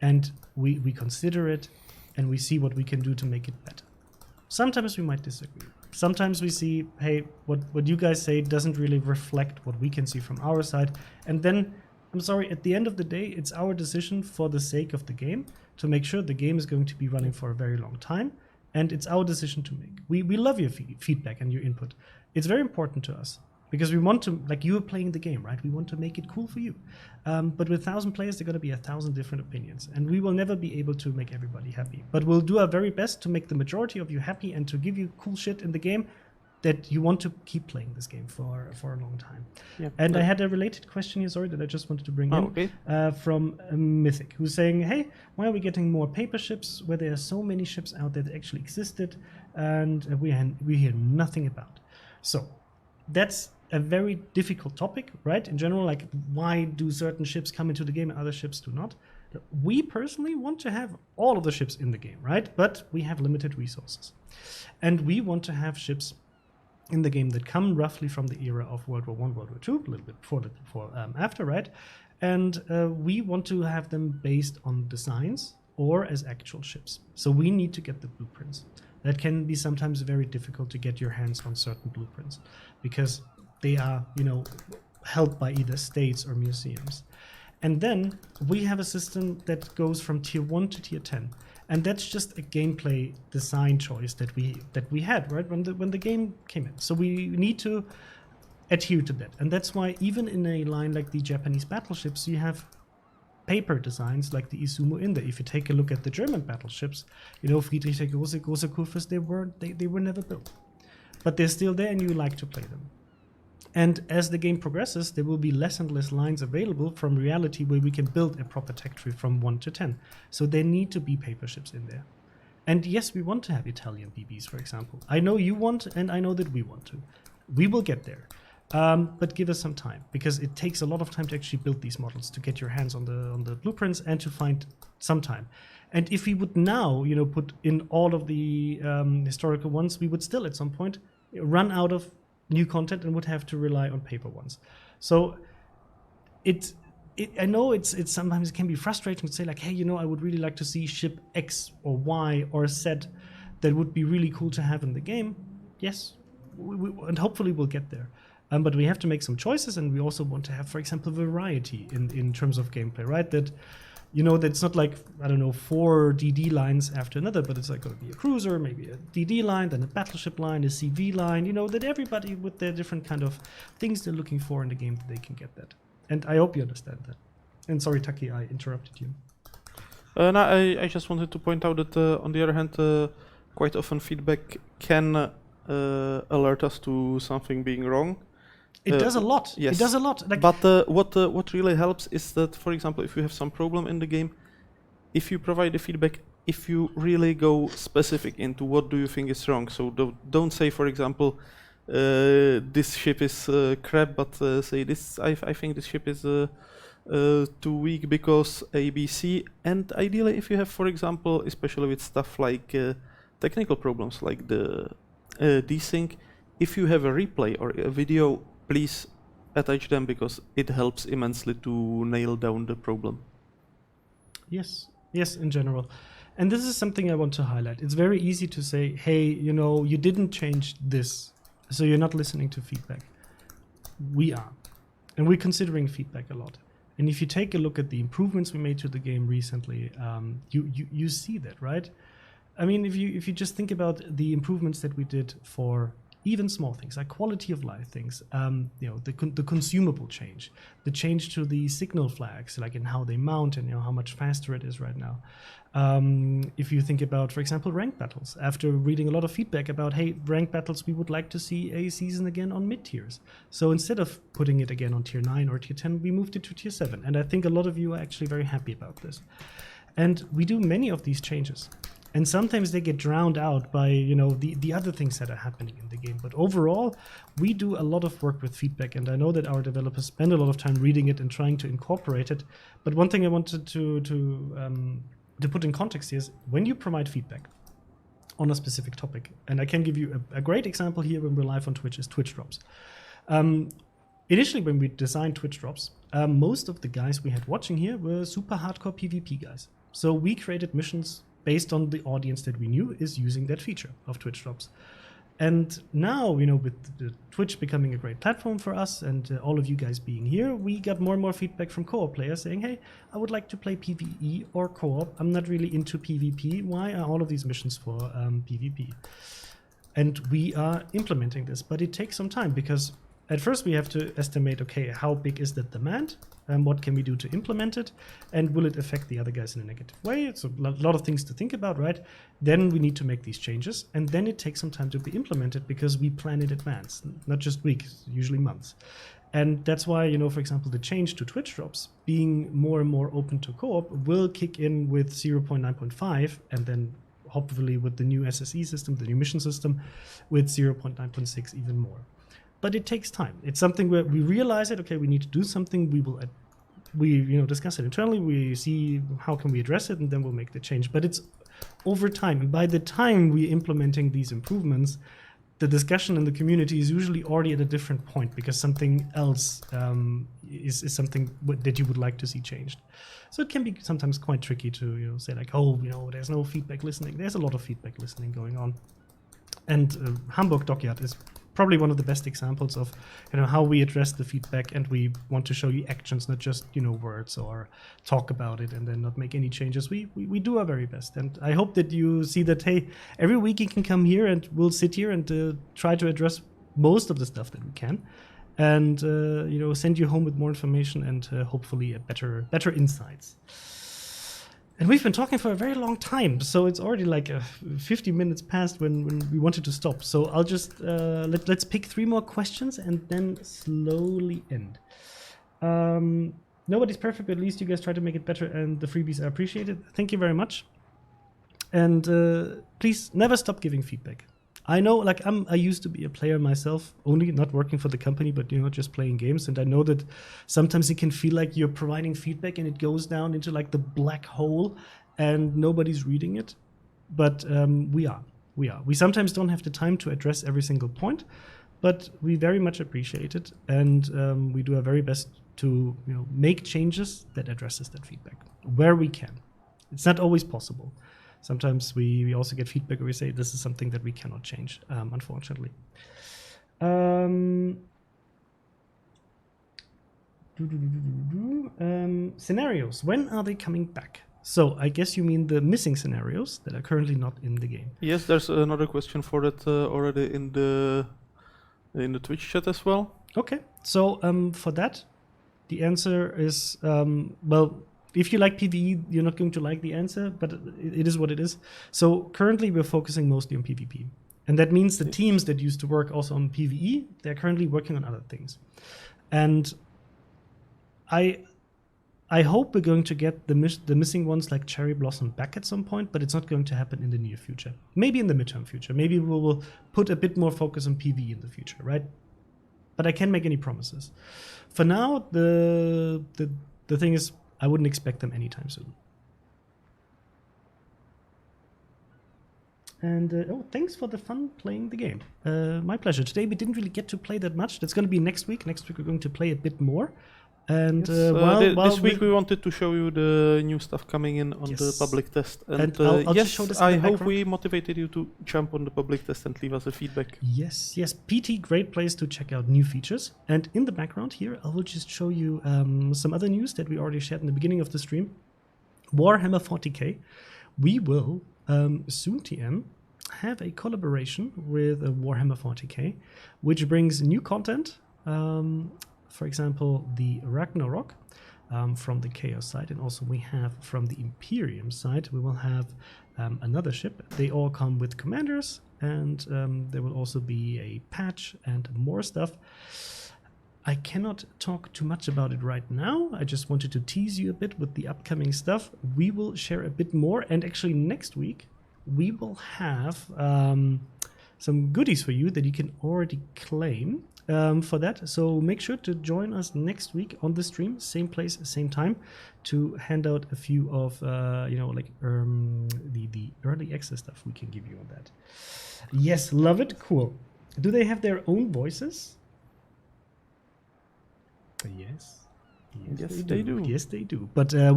and we consider it, and we see what we can do to make it better. Sometimes we might disagree. Sometimes we see, hey, what you guys say doesn't really reflect what we can see from our side, and then, I'm sorry, at the end of the day, it's our decision for the sake of the game to make sure the game is going to be running for a very long time, and it's our decision to make. We love your feedback and your input. It's very important to us, because we want to, like, you are playing the game, right? We want to make it cool for you. But with 1,000 players, there are going to be 1,000 different opinions, and we will never be able to make everybody happy. But we'll do our very best to make the majority of you happy and to give you cool shit in the game that you want to keep playing this game for a long time. Yeah. And I had a related question here, sorry, that I just wanted to bring in, okay. From Mythic, who's saying, hey, why are we getting more paper ships where there are so many ships out there that actually existed and we hear nothing about? So that's a very difficult topic, right? In general, like, why do certain ships come into the game and other ships do not? We personally want to have all of the ships in the game, right? But we have limited resources. And we want to have ships in the game that come roughly from the era of World War I, World War II, a little bit before, after, right? And we want to have them based on designs or as actual ships. So we need to get the blueprints. That can be sometimes very difficult to get your hands on certain blueprints, because they are, held by either states or museums. And then we have a system that goes from tier 1 to tier 10. And that's just a gameplay design choice that we had, right, when the game came in. So we need to adhere to that. And that's why even in a line like the Japanese battleships, you have paper designs like the Izumo in there. If you take a look at the German battleships, Friedrich der Große, Große Kurfürst, they were never built. But they're still there and you like to play them. And as the game progresses, there will be less and less lines available from reality where we can build a proper tech tree from 1 to 10. So there need to be paper ships in there. And yes, we want to have Italian BBs, for example. I know you want, and I know that we want to. We will get there. But give us some time, because it takes a lot of time to actually build these models, to get your hands on the blueprints and to find some time. And if we would now, put in all of the historical ones, we would still at some point run out of new content and would have to rely on paper ones. So I know it's sometimes it can be frustrating to say, like, hey, I would really like to see ship X or Y or Z that would be really cool to have in the game. Yes, and hopefully we'll get there. But we have to make some choices, and we also want to have, for example, variety in terms of gameplay, right? That that's not like, I don't know, 4 DD lines after another, but it's like going to be a cruiser, maybe a DD line, then a battleship line, a CV line, that everybody with their different kind of things they're looking for in the game, they can get that. And I hope you understand that. And sorry, Taki, I interrupted you. No, I just wanted to point out that, on the other hand, quite often feedback can alert us to something being wrong. It does a lot. Yes. It does a lot. Like, but what really helps is that, for example, if you have some problem in the game, if you provide the feedback, if you really go specific into what do you think is wrong. So don't say, for example, this ship is crap, but say this. I think this ship is too weak because ABC. And ideally, if you have, for example, especially with stuff like technical problems like the desync, if you have a replay or a video, please attach them, because it helps immensely to nail down the problem. Yes, in general. And this is something I want to highlight. It's very easy to say, hey, you didn't change this, so you're not listening to feedback. We are. And we're considering feedback a lot. And if you take a look at the improvements we made to the game recently, you see that, right? I mean, if you just think about the improvements that we did for even small things like quality of life things, the consumable change, the change to the signal flags, like in how they mount and how much faster it is right now. If you think about, for example, ranked battles, after reading a lot of feedback about, hey, ranked battles, we would like to see a season again on mid tiers. So instead of putting it again on tier 9 or tier 10, we moved it to tier 7. And I think a lot of you are actually very happy about this. And we do many of these changes. And sometimes they get drowned out by, the other things that are happening in the game. But overall, we do a lot of work with feedback. And I know that our developers spend a lot of time reading it and trying to incorporate it. But one thing I wanted to put in context is when you provide feedback on a specific topic, and I can give you a great example here when we're live on Twitch, is Twitch drops. Initially, when we designed Twitch drops, most of the guys we had watching here were super hardcore PvP guys. So we created missions based on the audience that we knew is using that feature of Twitch drops. And now, with the Twitch becoming a great platform for us and all of you guys being here, we got more and more feedback from co-op players saying, hey, I would like to play PvE or co-op. I'm not really into PvP. Why are all of these missions for PvP? And we are implementing this, but it takes some time because at first we have to estimate, okay, how big is that demand? And what can we do to implement it? And will it affect the other guys in a negative way? It's a lot of things to think about, right? Then we need to make these changes. And then it takes some time to be implemented because we plan in advance, not just weeks, usually months. And that's why, for example, the change to Twitch drops, being more and more open to co-op, will kick in with 0.9.5 and then hopefully with the new SSE system, the new mission system, with 0.9.6 even more. But it takes time. It's something where we realize it. Okay, we need to do something. We discuss it internally. We see how can we address it, and then we'll make the change. But it's over time. And by the time we're implementing these improvements, the discussion in the community is usually already at a different point because something else is something that you would like to see changed. So it can be sometimes quite tricky to say like, oh, there's no feedback listening. There's a lot of feedback listening going on, and Hamburg Dockyard is probably one of the best examples of how we address the feedback, and we want to show you actions, not just words or talk about it and then not make any changes. We do our very best, and I hope that you see that, hey, every week you can come here and we'll sit here and try to address most of the stuff that we can, and send you home with more information and hopefully a better insights. And we've been talking for a very long time, so it's already like 50 minutes past when we wanted to stop. So I'll just let's pick 3 more questions and then slowly end. Nobody's perfect, but at least you guys try to make it better, and the freebies are appreciated. Thank you very much. And please never stop giving feedback. I know, like, I used to be a player myself, only not working for the company, but just playing games. And I know that sometimes it can feel like you're providing feedback and it goes down into like the black hole and nobody's reading it. But we are. We sometimes don't have the time to address every single point, but we very much appreciate it, and we do our very best to make changes that addresses that feedback where we can. It's not always possible. Sometimes we also get feedback where we say this is something that we cannot change, unfortunately. Scenarios, when are they coming back? So I guess you mean the missing scenarios that are currently not in the game. Yes, there's another question for that already in the Twitch chat as well. Okay, so for that, the answer is, well, if you like PvE, you're not going to like the answer, but it is what it is. So currently we're focusing mostly on PvP. And that means the teams that used to work also on PvE, they're currently working on other things. And I hope we're going to get the missing ones like Cherry Blossom back at some point, but it's not going to happen in the near future. Maybe in the midterm future. Maybe we will put a bit more focus on PvE in the future, right? But I can't make any promises. For now, the thing is, I wouldn't expect them anytime soon. And thanks for the fun playing the game. My pleasure. Today we didn't really get to play that much. That's going to be next week. Next week we're going to play a bit more. And this week we wanted to show you the new stuff coming in on the public test. And I'll yes, just show this I in the hope background. we motivated you to jump on the public test and leave us a feedback. Yes, PT, great place to check out new features. And in the background here, I will just show you some other news that we already shared in the beginning of the stream. Warhammer 40k. We will soon, TM, have a collaboration with Warhammer 40k, which brings new content. For example, the Ragnarok from the Chaos side, and also we have from the Imperium side, we will have another ship. They all come with commanders, and there will also be a patch and more stuff. I cannot talk too much about it right now. I just wanted to tease you a bit with the upcoming stuff. We will share a bit more, and actually next week we will have some goodies for you that you can already claim for that. So make sure to join us next week on the stream, same place, same time, to hand out a few of the early access stuff we can give you on that. Yes, love it. Cool. Do they have their own voices? Yes. Yes, they do. Yes, they do. But I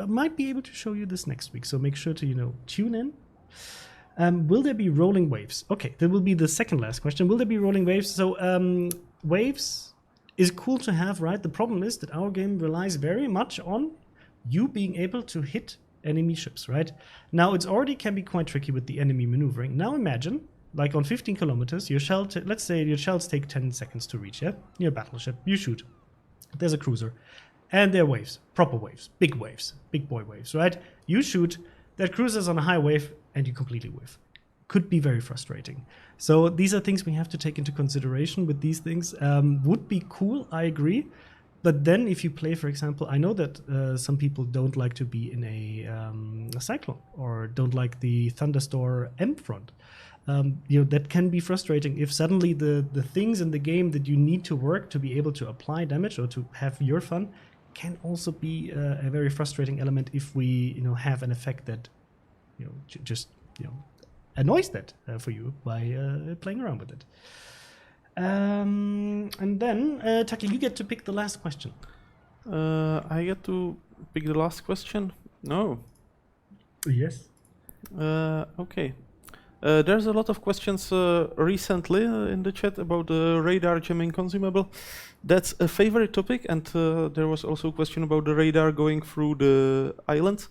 might be able to show you this next week. So make sure to tune in. Will there be rolling waves? Okay, that will be the second last question. Will there be rolling waves? So waves is cool to have, right? The problem is that our game relies very much on you being able to hit enemy ships, right? Now, it's already can be quite tricky with the enemy maneuvering. Now imagine, like on 15 kilometers, your shell, let's say your shells take 10 seconds to reach, yeah? Your battleship, you shoot. There's a cruiser. And there are waves, proper waves, big boy waves, right? You shoot, that cruiser's on a high wave, and you completely whiff. Could be very frustrating. So these are things we have to take into consideration with these things. Would be cool, I agree. But then if you play, for example, I know that some people don't like to be in a cyclone or don't like the thunderstorm M front. That can be frustrating if suddenly the things in the game that you need to work to be able to apply damage or to have your fun can also be a very frustrating element if we have an effect that just annoys that for you by playing around with it. And then Taki, you get to pick the last question. I get to pick the last question? No. Yes. Okay. There's a lot of questions recently in the chat about the radar jamming consumable. That's a favorite topic, and there was also a question about the radar going through the island.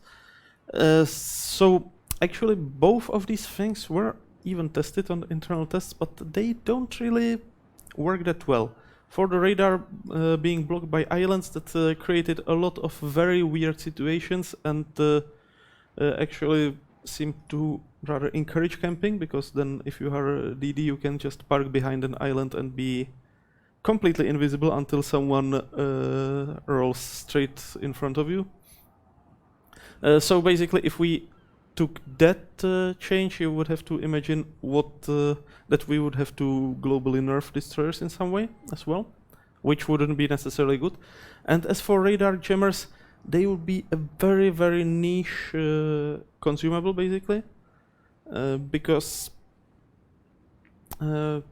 So actually both of these things were even tested on internal tests, but they don't really work that well. For the radar being blocked by islands, that created a lot of very weird situations, and actually seemed to rather encourage camping, because then if you are a DD you can just park behind an island and be completely invisible until someone rolls straight in front of you. So basically if we took that change, you would have to imagine what that we would have to globally nerf destroyers in some way as well, which wouldn't be necessarily good. And as for radar jammers, they would be a very, very niche consumable, basically, because you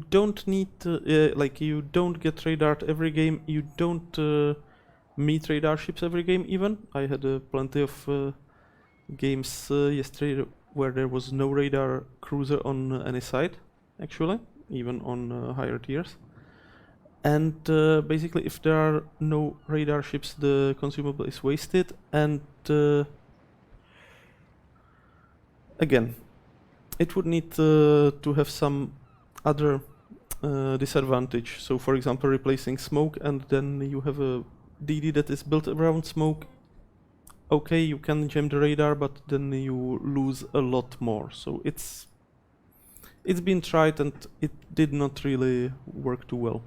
don't need you don't get radared every game. You don't meet radar ships every game. Even I had plenty of games yesterday where there was no radar cruiser on any side, actually, even on higher tiers. And basically, if there are no radar ships, the consumable is wasted. And again, it would need to have some other disadvantage. So, for example, replacing smoke, and then you have a DD that is built around smoke. Okay, you can jam the radar, but then you lose a lot more. So it's been tried, and it did not really work too well.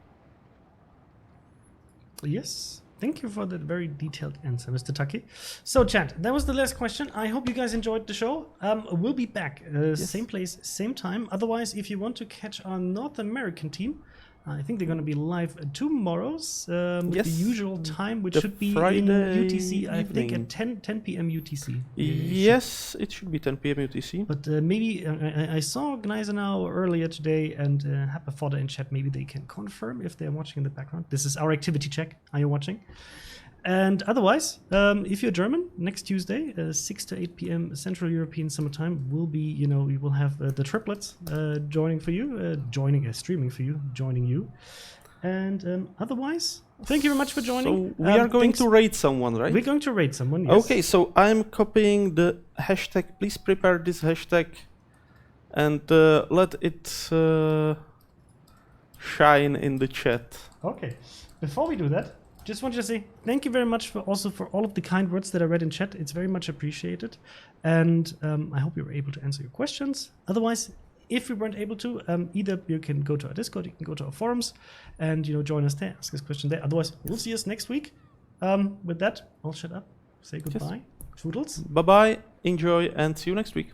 Yes, thank you for that very detailed answer, Mr. Taki. So, chat, that was the last question. I hope you guys enjoyed the show. We'll be back, Yes. same place, same time. Otherwise, if you want to catch our North American team, I think they're going to be live tomorrow with Yes. the usual time, which The should be in Friday UTC, I think evening. at 10 p.m. UTC. Yes, it should be 10 p.m. UTC. But maybe I saw Gneisenau earlier today and Happerfodder in chat. Maybe they can confirm if they're watching in the background. This is our activity check. Are you watching? And otherwise, if you're German, next Tuesday, 6 to 8 p.m. Central European Summertime will be, we will have the triplets joining for you, streaming for you, joining you. And otherwise, thank you very much for joining. So we are going to raid someone, right? We're going to raid someone, yes. Okay, so I'm copying the hashtag. Please prepare this hashtag and let it shine in the chat. Okay. Before we do that, just want to say thank you very much for all of the kind words that I read in chat. It's very much appreciated. And I hope you were able to answer your questions. Otherwise, if we weren't able to, either you can go to our Discord, you can go to our forums, and join us there, ask us questions there. Otherwise, we'll see us next week. With that, I'll shut up, say goodbye. Yes. Toodles. Bye-bye, enjoy, and see you next week.